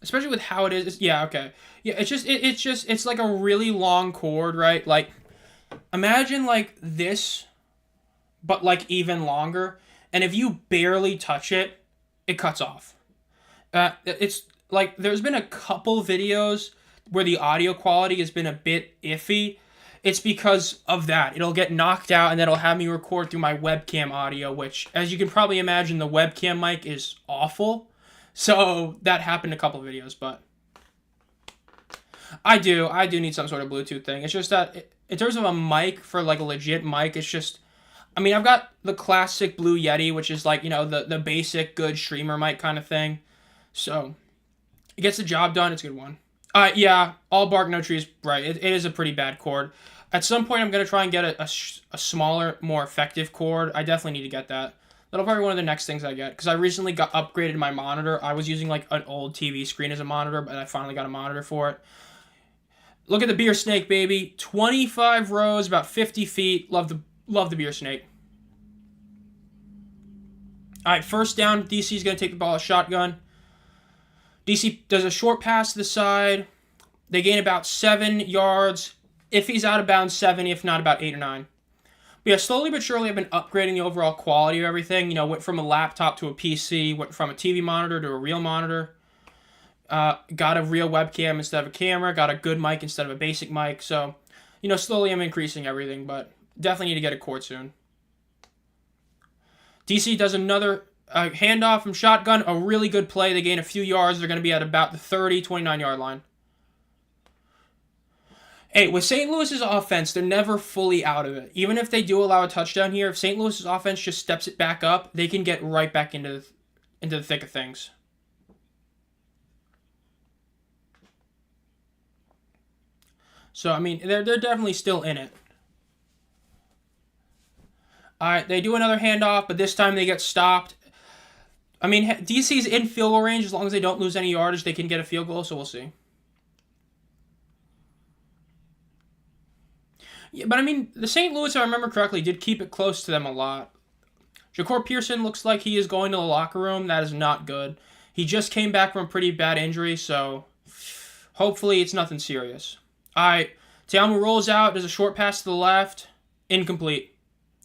especially with how it is, yeah, okay. Yeah, it's like a really long cord, right? Like, imagine, like, this, but, like, even longer, and if you barely touch it, it cuts off. It's like there's been a couple videos where the audio quality has been a bit iffy. It's because of that. It'll get knocked out, and then it'll have me record through my webcam audio, which, as you can probably imagine, the webcam mic is awful. So that happened a couple videos, but I do. I do need some sort of Bluetooth thing. It's just that in terms of a mic for like a legit mic, it's just. I mean, I've got the classic Blue Yeti, which is like, the basic good streamer mic kind of thing. So it gets the job done. It's a good one. Yeah, all bark, no trees. Right. It is a pretty bad cord. At some point, I'm gonna try and get a smaller, more effective cord. I definitely need to get that. That'll probably be one of the next things I get because I recently got upgraded my monitor. I was using like an old TV screen as a monitor, but I finally got a monitor for it. Look at the beer snake, baby. 25 rows, about 50 feet. Love the beer snake. All right, first down. DC's gonna take the ball, a shotgun. DC does a short pass to the side. They gain about 7 yards. If he's out of bounds, 7. If not, about 8 or 9. But yeah, slowly but surely, I've been upgrading the overall quality of everything. Went from a laptop to a PC. Went from a TV monitor to a real monitor. Got a real webcam instead of a camera. Got a good mic instead of a basic mic. So, slowly I'm increasing everything. But definitely need to get a cord soon. DC does another handoff from shotgun. A really good play. They gain a few yards. They're going to be at about the 30, 29-yard line. Hey, with St. Louis's offense, they're never fully out of it. Even if they do allow a touchdown here, if St. Louis's offense just steps it back up, they can get right back into the thick of things. So, I mean, they're definitely still in it. All right, they do another handoff, but this time they get stopped. I mean, DC's in field goal range. As long as they don't lose any yardage, they can get a field goal, so we'll see. Yeah, but I mean, the St. Louis, if I remember correctly, did keep it close to them a lot. Ja'Cour Pearson looks like he is going to the locker room. That is not good. He just came back from a pretty bad injury, so hopefully it's nothing serious. All right, Teamu rolls out, does a short pass to the left, incomplete.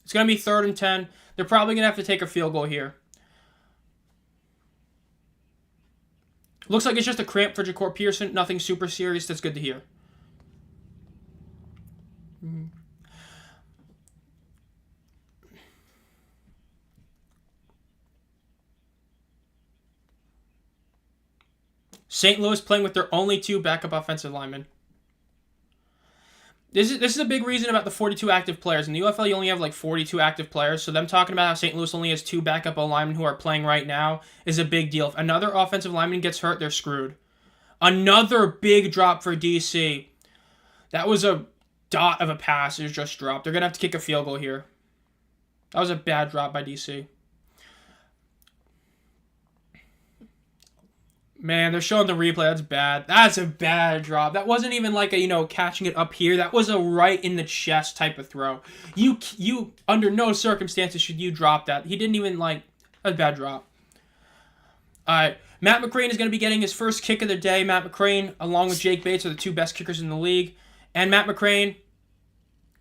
It's going to be 3rd and 10. They're probably going to have to take a field goal here. Looks like it's just a cramp for Ja'Cour Pearson. Nothing super serious. That's good to hear. St. Louis playing with their only 2 backup offensive linemen. This is a big reason about the 42 active players. In the UFL, you only have like 42 active players, so them talking about how St. Louis only has 2 backup linemen who are playing right now is a big deal. If another offensive lineman gets hurt, they're screwed. Another big drop for DC. That was a dot of a pass. It was just dropped. They're going to have to kick a field goal here. That was a bad drop by DC. Man, they're showing the replay. That's bad. That's a bad drop. That wasn't even like a, catching it up here. That was a right in the chest type of throw. You under no circumstances should you drop that. He didn't even a bad drop. All right. Matt McCrane is going to be getting his first kick of the day. Matt McCrane, along with Jake Bates, are the 2 best kickers in the league. And Matt McCrane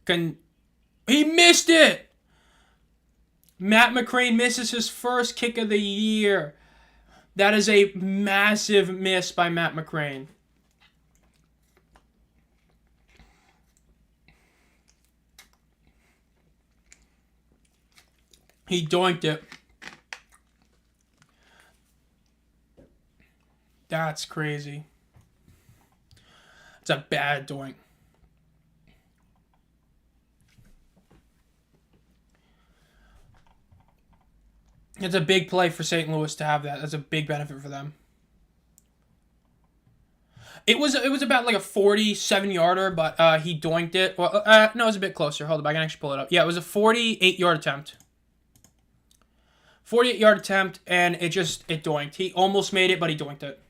he missed it! Matt McCrane misses his first kick of the year. That is a massive miss by Matt McCrane. He doinked it. That's crazy. It's a bad doink. It's a big play for St. Louis to have that. That's a big benefit for them. It was about like a 47-yarder, but he doinked it. Well, no, it was a bit closer. Hold on, I can actually pull it up. Yeah, it was a 48-yard attempt. 48-yard attempt, and it doinked. He almost made it, but he doinked it.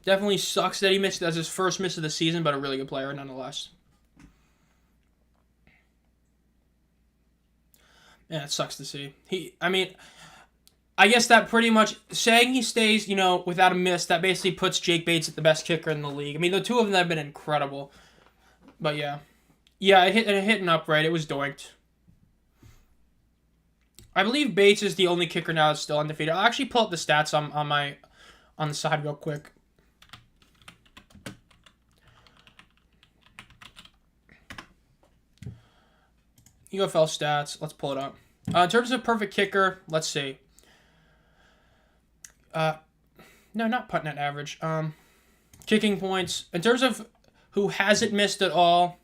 Definitely sucks that he missed. That's his first miss of the season, but a really good player nonetheless. Yeah, it sucks to see. I guess that pretty much, saying he stays, without a miss, that basically puts Jake Bates at the best kicker in the league. I mean, the 2 of them have been incredible. But yeah. Yeah, it hit an upright. It was doinked. I believe Bates is the only kicker now that's still undefeated. I'll actually pull up the stats on the side real quick. UFL stats. Let's pull it up. In terms of perfect kicker, let's see. No, not putt net average. kicking points. In terms of who hasn't missed at all,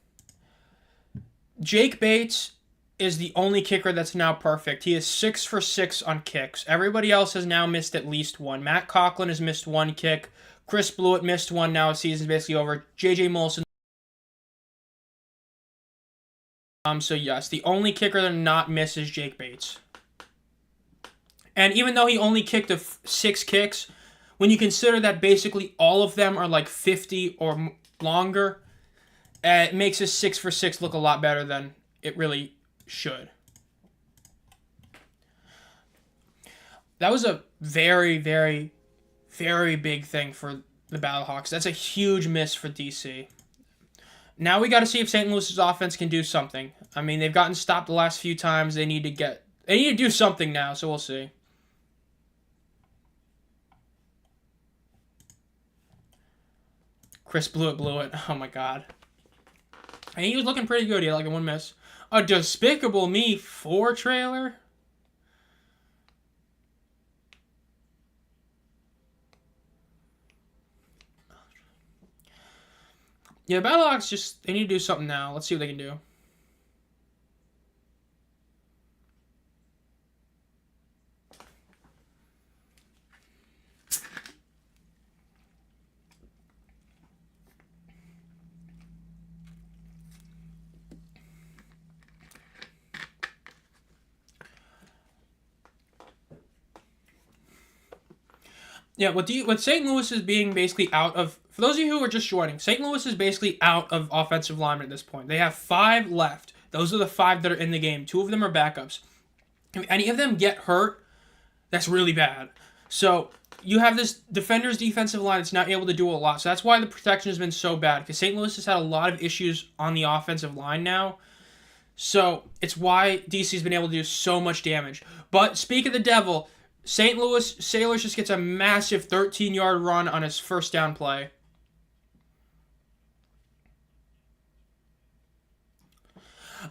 Jake Bates is the only kicker that's now perfect. He is 6 for 6 on kicks. Everybody else has now missed at least one. Matt Conklin has missed one kick. Chris Blewett missed one. Now his season's basically over. J.J. Molson. So yes, the only kicker to not miss is Jake Bates. And even though he only kicked 6 kicks, when you consider that basically all of them are like 50 or longer, it makes his 6 for 6 look a lot better than it really should. That was a very, very, very big thing for the Battlehawks. That's a huge miss for DC. Now we got to see if St. Louis's offense can do something. I mean, they've gotten stopped the last few times. They need to do something now, so we'll see. Chris Blewett. Oh my god. And he was looking pretty good. He had like a 1 miss. A Despicable Me 4 trailer? Yeah, the Battlehawks they need to do something now. Let's see what they can do. Yeah, what St. Louis is being basically out of... For those of you who are just joining, St. Louis is basically out of offensive linemen at this point. They have 5 left. Those are the 5 that are in the game. 2 of them are backups. If any of them get hurt, that's really bad. So you have this defender's defensive line that's not able to do a lot. So that's why the protection has been so bad, because St. Louis has had a lot of issues on the offensive line now. So it's why DC's been able to do so much damage. But speak of the devil... St. Louis Sailors just gets a massive 13-yard run on his first down play.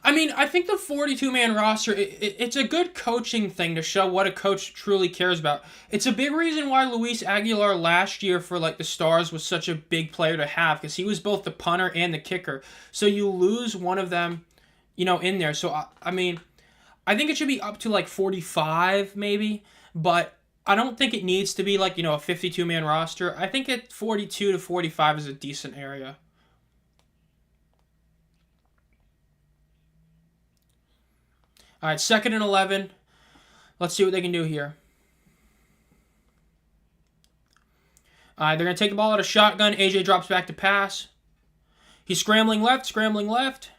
I mean, I think the 42-man roster, it's a good coaching thing to show what a coach truly cares about. It's a big reason why Luis Aguilar last year for like the Stars was such a big player to have, because he was both the punter and the kicker. So you lose one of them, in there. So, I mean, I think it should be up to like 45 maybe. But I don't think it needs to be like, a 52-man roster. I think at 42 to 45 is a decent area. All right, 2nd and 11. Let's see what they can do here. All right, they're going to take the ball out of shotgun. AJ drops back to pass. He's scrambling left.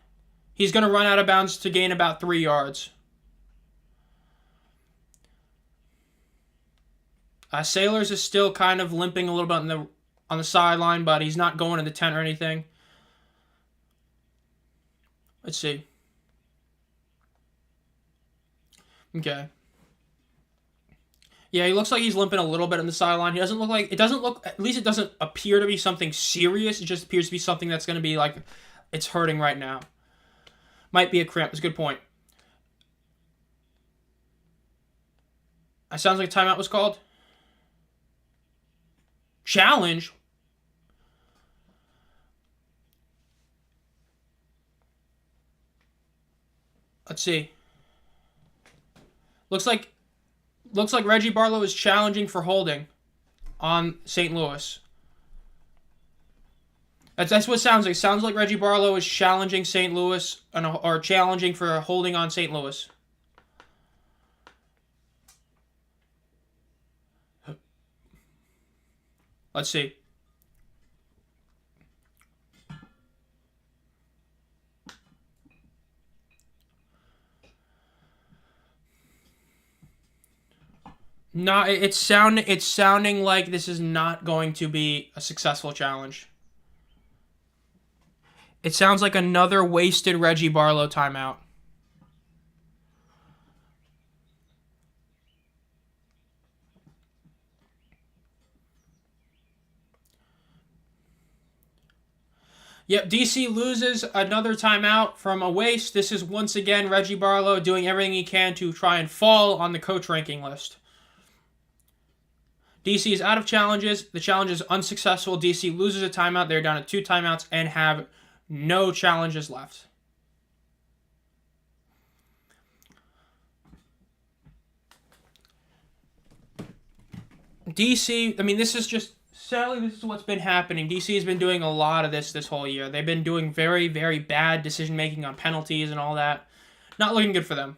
He's going to run out of bounds to gain about 3 yards. Sailors is still kind of limping a little bit on the sideline, but he's not going to the 10 or anything. Let's see. Okay. Yeah, he looks like he's limping a little bit on the sideline. He doesn't look like... at least it doesn't appear to be something serious. It just appears to be something that's going to be like... It's hurting right now. Might be a cramp. That's a good point. It sounds like a timeout was called. Challenge? Let's see. Looks like Reggie Barlow is challenging for holding on St. Louis. That's what it sounds like. It sounds like Reggie Barlow is challenging St. Louis or challenging for holding on St. Louis. Let's see. No, it's sounding like this is not going to be a successful challenge. It sounds like another wasted Reggie Barlow timeout. Yep, DC loses another timeout from a waste. This is once again Reggie Barlow doing everything he can to try and fall on the coach ranking list. DC is out of challenges. The challenge is unsuccessful. DC loses a timeout. They're down to 2 timeouts and have no challenges left. DC, I mean, this is just, sadly, this is what's been happening. DC has been doing a lot of this whole year. They've been doing very, very bad decision-making on penalties and all that. Not looking good for them.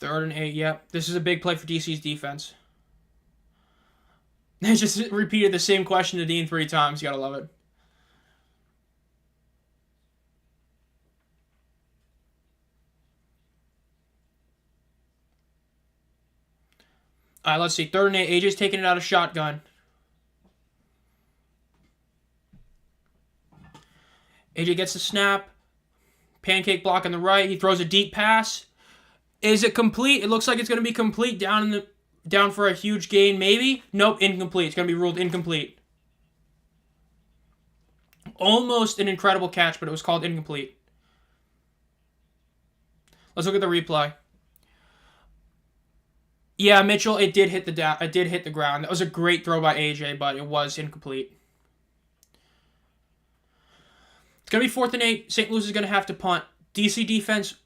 Third and 8, yep. This is a big play for DC's defense. They just repeated the same question to Dean 3 times. You gotta love it. All right, let's see. Third and 8. AJ's taking it out of shotgun. AJ gets the snap. Pancake block on the right. He throws a deep pass. Is it complete? It looks like it's going to be complete down for a huge gain, maybe? Nope, incomplete. It's going to be ruled incomplete. Almost an incredible catch, but it was called incomplete. Let's look at the replay. Yeah, Mitchell, it did hit the ground. That was a great throw by AJ, but it was incomplete. It's going to be 4th and 8. St. Louis is going to have to punt. DC defense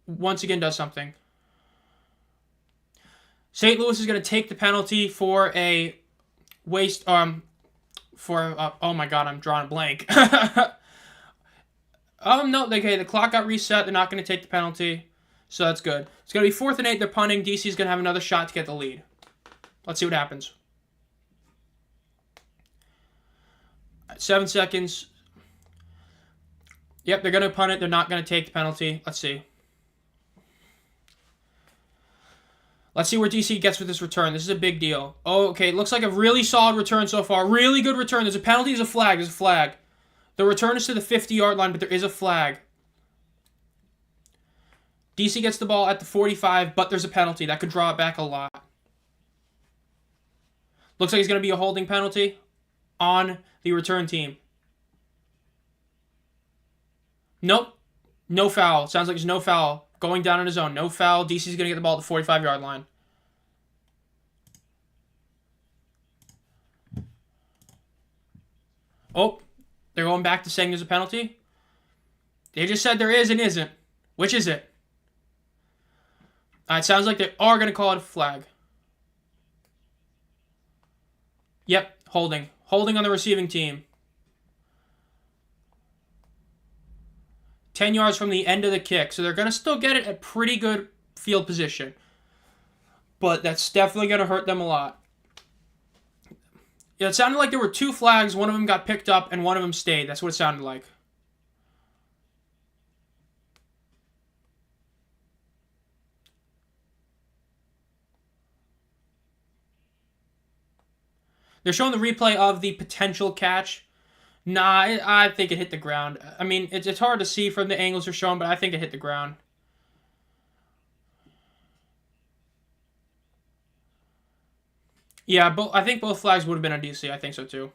once again does something. St. Louis is going to take the penalty for a waste, oh my god, I'm drawing a blank. No, okay, the clock got reset. They're not going to take the penalty, so that's good. It's going to be 4th and 8. They're punting. DC is going to have another shot to get the lead. Let's see what happens. 7 seconds. Yep, they're going to punt it. They're not going to take the penalty. Let's see. Let's see where DC gets with this return. This is a big deal. Oh, okay. Looks like a really solid return so far. Really good return. There's a penalty. There's a flag. There's a flag. The return is to the 50-yard line, but there is a flag. DC gets the ball at the 45, but there's a penalty. That could draw it back a lot. Looks like it's going to be a holding penalty on the return team. Nope. No foul. Sounds like there's no foul. Going down in his zone. No foul. DC's going to get the ball at the 45-yard line. Oh, they're going back to saying there's a penalty? They just said there is and isn't. Which is it? It sounds like they are going to call it a flag. Yep, holding. Holding on the receiving team. 10 yards from the end of the kick. So they're going to still get it at pretty good field position. But that's definitely going to hurt them a lot. Yeah, it sounded like there were 2 flags. One of them got picked up and one of them stayed. That's what it sounded like. They're showing the replay of the potential catch. Nah, I think it hit the ground. I mean, it's hard to see from the angles they're showing, but I think it hit the ground. Yeah, I think both flags would have been on DC. I think so, too.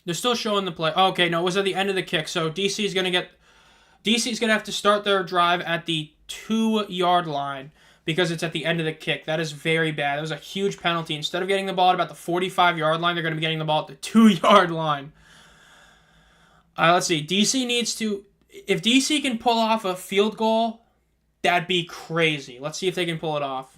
They're still showing the play. Oh, okay, no, it was at the end of the kick. So DC's going to have to start their drive at the 2-yard line because it's at the end of the kick. That is very bad. That was a huge penalty. Instead of getting the ball at about the 45-yard line, they're going to be getting the ball at the 2-yard line. Let's see. DC needs to... If DC can pull off a field goal, that'd be crazy. Let's see if they can pull it off.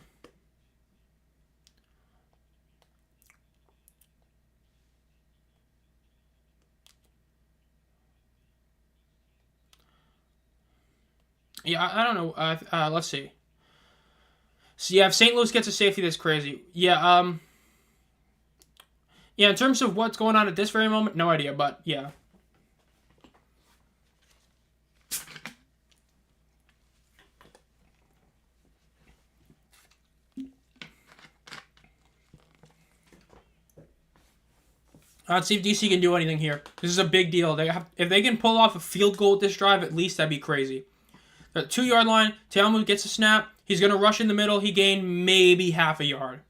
Yeah, I don't know. Let's see. So, yeah, if St. Louis gets a safety, that's crazy. Yeah, in terms of what's going on at this very moment, no idea, but yeah. Let's see if DC can do anything here. This is a big deal. If they can pull off a field goal with this drive, at least that'd be crazy. The 2-yard line, Teamu gets a snap. He's going to rush in the middle. He gained maybe half a yard.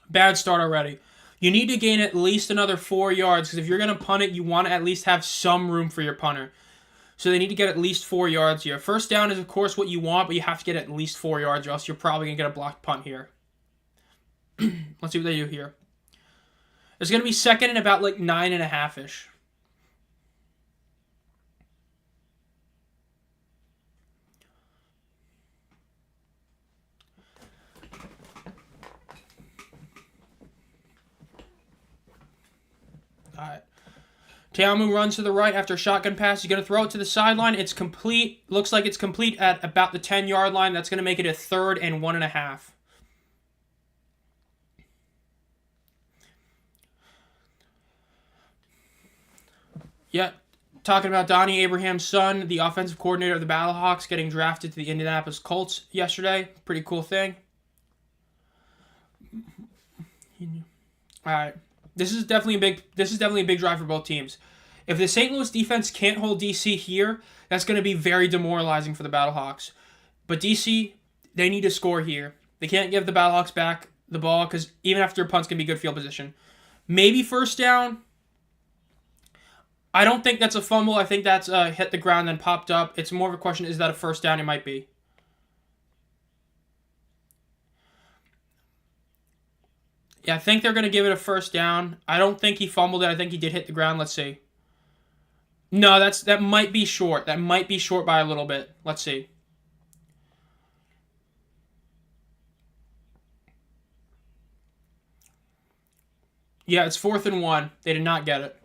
Bad start already. You need to gain at least another 4 yards, because if you're going to punt it, you want to at least have some room for your punter. So they need to get at least 4 yards here. First down is, of course, what you want, but you have to get at least 4 yards, or else you're probably going to get a blocked punt here. Let's see what they do here. It's going to be second and about like 9.5-ish. All right. Teamu runs to the right after a shotgun pass. He's going to throw it to the sideline. It's complete. Looks like it's complete at about the 10-yard line. That's going to make it a 3rd and 1.5. Yeah, talking about Donnie Abraham's son, the offensive coordinator of the Battlehawks, getting drafted to the Indianapolis Colts yesterday. Pretty cool thing. All right. This is definitely a big drive for both teams. If the St. Louis defense can't hold DC here, that's going to be very demoralizing for the Battlehawks. But DC, they need to score here. They can't give the Battlehawks back the ball, because even after punts can be good field position. Maybe first down. I don't think that's a fumble. I think that's hit the ground and popped up. It's more of a question, is that a first down? It might be. Yeah, I think they're going to give it a first down. I don't think he fumbled it. I think he did hit the ground. Let's see. No, that might be short. That might be short by a little bit. Let's see. Yeah, it's 4th and 1. They did not get it.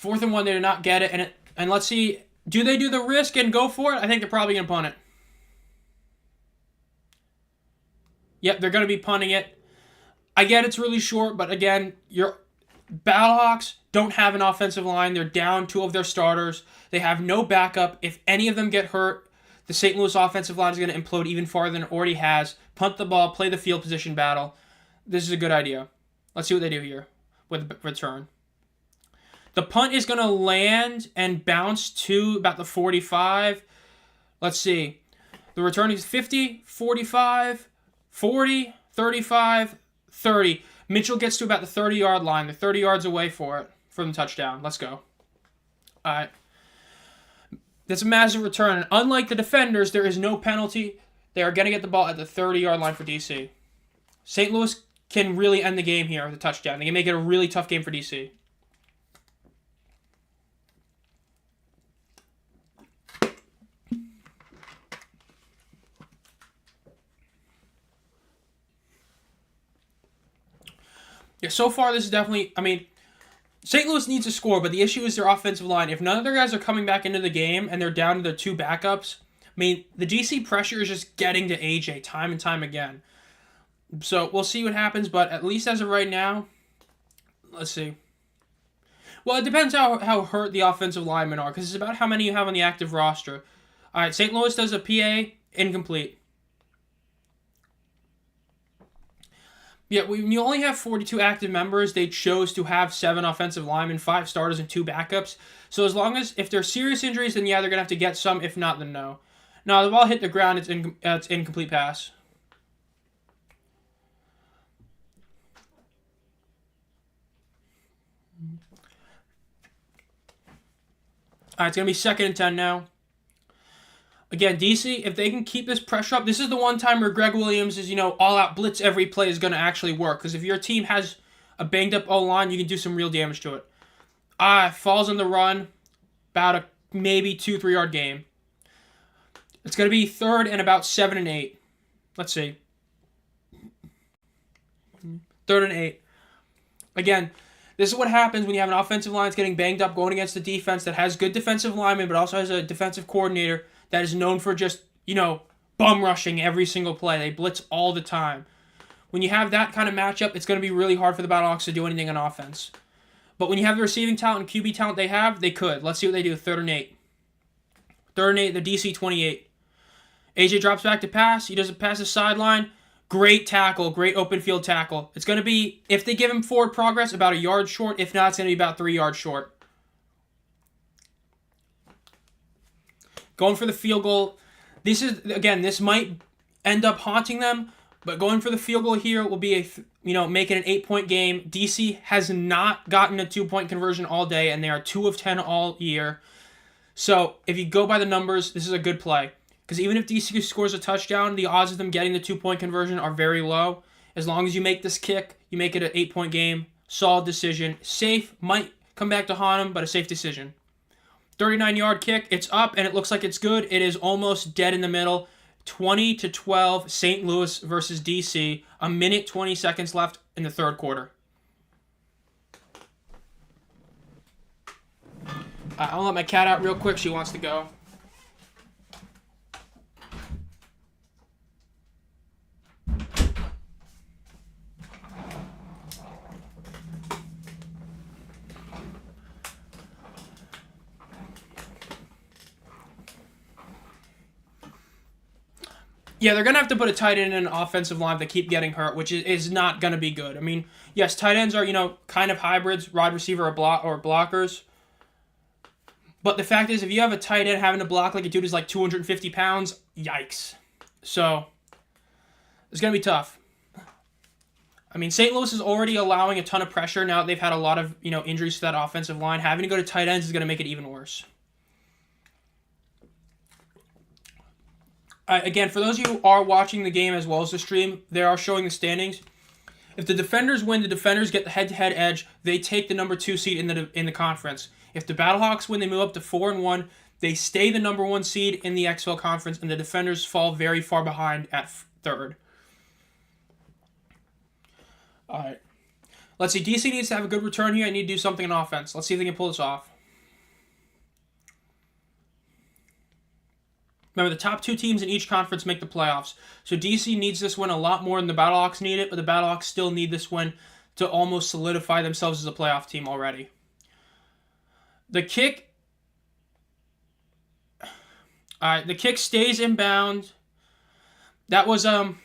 4th and 1, they did not get it. And let's see, do they do the risk and go for it? I think they're probably going to punt it. Yep, they're going to be punting it. I get it's really short, but again, your Battlehawks don't have an offensive line. They're down 2 of their starters. They have no backup. If any of them get hurt, the St. Louis offensive line is going to implode even farther than it already has. Punt the ball, play the field position battle. This is a good idea. Let's see what they do here with the return. The punt is going to land and bounce to about the 45. Let's see. The return is 50, 45, 40, 35, 30. Mitchell gets to about the 30-yard line. They're 30 yards away from the touchdown. Let's go. All right. That's a massive return. And unlike the defenders, there is no penalty. They are going to get the ball at the 30-yard line for DC. St. Louis can really end the game here with a touchdown. They can make it a really tough game for DC. Yeah, so far this is definitely, St. Louis needs to score, but the issue is their offensive line. If none of their guys are coming back into the game and they're down to their 2 backups, the DC pressure is just getting to AJ time and time again. So we'll see what happens, but at least as of right now, let's see. Well, it depends how hurt the offensive linemen are, because it's about how many you have on the active roster. All right, St. Louis does a PA, incomplete. Yeah, when you only have 42 active members, they chose to have 7 offensive linemen, 5 starters, and 2 backups. So as long as, if there's serious injuries, then yeah, they're going to have to get some. If not, then no. No, the ball hit the ground. It's incomplete pass. All right, it's going to be 2nd and 10 now. Again, DC, if they can keep this pressure up, this is the one time where Greg Williams is, all-out blitz every play is going to actually work. Because if your team has a banged-up O-line, you can do some real damage to it. Falls on the run. About a maybe 2-3 yard game. It's going to be 3rd and about 7 and 8. Let's see. 3rd and 8. Again, this is what happens when you have an offensive line that's getting banged up going against a defense that has good defensive linemen but also has a defensive coordinator that is known for just, bum rushing every single play. They blitz all the time. When you have that kind of matchup, it's going to be really hard for the Battlehawks to do anything on offense. But when you have the receiving talent and QB talent they could. Let's see what they do. 3rd and 8. 3rd and 8, the DC 28. AJ drops back to pass. He does a pass the sideline. Great tackle, great open field tackle. It's going to be, if they give him forward progress, about a yard short. If not, it's going to be about 3 yards short. Going for the field goal. This might end up haunting them, but going for the field goal here will be make it an 8-point game. DC has not gotten a 2-point conversion all day, and they are 2 of 10 all year. So if you go by the numbers, this is a good play. Because even if DC scores a touchdown, the odds of them getting the 2-point conversion are very low. As long as you make this kick, you make it an 8-point game. Solid decision. Safe. Might come back to haunt them, but a safe decision. 39-yard kick. It's up, and it looks like it's good. It is almost dead in the middle. 20-12, St. Louis versus DC. A minute, 20 seconds left in the third quarter. I'll let my cat out real quick. She wants to go. Yeah, they're going to have to put a tight end in an offensive line that keep getting hurt, which is not going to be good. I mean, yes, tight ends are, kind of hybrids, wide receiver or blockers. But the fact is, if you have a tight end having to block like a dude who's like 250 pounds, yikes. So, it's going to be tough. I mean, St. Louis is already allowing a ton of pressure now that they've had a lot of, injuries to that offensive line. Having to go to tight ends is going to make it even worse. Again, for those of you who are watching the game as well as the stream, they are showing the standings. If the defenders win, the defenders get the head-to-head edge. They take the number 2 seed in the conference. If the Battlehawks win, they move up to 4-1. They stay the number 1 seed in the XFL conference, and the defenders fall very far behind at 3rd. All right. Let's see. DC needs to have a good return here. I need to do something on offense. Let's see if they can pull this off. Remember, the top 2 teams in each conference make the playoffs. So DC needs this win a lot more than the Battlehawks need it, but the Battlehawks still need this win to almost solidify themselves as a playoff team already. The kick... Alright, the kick stays inbound. That was a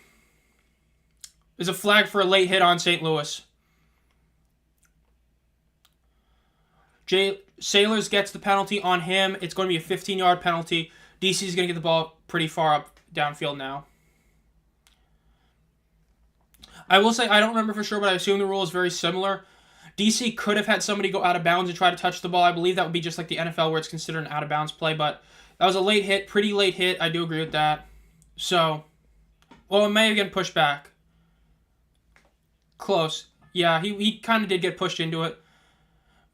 flag for a late hit on St. Louis. Sailors gets the penalty on him. It's going to be a 15-yard penalty. DC is going to get the ball pretty far up downfield now. I will say, I don't remember for sure, but I assume the rule is very similar. DC could have had somebody go out of bounds and try to touch the ball. I believe that would be just like the NFL where it's considered an out-of-bounds play, but that was a late hit, pretty late hit. I do agree with that. So, well, it may have gotten pushed back. Close. Yeah, he kind of did get pushed into it,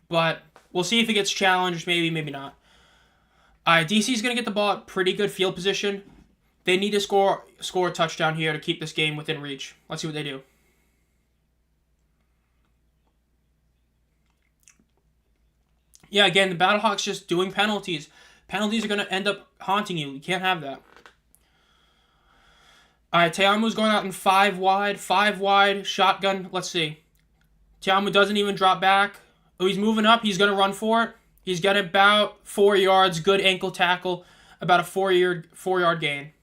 but we'll see if he gets challenged, maybe, maybe not. DC is going to get the ball at pretty good field position. They need to score a touchdown here to keep this game within reach. Let's see what they do. Yeah, again, the Battlehawks just doing penalties. Penalties are going to end up haunting you. You can't have that. All right, Teamu's going out in 5 wide, shotgun. Let's see. Teamu doesn't even drop back. Oh, he's moving up. He's going to run for it. He's got about 4 yards, good ankle tackle, about a 4-yard gain.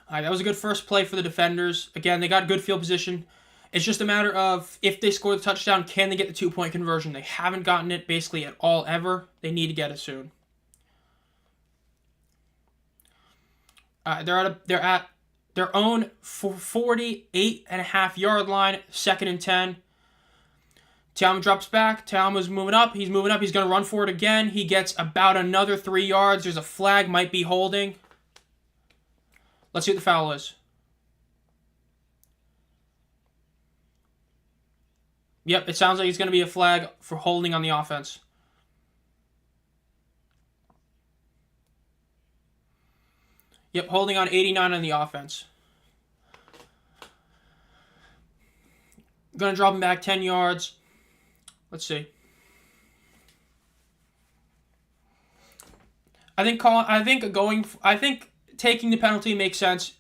All right, that was a good first play for the defenders. Again, they got good field position. It's just a matter of if they score the touchdown, can they get the 2-point conversion? They haven't gotten it basically at all ever. They need to get it soon. They're at their own 48.5 yard line, 2nd and 10. Teamu drops back. Teamu's moving up. He's moving up. He's going to run for it again. He gets about another 3 yards. There's a flag, might be holding. Let's see what the foul is. Yep, it sounds like it's going to be a flag for holding on the offense. Yep, holding on 89 on the offense. Going to drop him back 10 yards. Let's see. I think taking the penalty makes sense.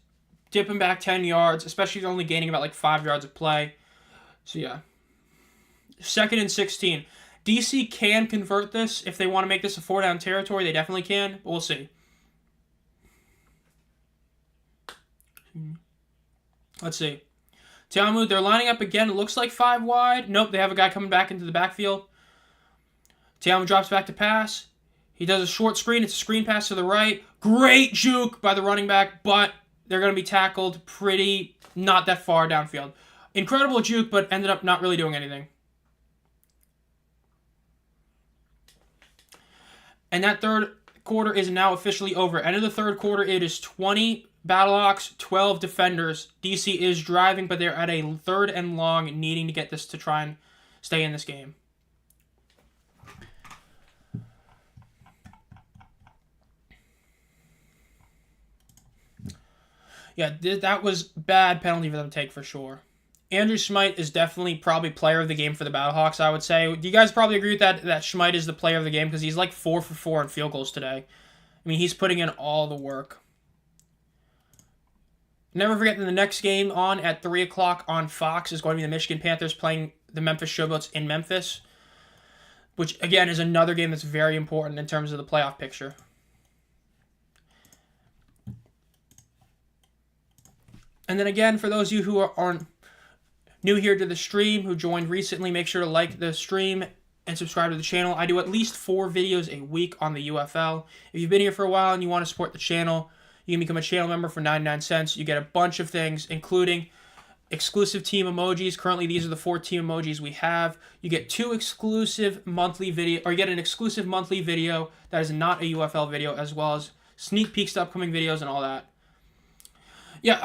Dip him back 10 yards, especially if you're only gaining about like 5 yards of play. So yeah. 2nd and 16. DC can convert this. If they want to make this a 4-down territory, they definitely can, but we'll see. Let's see. Teamu, they're lining up again. It looks like 5 wide. Nope, they have a guy coming back into the backfield. Teamu drops back to pass. He does a short screen. It's a screen pass to the right. Great juke by the running back, but they're going to be tackled pretty not that far downfield. Incredible juke, but ended up not really doing anything. And that third quarter is now officially over. End of the third quarter, it is 20 Battlehawks, 12 defenders. DC is driving, but they're at a 3rd and long, needing to get this to try and stay in this game. Yeah, that was bad penalty for them to take for sure. Andrew Schmeidt is definitely probably player of the game for the Battlehawks, I would say. Do you guys probably agree with that Schmeidt is the player of the game? Because he's like 4 for 4 in field goals today. I mean, he's putting in all the work. Never forget that the next game on at 3 o'clock on Fox is going to be the Michigan Panthers playing the Memphis Showboats in Memphis, which, again, is another game that's very important in terms of the playoff picture. And then again, for those of you who are new here to the stream, who joined recently, make sure to like the stream and subscribe to the channel. I do at least 4 videos a week on the UFL. If you've been here for a while and you want to support the channel, you can become a channel member for 99 cents. You get a bunch of things, including exclusive team emojis. Currently, these are the 4 team emojis we have. You get 2 exclusive monthly video, or you get an exclusive monthly video that is not a UFL video, as well as sneak peeks to upcoming videos and all that. Yeah,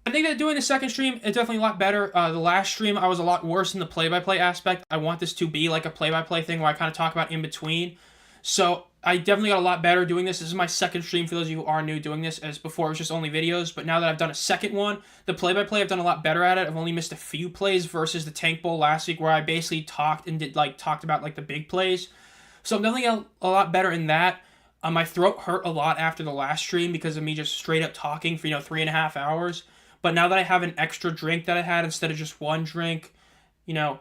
I think that doing the second stream is definitely a lot better. The last stream, I was a lot worse in the play-by-play aspect. I want this to be like a play-by-play thing where I kind of talk about in between. So I definitely got a lot better doing this. This is my second stream for those of you who are new doing this, as before it was just only videos. But now that I've done a second one, the play-by-play, I've done a lot better at it. I've only missed a few plays versus the Tank Bowl last week where I basically talked about like the big plays. So I'm definitely a lot better in that. My throat hurt a lot after the last stream because of me just straight up talking for 3.5 hours. But now that I have an extra drink that I had instead of just one drink,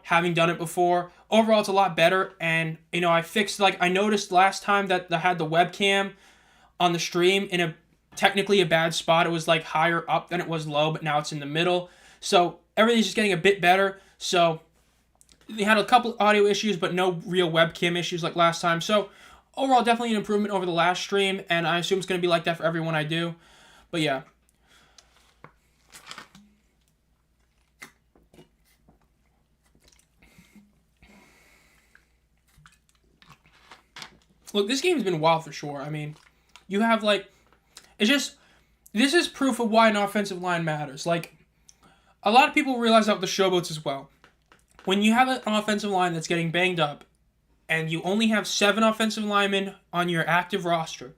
having done it before, overall it's a lot better. And, I fixed, I noticed last time that I had the webcam on the stream in technically a bad spot. It was higher up than it was low, but now it's in the middle. So everything's just getting a bit better. So they had a couple audio issues, but no real webcam issues like last time. So overall, definitely an improvement over the last stream. And I assume it's going to be like that for everyone I do. But yeah. Look, this game's been wild for sure. I mean, you have, this is proof of why an offensive line matters. A lot of people realize that with the Showboats as well. When you have an offensive line that's getting banged up, and you only have 7 offensive linemen on your active roster,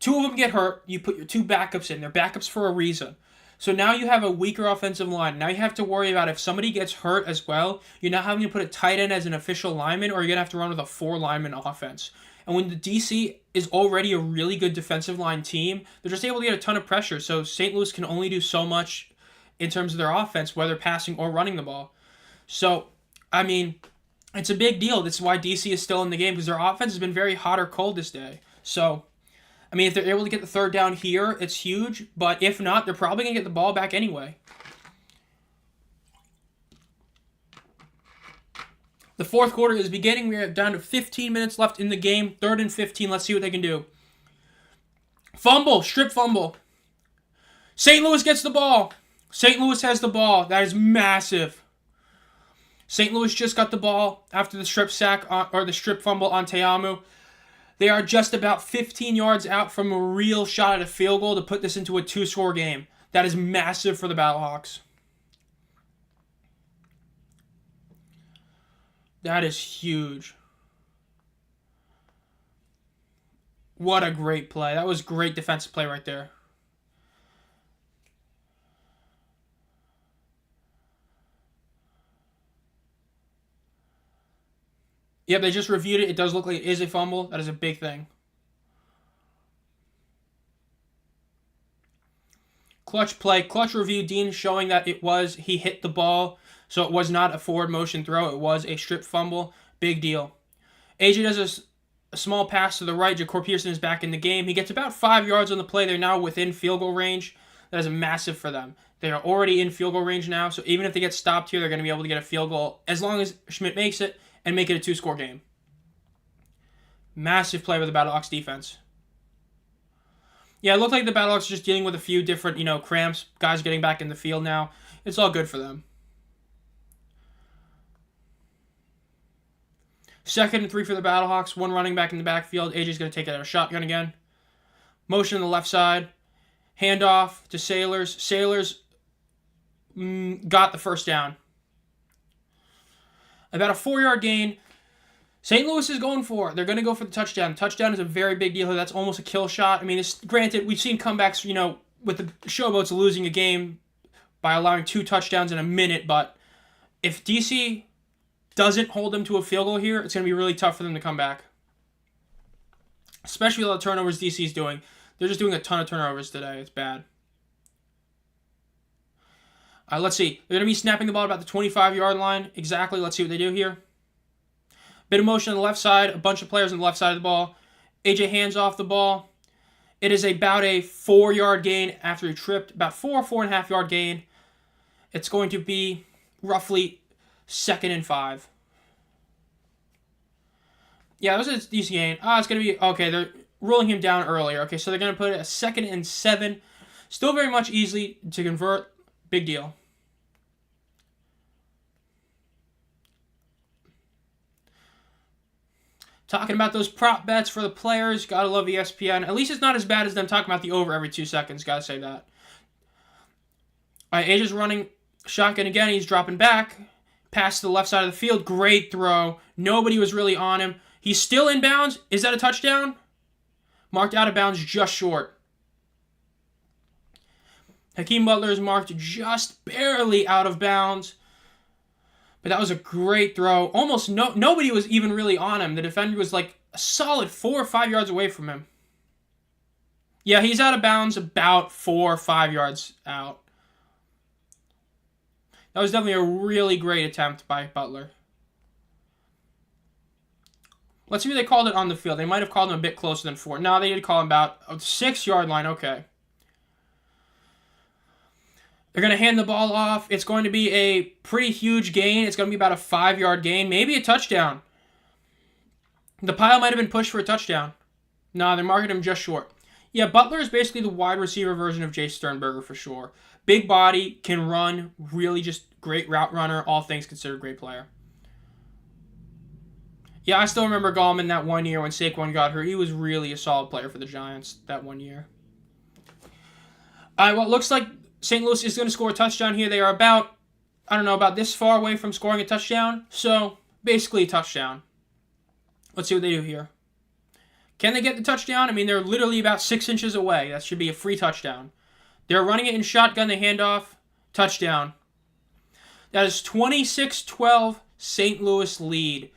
2 of them get hurt, you put your 2 backups in. They're backups for a reason. So now you have a weaker offensive line. Now you have to worry about if somebody gets hurt as well, you're not having to put a tight end as an official lineman, or you're going to have to run with a 4-lineman offense. And when the DC is already a really good defensive line team, they're just able to get a ton of pressure. So St. Louis can only do so much in terms of their offense, whether passing or running the ball. So, I mean, it's a big deal. This is why DC is still in the game, because their offense has been very hot or cold this day. So, I mean, if they're able to get the 3rd down here, it's huge. But if not, they're probably going to get the ball back anyway. The 4th quarter is beginning. We are down to 15 minutes left in the game. 3rd and 15. Let's see what they can do. Fumble. Strip fumble. St. Louis gets the ball. St. Louis has the ball. That is massive. St. Louis just got the ball after the strip sack or the strip fumble on Teamu. They are just about 15 yards out from a real shot at a field goal to put this into a 2-score game. That is massive for the Battlehawks. That is huge. What a great play. That was great defensive play right there. Yep, they just reviewed it. It does look like it is a fumble. That is a big thing. Clutch play. Clutch review. Dean showing that he hit the ball. So it was not a forward motion throw. It was a strip fumble. Big deal. AJ does a small pass to the right. Ja'Cour Pearson is back in the game. He gets about 5 yards on the play. They're now within field goal range. That is massive for them. They are already in field goal range now, so even if they get stopped here, they're going to be able to get a field goal as long as Schmidt makes it and make it a 2-score game. Massive play with the Battlehawks defense. Yeah, it looked like the Battlehawks are just dealing with a few different, cramps. Guys getting back in the field now. It's all good for them. 2nd and 3 for the Battlehawks. 1 running back in the backfield. AJ's going to take it out of shotgun again. Motion on the left side. Handoff to Sailors. Sailors got the first down. About a 4-yard gain. St. Louis is going for it. They're going to go for the touchdown. Touchdown is a very big deal. That's almost a kill shot. I mean, granted, we've seen comebacks, with the Showboats losing a game by allowing 2 touchdowns in a minute, but if DC doesn't hold them to a field goal here, it's going to be really tough for them to come back. Especially with all the turnovers DC's doing. They're just doing a ton of turnovers today. It's bad. Let's see. They're going to be snapping the ball about the 25-yard line. Exactly. Let's see what they do here. Bit of motion on the left side. A bunch of players on the left side of the ball. AJ hands off the ball. It is about a 4-yard gain after he tripped. About 4.5 yard gain. It's going to be roughly 2nd and 5. Yeah, that was a decent gain. It's going to be... Okay, they're ruling him down earlier. Okay, so they're going to put it a 2nd and 7. Still very much easy to convert. Big deal. Talking about those prop bets for the players. Gotta love ESPN. At least it's not as bad as them talking about the over every 2 seconds. Gotta say that. All right, AJ's running shotgun again. He's dropping back. Pass to the left side of the field. Great throw. Nobody was really on him. He's still in bounds. Is that a touchdown? Marked out of bounds just short. Hakeem Butler is marked just barely out of bounds. But that was a great throw. Almost nobody was even really on him. The defender was like a solid 4 or 5 yards away from him. Yeah, he's out of bounds about 4 or 5 yards out. That was definitely a really great attempt by Butler. Let's see what they called it on the field. They might have called him a bit closer than 4. No, they did call him about a 6-yard line. Okay. They're going to hand the ball off. It's going to be a pretty huge gain. It's going to be about a 5-yard gain. Maybe a touchdown. The pile might have been pushed for a touchdown. No, they're marking him just short. Yeah, Butler is basically the wide receiver version of Jay Sternberger for sure. Big body, can run, really just great route runner, all things considered, great player. Yeah, I still remember Gallman that 1 year when Saquon got hurt. He was really a solid player for the Giants that 1 year. All right, well, it looks like St. Louis is going to score a touchdown here. They are about this far away from scoring a touchdown. So, basically a touchdown. Let's see what they do here. Can they get the touchdown? I mean, they're literally about 6 inches away. That should be a free touchdown. They're running it in shotgun. They hand off. Touchdown. That is 26-12 St. Louis lead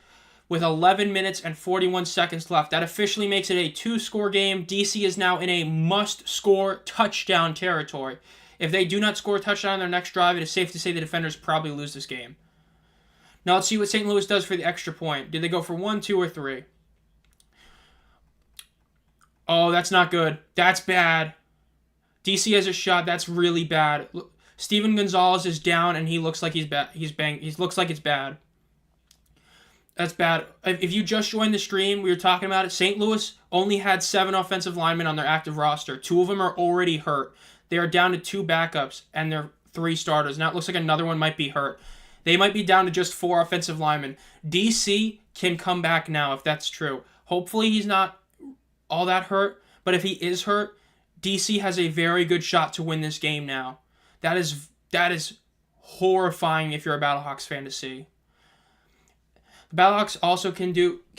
with 11 minutes and 41 seconds left. That officially makes it a 2-score game. DC is now in a must-score touchdown territory. If they do not score a touchdown on their next drive, it is safe to say the defenders probably lose this game. Now let's see what St. Louis does for the extra point. Did they go for 1, 2, or 3? Oh, that's not good. That's bad. DC has a shot. That's really bad. Steven Gonzalez is down, and he looks like he's bad. He looks like it's bad. That's bad. If you just joined the stream, we were talking about it. St. Louis only had 7 offensive linemen on their active roster. 2 of them are already hurt. They are down to 2 backups and they're 3 starters. Now it looks like another one might be hurt. They might be down to just 4 offensive linemen. DC can come back now if that's true. Hopefully he's not all that hurt, but if he is hurt, DC has a very good shot to win this game now. That is horrifying if you're a Battlehawks fan to see. The Battlehawks also can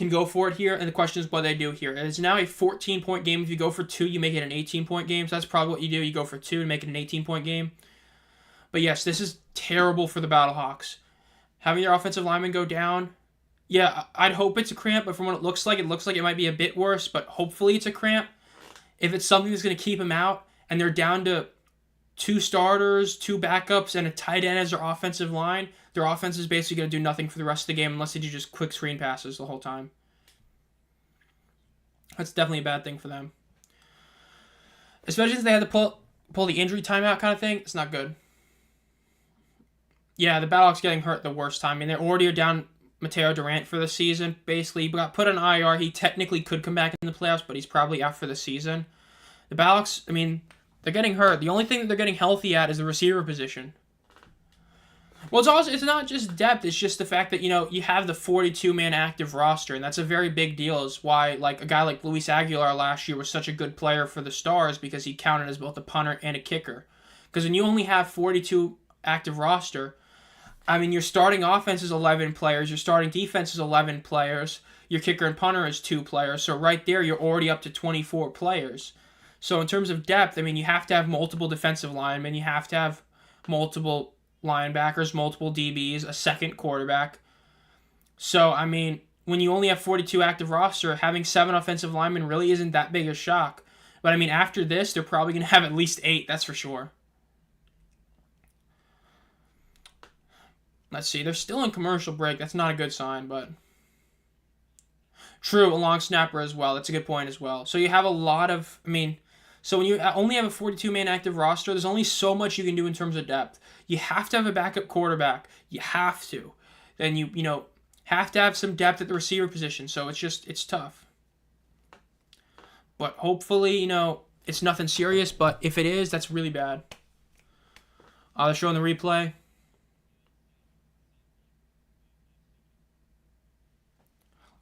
go for it here, and the question is what they do here. It is now a 14-point game. If you go for 2, you make it an 18-point game. So that's probably what you do. You go for 2 and make it an 18-point game. But yes, this is terrible for the Battlehawks. Having their offensive lineman go down, yeah, I'd hope it's a cramp, but from what it looks like it might be a bit worse, but hopefully it's a cramp. If it's something that's going to keep him out, and they're down to 2 starters, 2 backups, and a tight end as their offensive line, their offense is basically going to do nothing for the rest of the game unless they do just quick screen passes the whole time. That's definitely a bad thing for them. Especially since they had to pull the injury timeout kind of thing. It's not good. Yeah, the Battlehawks getting hurt the worst time. I mean, they're already down Mateo Durant for the season. Basically, he got put on IR. He technically could come back in the playoffs, but he's probably out for the season. The Battlehawks, I mean, they're getting hurt. The only thing that they're getting healthy at is the receiver position. Well, it's not just depth. It's just the fact that, you have the 42-man active roster, and that's a very big deal. Is why, like, a guy like Luis Aguilar last year was such a good player for the Stars because he counted as both a punter and a kicker. Because when you only have 42 active roster, I mean, your starting offense is 11 players, your starting defense is 11 players, your kicker and punter is 2 players, so right there you're already up to 24 players. So in terms of depth, I mean, you have to have multiple defensive linemen, you have to have multiple linebackers, multiple DBs, a second quarterback. So, I mean, when you only have 42 active roster, having 7 offensive linemen really isn't that big a shock. But, I mean, after this, they're probably going to have at least 8, that's for sure. Let's see, they're still in commercial break. That's not a good sign, but... True, a long snapper as well. That's a good point as well. So you have a lot of... I mean, so when you only have a 42-man active roster, there's only so much you can do in terms of depth. You have to have a backup quarterback. You have to. Then you have to have some depth at the receiver position. So it's tough. But hopefully, it's nothing serious. But if it is, that's really bad. They're showing the replay.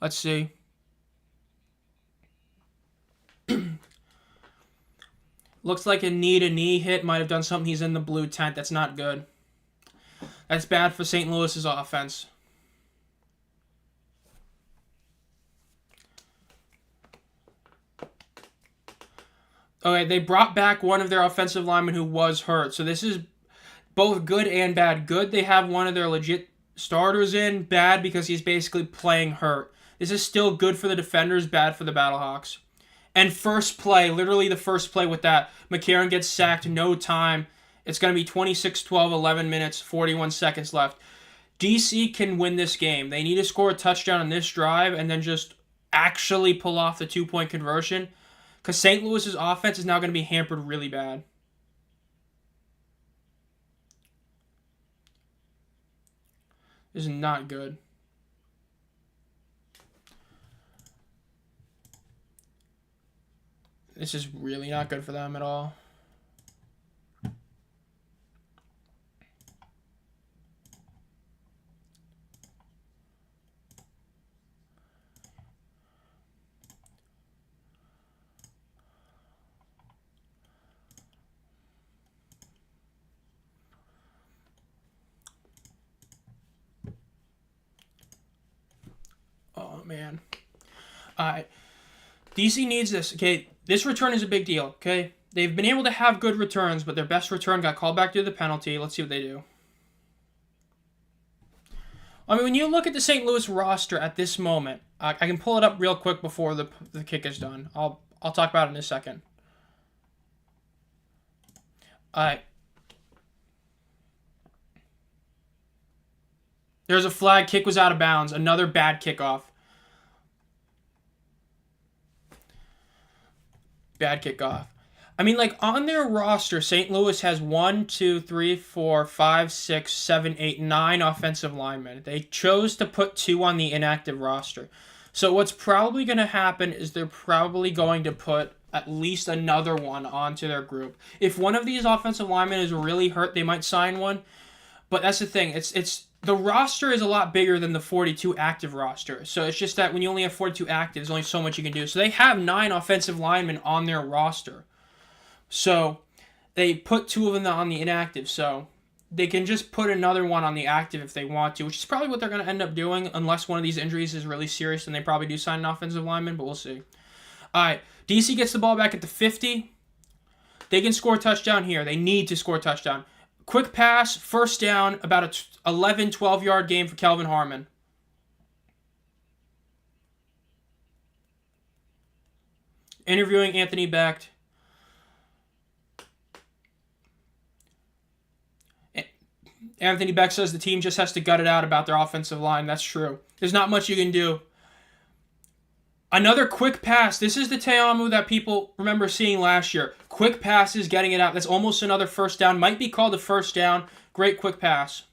Let's see. Looks like a knee-to-knee hit might have done something. He's in the blue tent. That's not good. That's bad for St. Louis's offense. Okay, they brought back one of their offensive linemen who was hurt. So this is both good and bad. Good, they have one of their legit starters in. Bad because he's basically playing hurt. This is still good for the defenders, bad for the Battlehawks. And first play, literally the first play with that, McCarron gets sacked, no time. It's going to be 26-12, 11 minutes, 41 seconds left. DC can win this game. They need to score a touchdown on this drive and then just actually pull off the 2-point conversion. Because St. Louis's offense is now going to be hampered really bad. This is not good. This is really not good for them at all. Oh, man. DC needs this, okay? This return is a big deal, okay? They've been able to have good returns, but their best return got called back due to the penalty. Let's see what they do. I mean, when you look at the St. Louis roster at this moment, I can pull it up real quick before the kick is done. I'll talk about it in a second. Alright. There's a flag. Kick was out of bounds. Another bad kickoff. Bad kickoff. I mean, like, on their roster, St. Louis has 1, 2, 3, 4, 5, 6, 7, 8, 9 offensive linemen. They chose to put 2 on the inactive roster. So what's probably going to happen is they're probably going to put at least another one onto their group. If one of these offensive linemen is really hurt, they might sign one. But that's the thing. It's the roster is a lot bigger than the 42 active roster. So it's just that when you only have 42 active, there's only so much you can do. So they have 9 offensive linemen on their roster. So they put 2 of them on the inactive. So they can just put another one on the active if they want to, which is probably what they're going to end up doing unless one of these injuries is really serious and they probably do sign an offensive lineman, but we'll see. All right, DC gets the ball back at the 50. They can score a touchdown here. They need to score a touchdown. Quick pass, first down, about a 11, 12-yard game for Kelvin Harmon. Interviewing Anthony Becht. Anthony Beck says the team just has to gut it out about their offensive line. That's true. There's not much you can do. Another quick pass. This is the Te'amu that people remember seeing last year. Quick passes, getting it out. That's almost another first down. Might be called a first down. Great quick pass.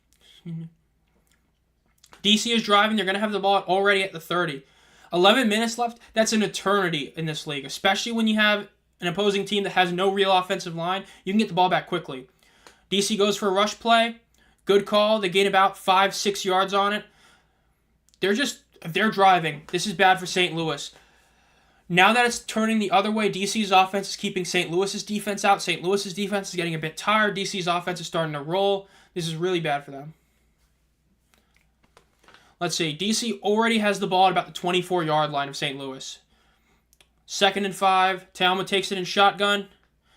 DC is driving. They're going to have the ball already at the 30. 11 minutes left. That's an eternity in this league, especially when you have an opposing team that has no real offensive line. You can get the ball back quickly. DC goes for a rush play. Good call. They gain about 5-6 yards on it. They're driving. This is bad for St. Louis. Now that it's turning the other way, DC's offense is keeping St. Louis's defense out. St. Louis's defense is getting a bit tired. DC's offense is starting to roll. This is really bad for them. Let's see. DC already has the ball at about the 24-yard line of St. Louis. 2nd and 5. Talma takes it in shotgun.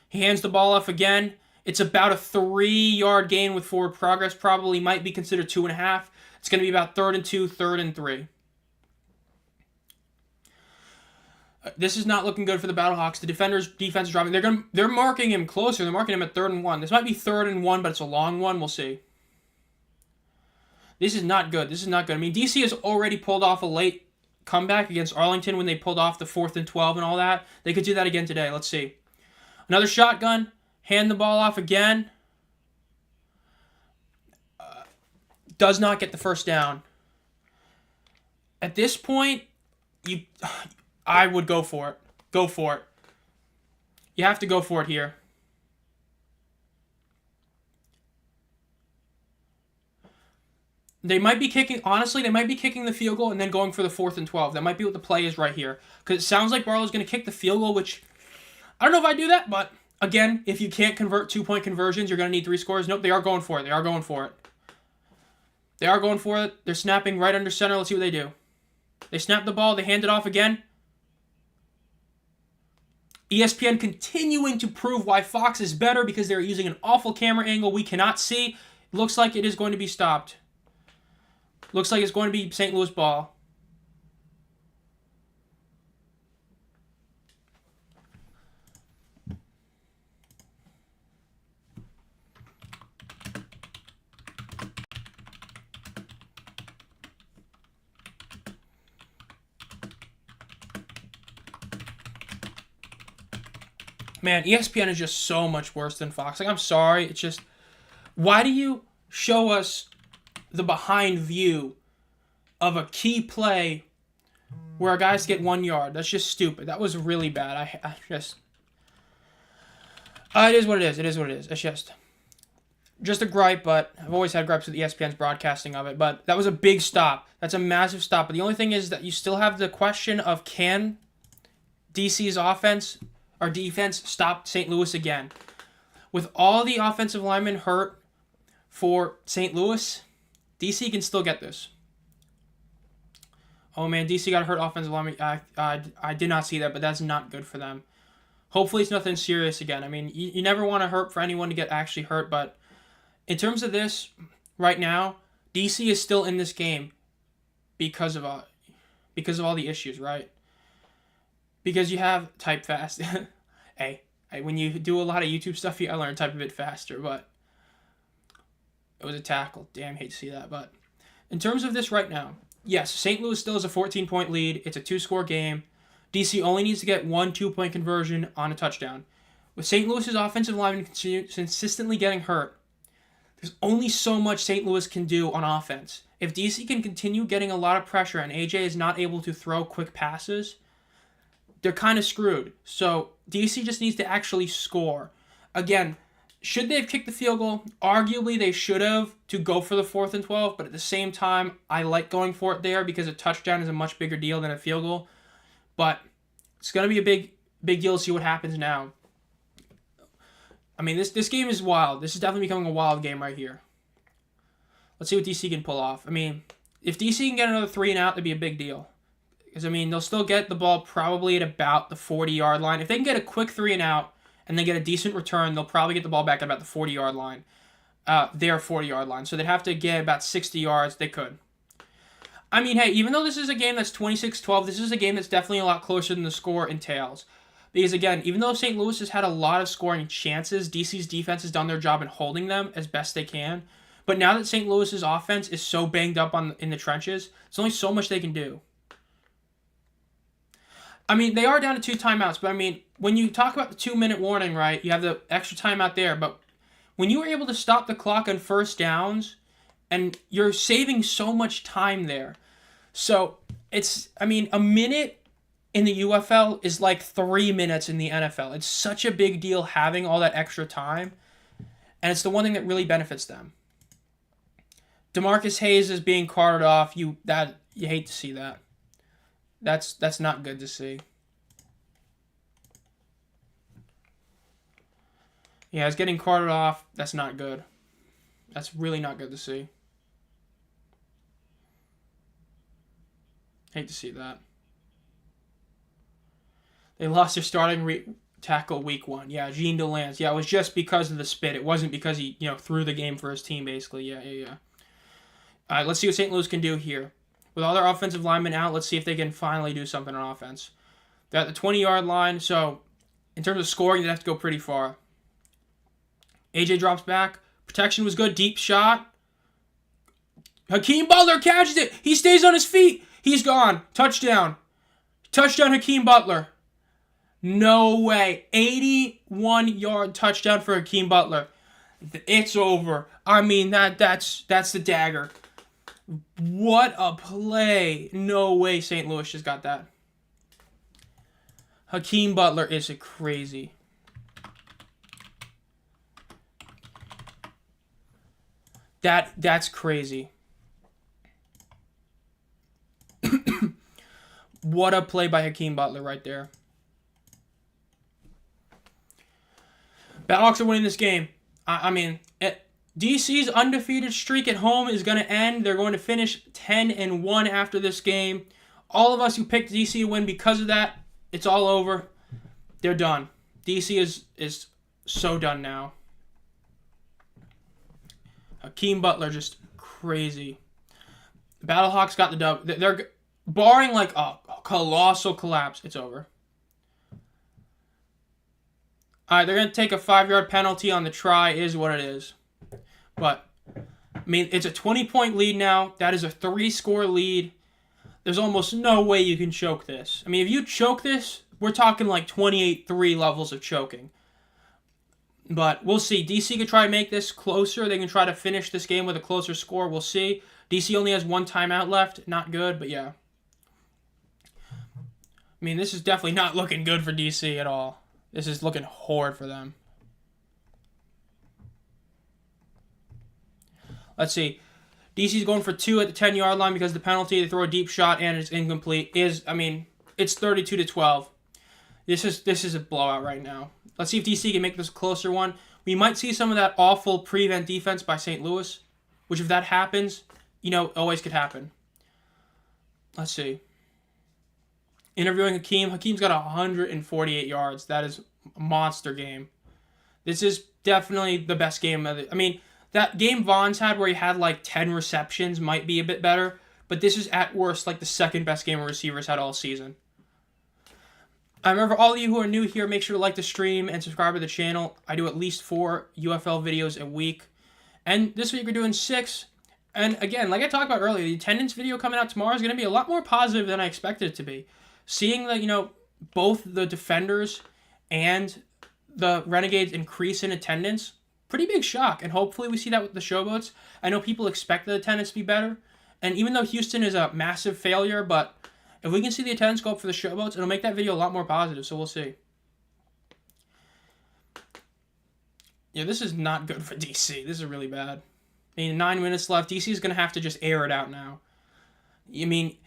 He hands the ball off again. It's about a 3-yard gain with forward progress. Probably might be considered 2.5. It's going to be about 3rd and 2, 3rd and 3. This is not looking good for the Battlehawks. The defense is driving. They're marking him closer. They're marking him at 3rd and 1. This might be 3rd and 1, but it's a long one. We'll see. This is not good. This is not good. I mean, DC has already pulled off a late comeback against Arlington when they pulled off the 4th and 12 and all that. They could do that again today. Let's see. Another shotgun. Hand the ball off again. Does not get the first down. At this point, I would go for it. Go for it. You have to go for it here. They might be kicking, honestly, they might be kicking the field goal and then going for the 4th and 12. That might be what the play is right here. Because it sounds like Barlow's going to kick the field goal, which, I don't know if I do that, but again, if you can't convert 2-point conversions, you're going to need 3 scores. Nope, they are going for it. They are going for it. They are going for it. They're snapping right under center. Let's see what they do. They snap the ball. They hand it off again. ESPN continuing to prove why Fox is better because they're using an awful camera angle we cannot see. Looks like it is going to be stopped. Looks like it's going to be St. Louis ball. Man, ESPN is just so much worse than Fox. Like, I'm sorry. It's just, why do you show us the behind view of a key play where guys get 1 yard? That's just stupid. That was really bad. I just... it is what it is. It is what it is. It's just a gripe, but I've always had gripes with ESPN's broadcasting of it. But that was a big stop. That's a massive stop. But the only thing is that you still have the question of can DC's offense or defense stop St. Louis again? With all the offensive linemen hurt for St. Louis, DC can still get this. Oh man, DC got hurt offensive lineman. I did not see that, but that's not good for them. Hopefully it's nothing serious again. I mean, you never want to hurt for anyone to get actually hurt, but in terms of this, right now, DC is still in this game because of all the issues, right? Because you have type fast. hey, when you do a lot of YouTube stuff, I learn type a bit faster, but it was a tackle. Damn, hate to see that. But in terms of this right now, yes, St. Louis still has a 14-point lead. It's a 2-score game. DC only needs to get 1 2-point conversion on a touchdown. With St. Louis's offensive linemen consistently getting hurt, there's only so much St. Louis can do on offense. If DC can continue getting a lot of pressure and AJ is not able to throw quick passes, they're kind of screwed. So DC just needs to actually score. Again, should they have kicked the field goal? Arguably, they should have to go for the 4th and 12, but at the same time, I like going for it there because a touchdown is a much bigger deal than a field goal. But it's going to be a big deal to see what happens now. I mean, this game is wild. This is definitely becoming a wild game right here. Let's see what DC can pull off. I mean, if DC can get another 3 and out, that'd be a big deal. Because, I mean, they'll still get the ball probably at about the 40-yard line. If they can get a quick 3 and out and they get a decent return, they'll probably get the ball back at about the 40-yard line. Their 40-yard line. So they'd have to get about 60 yards. They could. I mean, hey, even though this is a game that's 26-12, this is a game that's definitely a lot closer than the score entails. Because, again, even though St. Louis has had a lot of scoring chances, DC's defense has done their job in holding them as best they can. But now that St. Louis's offense is so banged up in the trenches, there's only so much they can do. I mean, they are down to 2 timeouts, but I mean, when you talk about the 2-minute warning, right, you have the extra timeout there, but when you were able to stop the clock on first downs, and you're saving so much time there. So, I mean, a minute in the UFL is like 3 minutes in the NFL. It's such a big deal having all that extra time, and it's the one thing that really benefits them. DeMarcus Hayes is being carted off. You hate to see that. That's not good to see. Yeah, it's getting carted off. That's not good. That's really not good to see. Hate to see that. They lost their starting tackle week 1. Yeah, Jean Delance. Yeah, it was just because of the spit. It wasn't because he, threw the game for his team, basically. Yeah. All right, let's see what St. Louis can do here. With all their offensive linemen out, let's see if they can finally do something on offense. They're at the 20-yard line, so in terms of scoring, they'd have to go pretty far. AJ drops back. Protection was good. Deep shot. Hakeem Butler catches it. He stays on his feet. He's gone. Touchdown. Touchdown, Hakeem Butler. No way. 81-yard touchdown for Hakeem Butler. It's over. I mean, that's the dagger. What a play. No way St. Louis just got that. Hakeem Butler is crazy. That's crazy. What a play by Hakeem Butler right there. Battlehawks are winning this game. I mean, DC's undefeated streak at home is going to end. They're going to finish 10-1 after this game. All of us who picked DC to win because of that, it's all over. They're done. DC is so done now. Hakeem Butler just crazy. Battlehawks got the dub. They're barring like a colossal collapse. It's over. All right, they're going to take a 5-yard penalty on the try. Is what it is. But, I mean, it's a 20-point lead now. That is a 3-score lead. There's almost no way you can choke this. I mean, if you choke this, we're talking like 28-3 levels of choking. But we'll see. DC can try to make this closer. They can try to finish this game with a closer score. We'll see. DC only has 1 timeout left. Not good, but yeah. I mean, this is definitely not looking good for DC at all. This is looking horrid for them. Let's see. DC's going for 2 at the 10-yard line because of the penalty. They throw a deep shot and it's incomplete. It's 32-12. This is a blowout right now. Let's see if DC can make this a closer one. We might see some of that awful prevent defense by St. Louis, which if that happens, always could happen. Let's see. Interviewing Hakeem. Hakeem's got 148 yards. That is a monster game. This is definitely the best game of it. I mean, that game Vaughn's had where he had like 10 receptions might be a bit better, but this is at worst like the second best game a receiver's had all season. I remember all of you who are new here, make sure to like the stream and subscribe to the channel. I do at least 4 UFL videos a week. And this week we're doing 6. And again, like I talked about earlier, the attendance video coming out tomorrow is going to be a lot more positive than I expected it to be. Seeing that, both the Defenders and the Renegades increase in attendance, pretty big shock. And hopefully we see that with the Showboats. I know people expect the attendance to be better. And even though Houston is a massive failure, but if we can see the attendance go up for the Showboats, it'll make that video a lot more positive, so we'll see. Yeah, this is not good for DC. This is really bad. I mean, 9 minutes left. DC is going to have to just air it out now. I mean,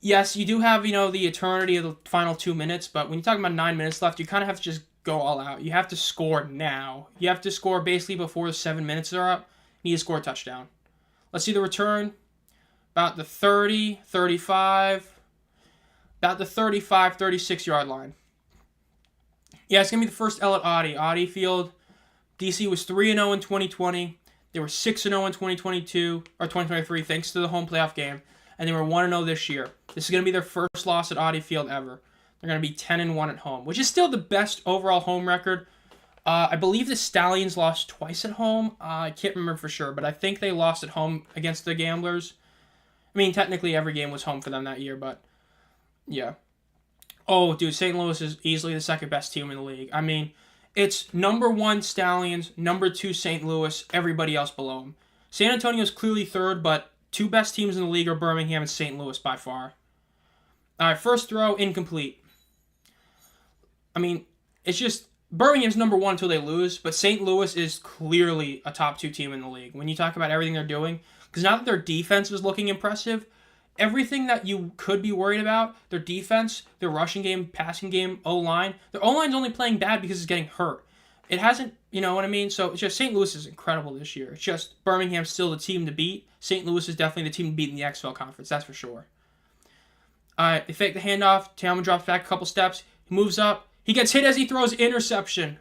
yes, you do have, the eternity of the final 2 minutes, but when you talk about 9 minutes left, you kind of have to just go all out. You have to score now. You have to score basically before the 7 minutes are up. You need to score a touchdown. Let's see the return. About the 30, 35... About the 35, 36-yard line. Yeah, it's going to be the first L at Audi Field. DC was 3-0 in 2020. They were 6-0 in 2022, or 2023, thanks to the home playoff game. And they were 1-0 this year. This is going to be their first loss at Audi Field ever. They're going to be 10-1 at home, which is still the best overall home record I believe the Stallions lost twice at home. I can't remember for sure, but I think they lost at home against the Gamblers. I mean, technically every game was home for them that year, but yeah. Oh, dude, St. Louis is easily the second best team in the league. I mean, it's number 1 Stallions, number 2 St. Louis, everybody else below them. San Antonio's clearly third, but 2 best teams in the league are Birmingham and St. Louis by far. All right, first throw, incomplete. I mean, it's just Birmingham's number 1 until they lose, but St. Louis is clearly a top 2 team in the league. When you talk about everything they're doing, because now that their defense is looking impressive, everything that you could be worried about, their defense, their rushing game, passing game, O-line, their O-line's only playing bad because it's getting hurt. It hasn't, you know what I mean? So it's just St. Louis is incredible this year. It's just Birmingham's still the team to beat. St. Louis is definitely the team to beat in the XFL conference, that's for sure. All right, they fake the handoff. Tiamu drops back a couple steps. He moves up. He gets hit as he throws interception.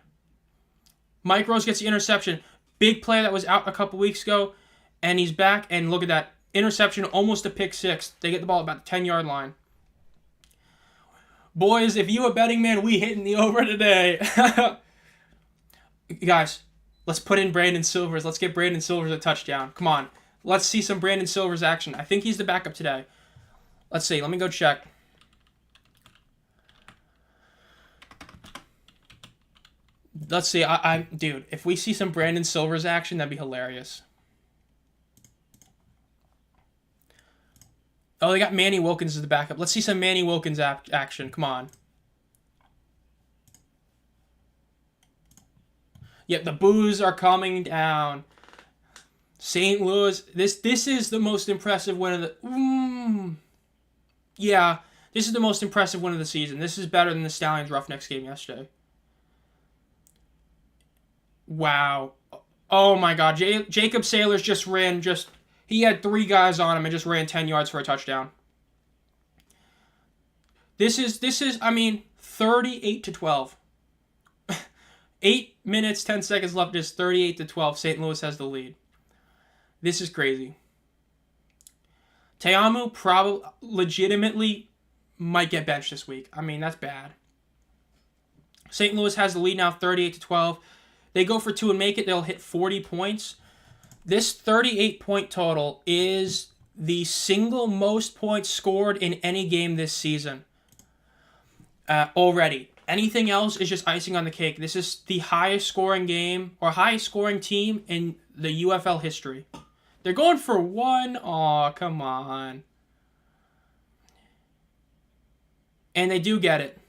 Mike Rose gets the interception. Big play that was out a couple weeks ago, and he's back, and look at that. Interception, almost a pick six. They get the ball about the 10-yard line. Boys, if you a betting man, we hitting the over today. Guys, let's put in Brandon Silvers. Let's get Brandon Silvers a touchdown. Come on. Let's see some Brandon Silvers action. I think he's the backup today. Let's see. Let me go check. Let's see. Dude, if we see some Brandon Silvers action, that'd be hilarious. Oh, they got Manny Wilkins as the backup. Let's see some Manny Wilkins action. Come on. Yep, the boos are coming down. St. Louis. This is the most impressive win of the... Yeah, this is the most impressive win of the season. This is better than the Stallions Roughnecks game yesterday. Wow. Oh my God. Jacob Sailors just ran he had 3 guys on him and just ran 10 yards for a touchdown. This is I mean 38-12. 8 minutes 10 seconds left, just 38-12. St. Louis has the lead. This is crazy. Tiamu probably legitimately might get benched this week. I mean, that's bad. St. Louis has the lead now 38-12. They go for 2 and make it, they'll hit 40 points. This 38-point total is the single most points scored in any game this season. Already. Anything else is just icing on the cake. This is the highest scoring game or highest scoring team in the UFL history. They're going for 1. Aw, come on. And they do get it.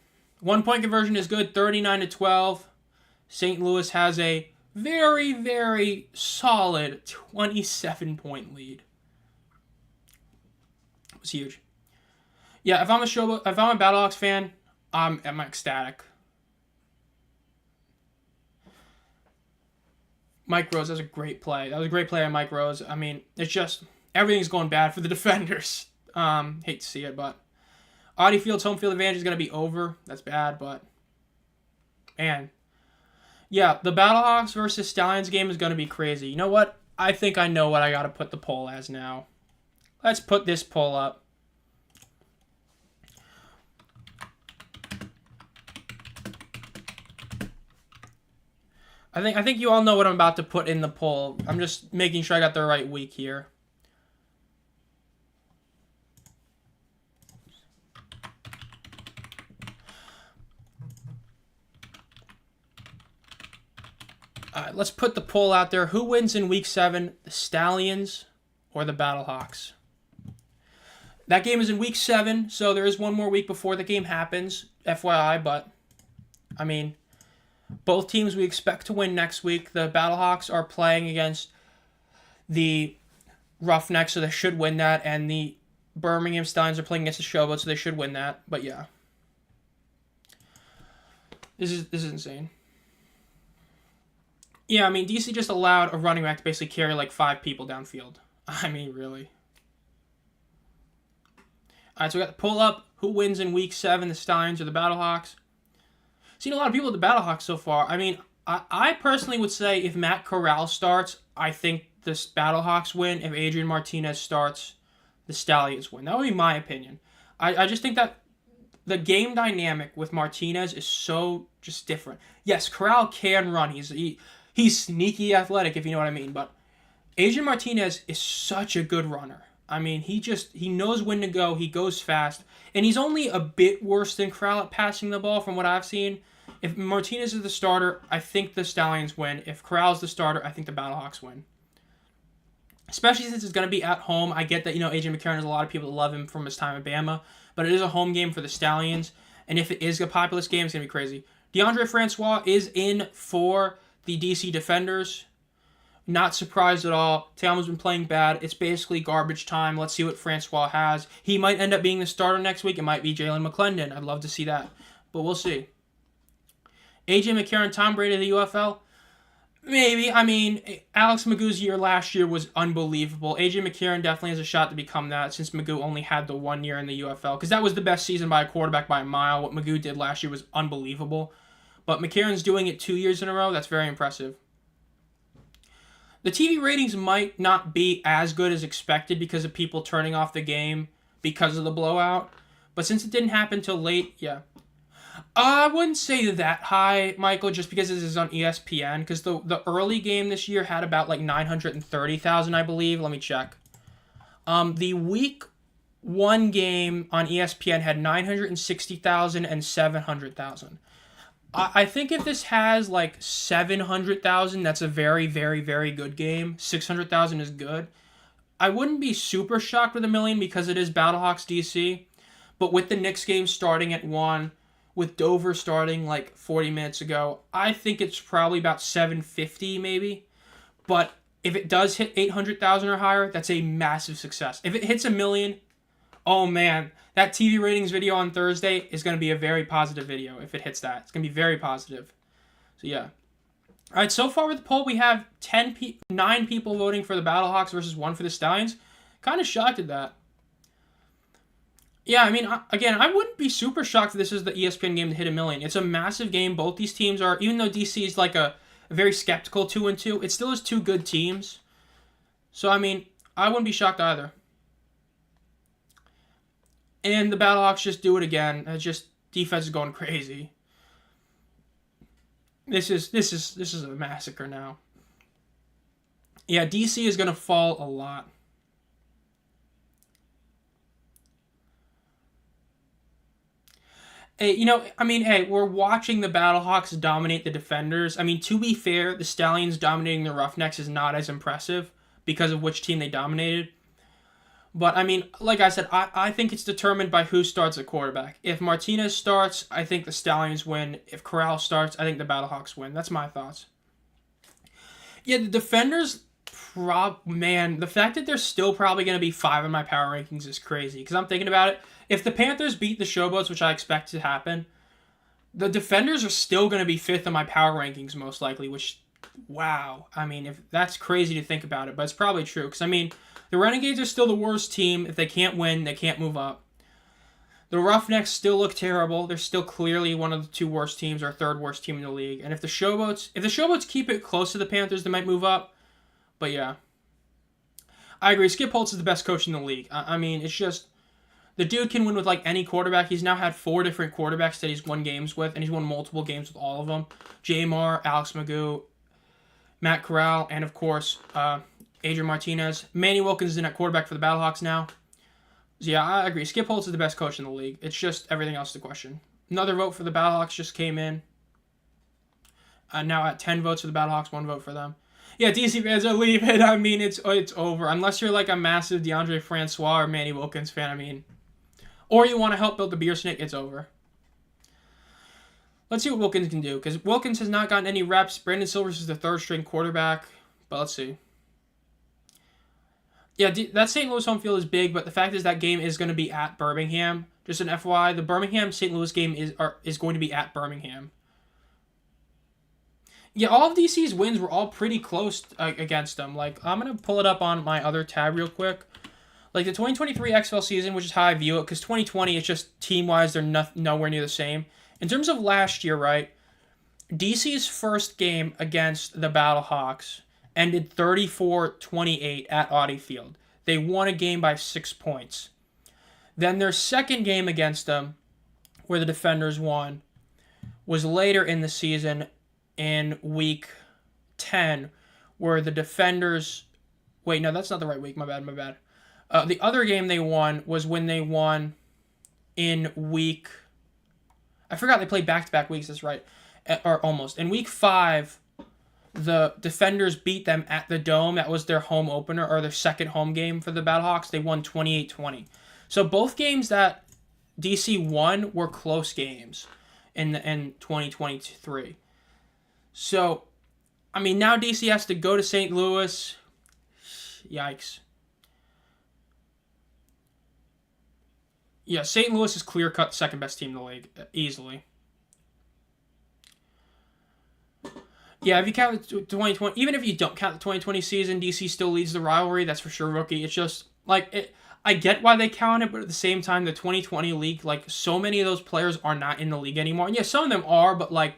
1-point conversion is good, 39-12. St. Louis has a very, very solid 27-point lead. It was huge. Yeah, if I'm a Battlehawks fan, I'm ecstatic. Mike Rose, that was a great play. That was a great play on Mike Rose. I mean, it's just everything's going bad for the defenders. Hate to see it, but Audi Field's home field advantage is going to be over. That's bad, but man. Yeah, the Battlehawks versus Stallions game is going to be crazy. You know what? I think I know what I got to put the poll as now. Let's put this poll up. I think you all know what I'm about to put in the poll. I'm just making sure I got the right week here. All right, let's put the poll out there. Who wins in Week 7, the Stallions or the Battlehawks? That game is in Week 7, so there is one more week before the game happens, FYI. But, I mean, both teams we expect to win next week. The Battlehawks are playing against the Roughnecks, so they should win that. And the Birmingham Stallions are playing against the Showboat, so they should win that. But, yeah. This is insane. Yeah, I mean, DC just allowed a running back to basically carry like 5 people downfield. I mean, really. All right, so we got the pull up. Who wins in Week 7, the Stallions or the Battlehawks? Seen a lot of people at the Battlehawks so far. I mean, I personally would say if Matt Corral starts, I think the Battlehawks win. If Adrian Martinez starts, the Stallions win. That would be my opinion. I just think that the game dynamic with Martinez is so just different. Yes, Corral can run. He's sneaky athletic, if you know what I mean. But Adrian Martinez is such a good runner. I mean, he knows when to go. He goes fast, and he's only a bit worse than Corral at passing the ball from what I've seen. If Martinez is the starter, I think the Stallions win. If Corral's the starter, I think the Battlehawks win. Especially since it's going to be at home. I get that, AJ McCarron has a lot of people that love him from his time at Bama, but it is a home game for the Stallions, and if it is a populous game, it's going to be crazy. DeAndre Francois is in for the DC Defenders. Not surprised at all. Te'amo's been playing bad. It's basically garbage time. Let's see what Francois has. He might end up being the starter next week. It might be Jalen McClendon. I'd love to see that, but we'll see. AJ McCarron, Tom Brady of the UFL? Maybe. I mean, Alex Magoo's year last year was unbelievable. AJ McCarron definitely has a shot to become that since Magoo only had the 1 year in the UFL, because that was the best season by a quarterback by a mile. What Magoo did last year was unbelievable. But McCarron's doing it 2 years in a row. That's very impressive. The TV ratings might not be as good as expected because of people turning off the game because of the blowout. But since it didn't happen till late, yeah. I wouldn't say that high, Michael, just because this is on ESPN. Because the early game this year had about like 930,000, I believe. Let me check. The week 1 game on ESPN had 960,000 and 700,000. I think if this has like 700,000, that's a very, very, very good game. 600,000 is good. I wouldn't be super shocked with 1 million because it is Battlehawks DC. But with the Knicks game starting at 1, with Dover starting like 40 minutes ago, I think it's probably about 750 maybe. But if it does hit 800,000 or higher, that's a massive success. If it hits 1 million, oh man, that TV ratings video on Thursday is going to be a very positive video if it hits that. It's going to be very positive. So yeah. All right, so far with the poll, we have 9 people voting for the Battlehawks versus 1 for the Stallions. Kind of shocked at that. Yeah, I mean, again, I wouldn't be super shocked if this is the ESPN game to hit 1 million. It's a massive game. Both these teams are, even though DC is like a very skeptical 2-2, it still is 2 good teams. So, I mean, I wouldn't be shocked either. And the Battlehawks just do it again. It's just defense is going crazy. This is a massacre now. Yeah, DC is going to fall a lot. Hey, we're watching the Battlehawks dominate the Defenders. I mean, to be fair, the Stallions dominating the Roughnecks is not as impressive because of which team they dominated. But, I mean, like I said, I think it's determined by who starts at quarterback. If Martinez starts, I think the Stallions win. If Corral starts, I think the Battlehawks win. That's my thoughts. Yeah, the Defenders, the fact that they're still probably going to be 5 in my power rankings is crazy. Because I'm thinking about it. If the Panthers beat the Showboats, which I expect to happen, the Defenders are still going to be 5th in my power rankings most likely, which, wow. I mean, if that's crazy to think about it, but it's probably true. Because, I mean, the Renegades are still the worst team. If they can't win, they can't move up. The Roughnecks still look terrible. They're still clearly one of the 2 worst teams or 3rd worst team in the league. And if the Showboats keep it close to the Panthers, they might move up. But yeah. I agree. Skip Holtz is the best coach in the league. I mean, it's just, the dude can win with like any quarterback. He's now had 4 different quarterbacks that he's won games with, and he's won multiple games with all of them. Jamar, Alex Magoo, Matt Corral, and of course, Adrian Martinez. Manny Wilkins is in at quarterback for the Battlehawks now. So yeah, I agree. Skip Holtz is the best coach in the league. It's just everything else to question. Another vote for the Battlehawks just came in. Now at 10 votes for the Battlehawks, 1 vote for them. Yeah, DC fans are leaving. I mean, it's over. Unless you're like a massive DeAndre Francois or Manny Wilkins fan, I mean. Or you want to help build the beer snake, it's over. Let's see what Wilkins can do. Because Wilkins has not gotten any reps. Brandon Silvers is the 3rd string quarterback. But let's see. Yeah, that St. Louis home field is big, but the fact is that game is going to be at Birmingham. Just an FYI, the Birmingham-St. Louis game is going to be at Birmingham. Yeah, all of DC's wins were all pretty close against them. Like, I'm going to pull it up on my other tab real quick. Like, the 2023 XFL season, which is how I view it, because 2020, it's just team-wise, they're nowhere near the same. In terms of last year, right, DC's first game against the Battlehawks ended 34-28 at Audi Field. They won a game by 6 points. Then their second game against them where the Defenders won was later in the season in week 10, where the Defenders... Wait, no, that's not the right week. My bad. The other game they won was when they won in week... I forgot they played back-to-back weeks, that's right. Or almost. In week 5, the Defenders beat them at the Dome. That was their home opener, or their second home game for the Battlehawks. They won 28-20. So both games that DC won were close games in 2023. So, I mean, now DC has to go to St. Louis. Yikes. Yeah, St. Louis is clear-cut second best team in the league, easily. Yeah, if you count the 2020, even if you don't count the 2020 season, DC still leads the rivalry. That's for sure, rookie. It's just like I get why they count it, but at the same time, the 2020 league, like, so many of those players are not in the league anymore. And yeah, some of them are, but like,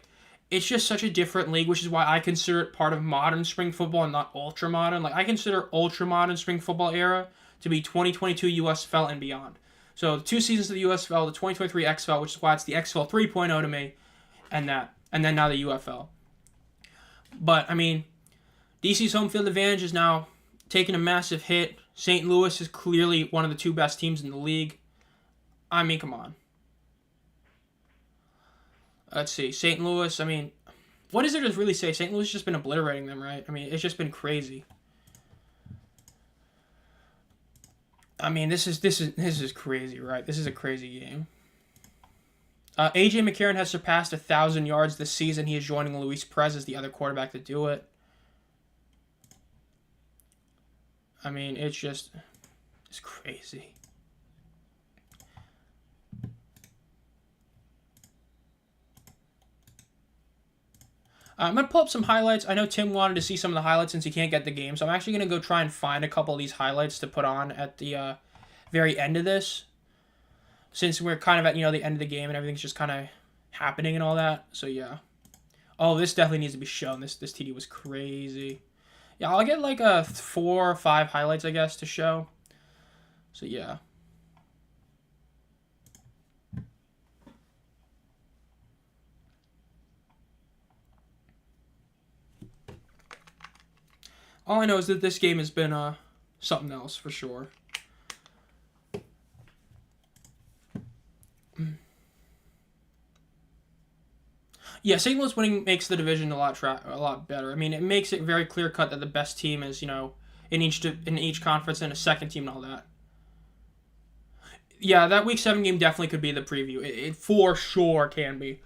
it's just such a different league, which is why I consider it part of modern spring football and not ultra modern. Like, I consider ultra modern spring football era to be 2022 USFL and beyond. So, the 2 seasons of the USFL, the 2023 XFL, which is why it's the XFL 3.0 to me, and then now the UFL. But, I mean, DC's home field advantage is now taking a massive hit. St. Louis is clearly one of the 2 best teams in the league. I mean, come on. Let's see. St. Louis, I mean, what is there to really say? St. Louis has just been obliterating them, right? I mean, it's just been crazy. I mean, this is crazy, right? This is a crazy game. A.J. McCarron has surpassed 1,000 yards this season. He is joining Luis Perez as the other quarterback to do it. I mean, it's crazy. I'm going to pull up some highlights. I know Tim wanted to see some of the highlights since he can't get the game, so I'm actually going to go try and find a couple of these highlights to put on at the very end of this, since we're kind of at, the end of the game and everything's just kind of happening and all that. So, yeah. Oh, this definitely needs to be shown. This TD was crazy. Yeah, I'll get like 4 or 5 highlights, I guess, to show. So, yeah. All I know is that this game has been something else for sure. Yeah, St. Louis winning makes the division a lot better. I mean, it makes it very clear cut that the best team is, in each conference and a second team and all that. Yeah, that Week 7 game definitely could be the preview. It for sure can be.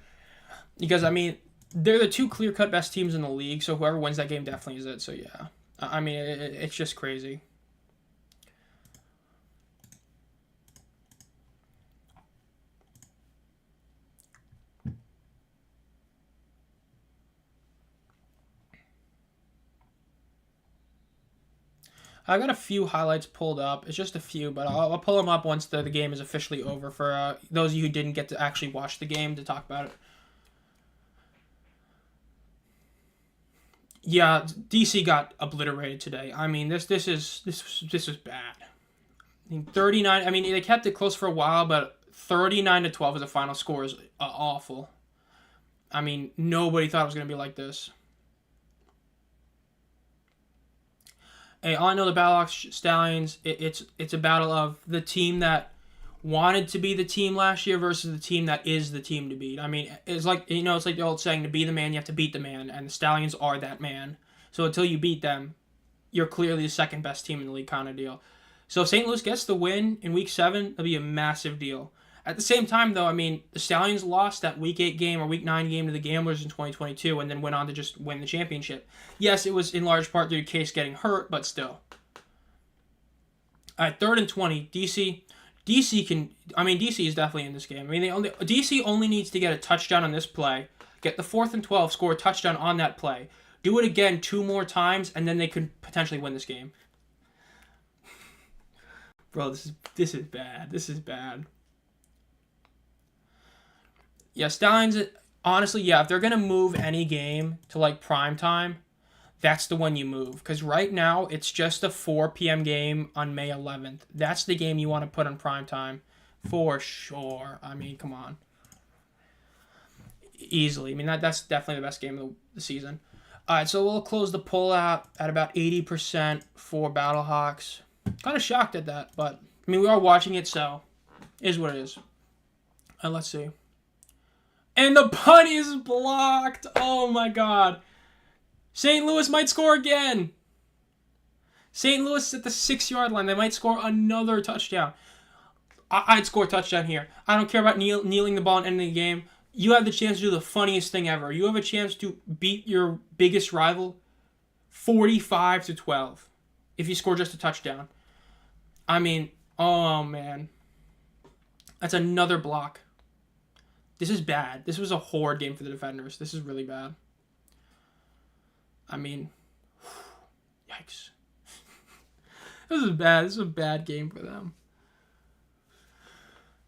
Because, I mean, they're the 2 clear-cut best teams in the league, so whoever wins that game definitely is it. So, yeah. I mean, it's just crazy. I got a few highlights pulled up. It's just a few, but I'll pull them up once the game is officially over for those of you who didn't get to actually watch the game to talk about it. Yeah, DC got obliterated today. I mean, this is bad. I mean, 39. I mean, they kept it close for a while, but 39-12 as a final score is awful. I mean, nobody thought it was going to be like this. Hey, all I know, the Battlehawks Stallions, it's a battle of the team that wanted to be the team last year versus the team that is the team to beat. I mean, it's like the old saying, to be the man, you have to beat the man, and the Stallions are that man. So until you beat them, you're clearly the second best team in the league kind of deal. So if St. Louis gets the win in Week 7, that'll be a massive deal. At the same time, though, I mean, the Stallions lost that Week 8 game or Week 9 game to the Gamblers in 2022 and then went on to just win the championship. Yes, it was in large part due to Case getting hurt, but still. All right, 3rd and 20. DC is definitely in this game. I mean, DC only needs to get a touchdown on this play, get the 4th and 12, score a touchdown on that play, do it again 2 more times, and then they could potentially win this game. Bro, this is bad. This is bad. Yeah, Stallions, honestly, yeah, if they're going to move any game to, like, prime time, that's the one you move. Because right now, it's just a 4 p.m. game on May 11th. That's the game you want to put on prime time for sure. I mean, come on. easily. I mean, that's definitely the best game of the season. All right, so we'll close the poll out at about 80% for Battlehawks. Kind of shocked at that, but I mean, we are watching it, so it is what it is. Let's see. And the punt is blocked. Oh my God. St. Louis might score again. St. Louis at the 6-yard line. They might score another touchdown. I'd score a touchdown here. I don't care about kneeling the ball and ending the game. You have the chance to do the funniest thing ever. You have a chance to beat your biggest rival 45-12 if you score just a touchdown. I mean, oh man. That's another block. This is bad. This was a horrid game for the defenders. This is really bad. I mean, yikes. This is bad. This is a bad game for them.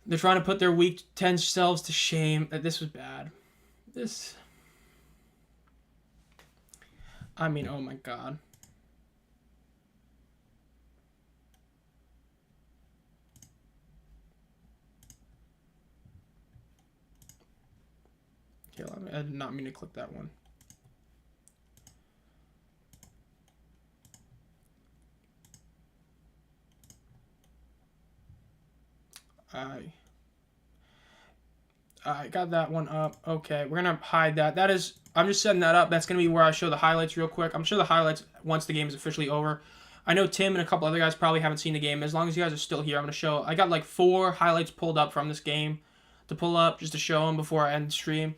They're trying to put their Week 10 selves to shame. This was bad. I mean, oh my God. Okay, I did not mean to click that one. I got that one up. Okay, we're going to hide that. I'm just setting that up. That's going to be where I show the highlights real quick. I'm sure the highlights once the game is officially over. I know Tim and a couple other guys probably haven't seen the game. As long as you guys are still here, I'm going to show. I got like 4 highlights pulled up from this game to pull up just to show them before I end the stream.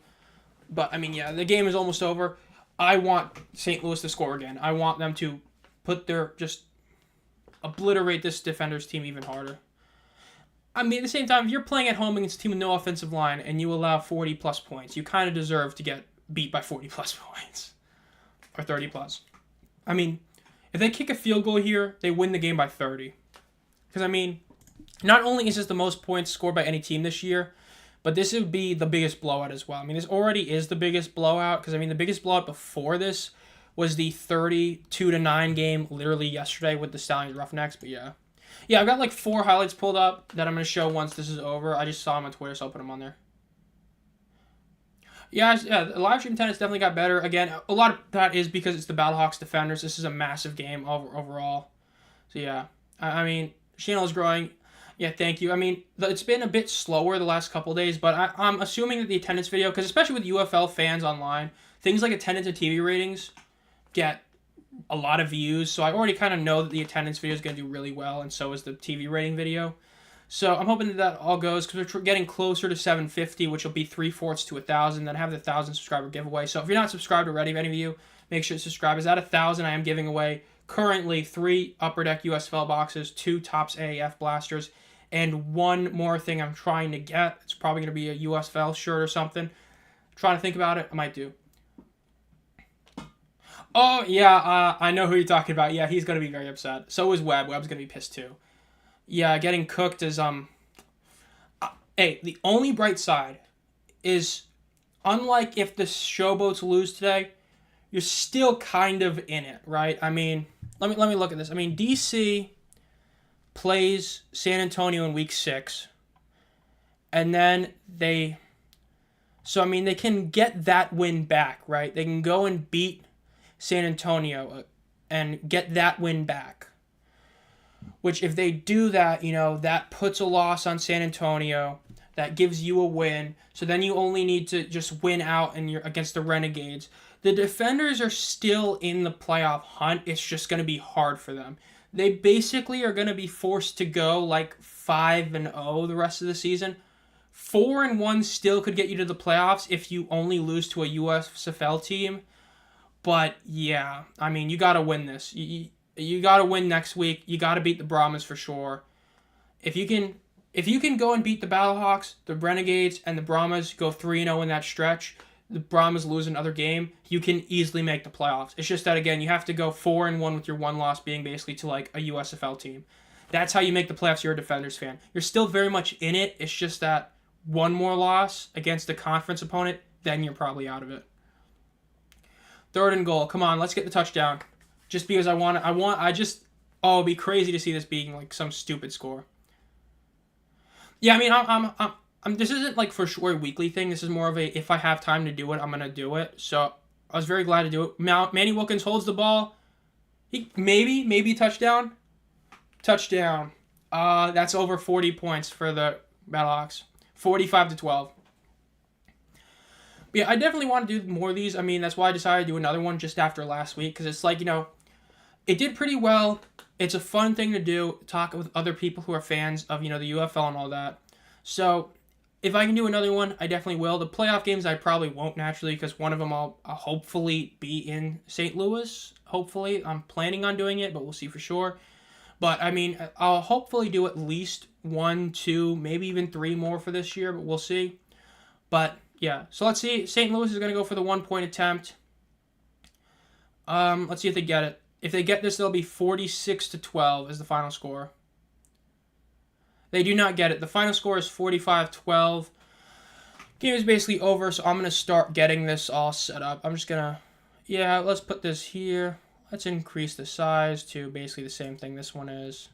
But, I mean, yeah, the game is almost over. I want St. Louis to score again. I want them to just obliterate this defenders team even harder. I mean, at the same time, if you're playing at home against a team with no offensive line and you allow 40-plus points, you kind of deserve to get beat by 40-plus points. Or 30-plus. I mean, if they kick a field goal here, they win the game by 30. Because, I mean, not only is this the most points scored by any team this year, but this would be the biggest blowout as well. I mean, this already is the biggest blowout. Because, I mean, the biggest blowout before this was the 32-9 game literally yesterday with the Stallions Roughnecks. But, yeah. Yeah, I've got like 4 highlights pulled up that I'm going to show once this is over. I just saw them on Twitter, so I'll put them on there. Yeah, the live stream tennis definitely got better. Again, a lot of that is because it's the Battlehawks defenders. This is a massive game overall. So, yeah. I mean, channel is growing. Yeah, thank you. I mean, it's been a bit slower the last couple days, but I'm assuming that the attendance video, because especially with UFL fans online, things like attendance and TV ratings get a lot of views, so I already kind of know that the attendance video is going to do really well, and so is the TV rating video. So I'm hoping that all goes, because we're getting closer to 750, which will be 3/4 to 1,000. Then I have the 1,000 subscriber giveaway. So if you're not subscribed already, if any of you, make sure to subscribe. Is at 1,000, I am giving away currently 3 Upper Deck USFL boxes, 2 Topps AAF blasters, and 1 more thing I'm trying to get. It's probably going to be a USFL shirt or something. I'm trying to think about it. I might do. Oh, yeah, I know who you're talking about. Yeah, he's going to be very upset. So is Webb. Webb's going to be pissed too. Yeah, getting cooked is, hey, the only bright side is, unlike if the Showboats lose today, you're still kind of in it, right? I mean, let me look at this. I mean, DC plays San Antonio in Week 6, and then they can get that win back, right? They can go and beat San Antonio and get that win back. Which, if they do that, that puts a loss on San Antonio. That gives you a win. So then you only need to just win out and you're against the Renegades. The defenders are still in the playoff hunt. It's just going to be hard for them. They basically are going to be forced to go like 5-0 the rest of the season. 4-1 still could get you to the playoffs if you only lose to a USFL team. But yeah, I mean, you got to win this. You got to win next week. You got to beat the Brahmas for sure. If you can go and beat the Battlehawks, the Renegades, and the Brahmas, go 3-0 in that stretch, the Brahmas lose another game, you can easily make the playoffs. It's just that, again, you have to go 4-1 with your one loss being basically to like a USFL team. That's how you make the playoffs. You're a Defenders fan. You're still very much in it. It's just that one more loss against a conference opponent, then you're probably out of it. 3rd and goal. Come on, let's get the touchdown. Just because it'd be crazy to see this being like some stupid score. Yeah, I mean, this isn't like for sure a weekly thing. This is more of a if I have time to do it, I'm gonna do it. So I was very glad to do it. Manny Wilkins holds the ball. He maybe touchdown. That's over 40 points for the Battlehawks. 45-12. Yeah, I definitely want to do more of these. I mean, that's why I decided to do another one just after last week, because it's like, it did pretty well. It's a fun thing to do, talk with other people who are fans of, the UFL and all that. So, if I can do another one, I definitely will. The playoff games I probably won't naturally, because one of them I'll hopefully be in St. Louis. Hopefully. I'm planning on doing it, but we'll see for sure. But, I mean, I'll hopefully do at least 1, 2, maybe even 3 more for this year, but we'll see. But, yeah. So, let's see. St. Louis is going to go for the 1-point attempt. Let's see if they get it. If they get this, they'll be 46-12 as the final score. They do not get it. The final score is 45-12. Game is basically over, so I'm going to start getting this all set up. I'm just going to, let's put this here. Let's increase the size to basically the same thing this one is.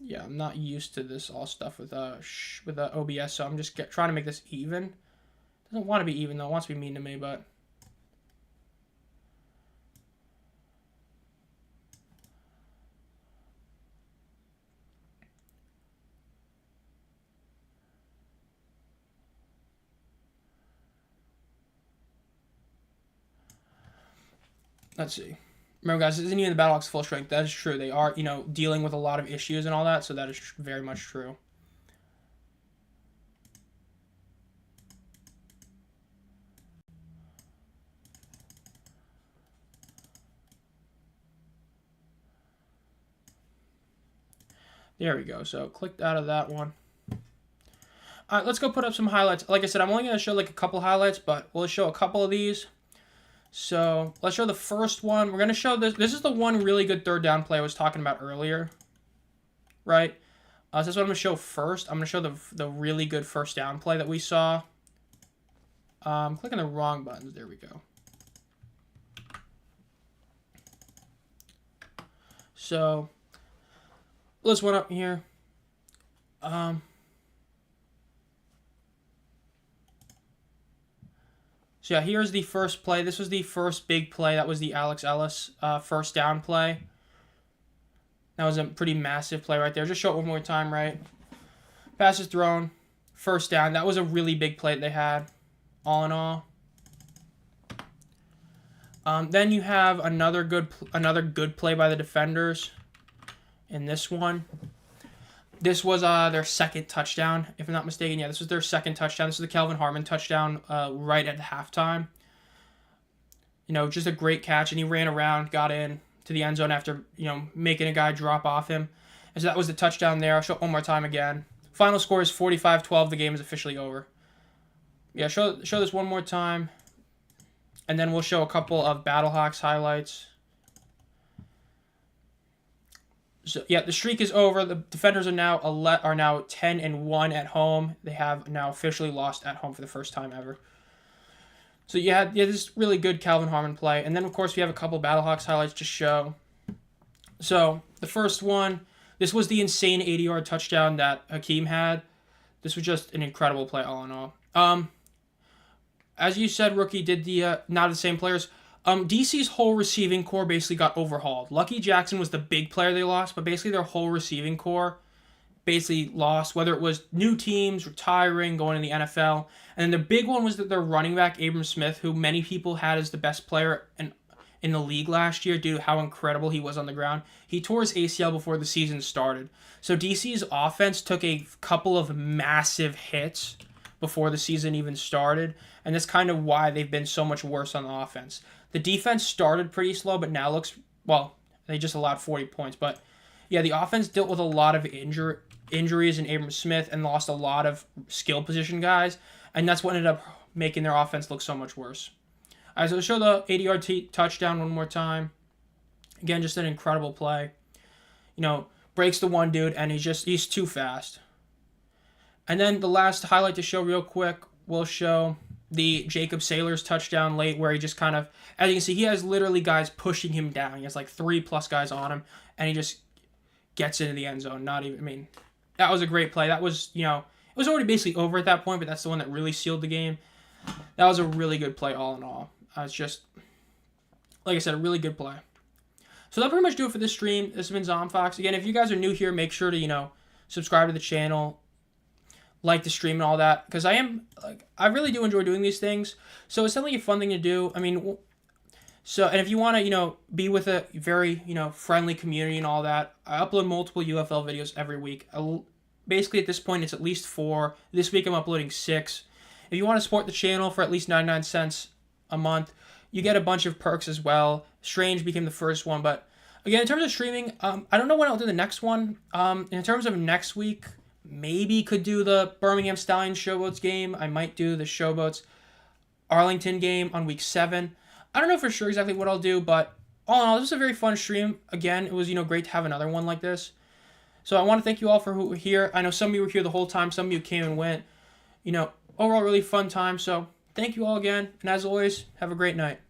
Yeah, I'm not used to this all stuff with OBS, so I'm just trying to make this even. It doesn't want to be even, though. It wants to be mean to me, but... Let's see. Remember, guys, this isn't even the Battlehawks full strength. That is true. They are, dealing with a lot of issues and all that, so that is very much true. There we go. So, clicked out of that one. All right, let's go put up some highlights. Like I said, I'm only going to show like a couple highlights, but we'll show a couple of these. So, let's show the first one. We're going to show this. This is the one really good third down play I was talking about earlier. Right? So, that's what I'm going to show first. I'm going to show the really good first down play that we saw. I'm clicking the wrong buttons. There we go. So, let's one up here. So, yeah, here's the first play. This was the first big play. That was the Alex Ellis first down play. That was a pretty massive play right there. Just show it one more time, right? Pass is thrown. First down. That was a really big play that they had, all in all. Then you have another good play by the defenders in this one. This was their second touchdown, if I'm not mistaken. Yeah, this was their second touchdown. This is the Kelvin Harmon touchdown right at halftime. Just a great catch, and he ran around, got in to the end zone after, making a guy drop off him. And so that was the touchdown there. I'll show it one more time again. Final score is 45-12. The game is officially over. Yeah, show this one more time. And then we'll show a couple of Battlehawks highlights. So yeah, the streak is over. The defenders are now 10-1 at home. They have now officially lost at home for the first time ever. So yeah, this really good Kelvin Harmon play, and then of course we have a couple Battlehawks highlights to show. So the first one, this was the insane 80-yard touchdown that Hakeem had. This was just an incredible play, all in all. As you said, Rookie did the not the same players. DC's whole receiving core basically got overhauled. Lucky Jackson was the big player they lost, but basically their whole receiving core basically lost, whether it was new teams, retiring, going to the NFL. And then the big one was that their running back, Abram Smith, who many people had as the best player in the league last year due to how incredible he was on the ground. He tore his ACL before the season started. So DC's offense took a couple of massive hits before the season even started, and that's kind of why they've been so much worse on the offense. The defense started pretty slow, but now looks, they just allowed 40 points. But, yeah, the offense dealt with a lot of injuries in Abram Smith and lost a lot of skill position guys, and that's what ended up making their offense look so much worse. All right, so let's show the 80-yard touchdown one more time. Again, just an incredible play. Breaks the one dude, and he's too fast. And then the last highlight to show real quick, we'll show the Jacob Sailors touchdown late where he just kind of, as you can see, he has literally guys pushing him down. He has like 3+ guys on him, and he just gets into the end zone. Not even, I mean, that was a great play. That was, it was already basically over at that point, but that's the one that really sealed the game. That was a really good play all in all. It's just, like I said, a really good play. So that'll pretty much do it for this stream. This has been Zomb Phox. Again, if you guys are new here, make sure to, subscribe to the channel, like the stream and all that, because I really do enjoy doing these things. So it's definitely a fun thing to do. I mean, and if you want to, be with a very, friendly community and all that, I upload multiple UFL videos every week. Basically, at this point, it's at least 4. This week, I'm uploading 6. If you want to support the channel for at least 99 cents a month, you get a bunch of perks as well. Strange became the first one, but again, in terms of streaming, I don't know when I'll do the next one. In terms of next week, maybe could do the Birmingham Stallions Showboats game. I might do the Showboats Arlington game on week 7. I don't know for sure exactly what I'll do, but all in all, this was a very fun stream. Again, it was, great to have another one like this. So I want to thank you all for who were here. I know some of you were here the whole time. Some of you came and went. Overall, really fun time. So thank you all again. And as always, have a great night.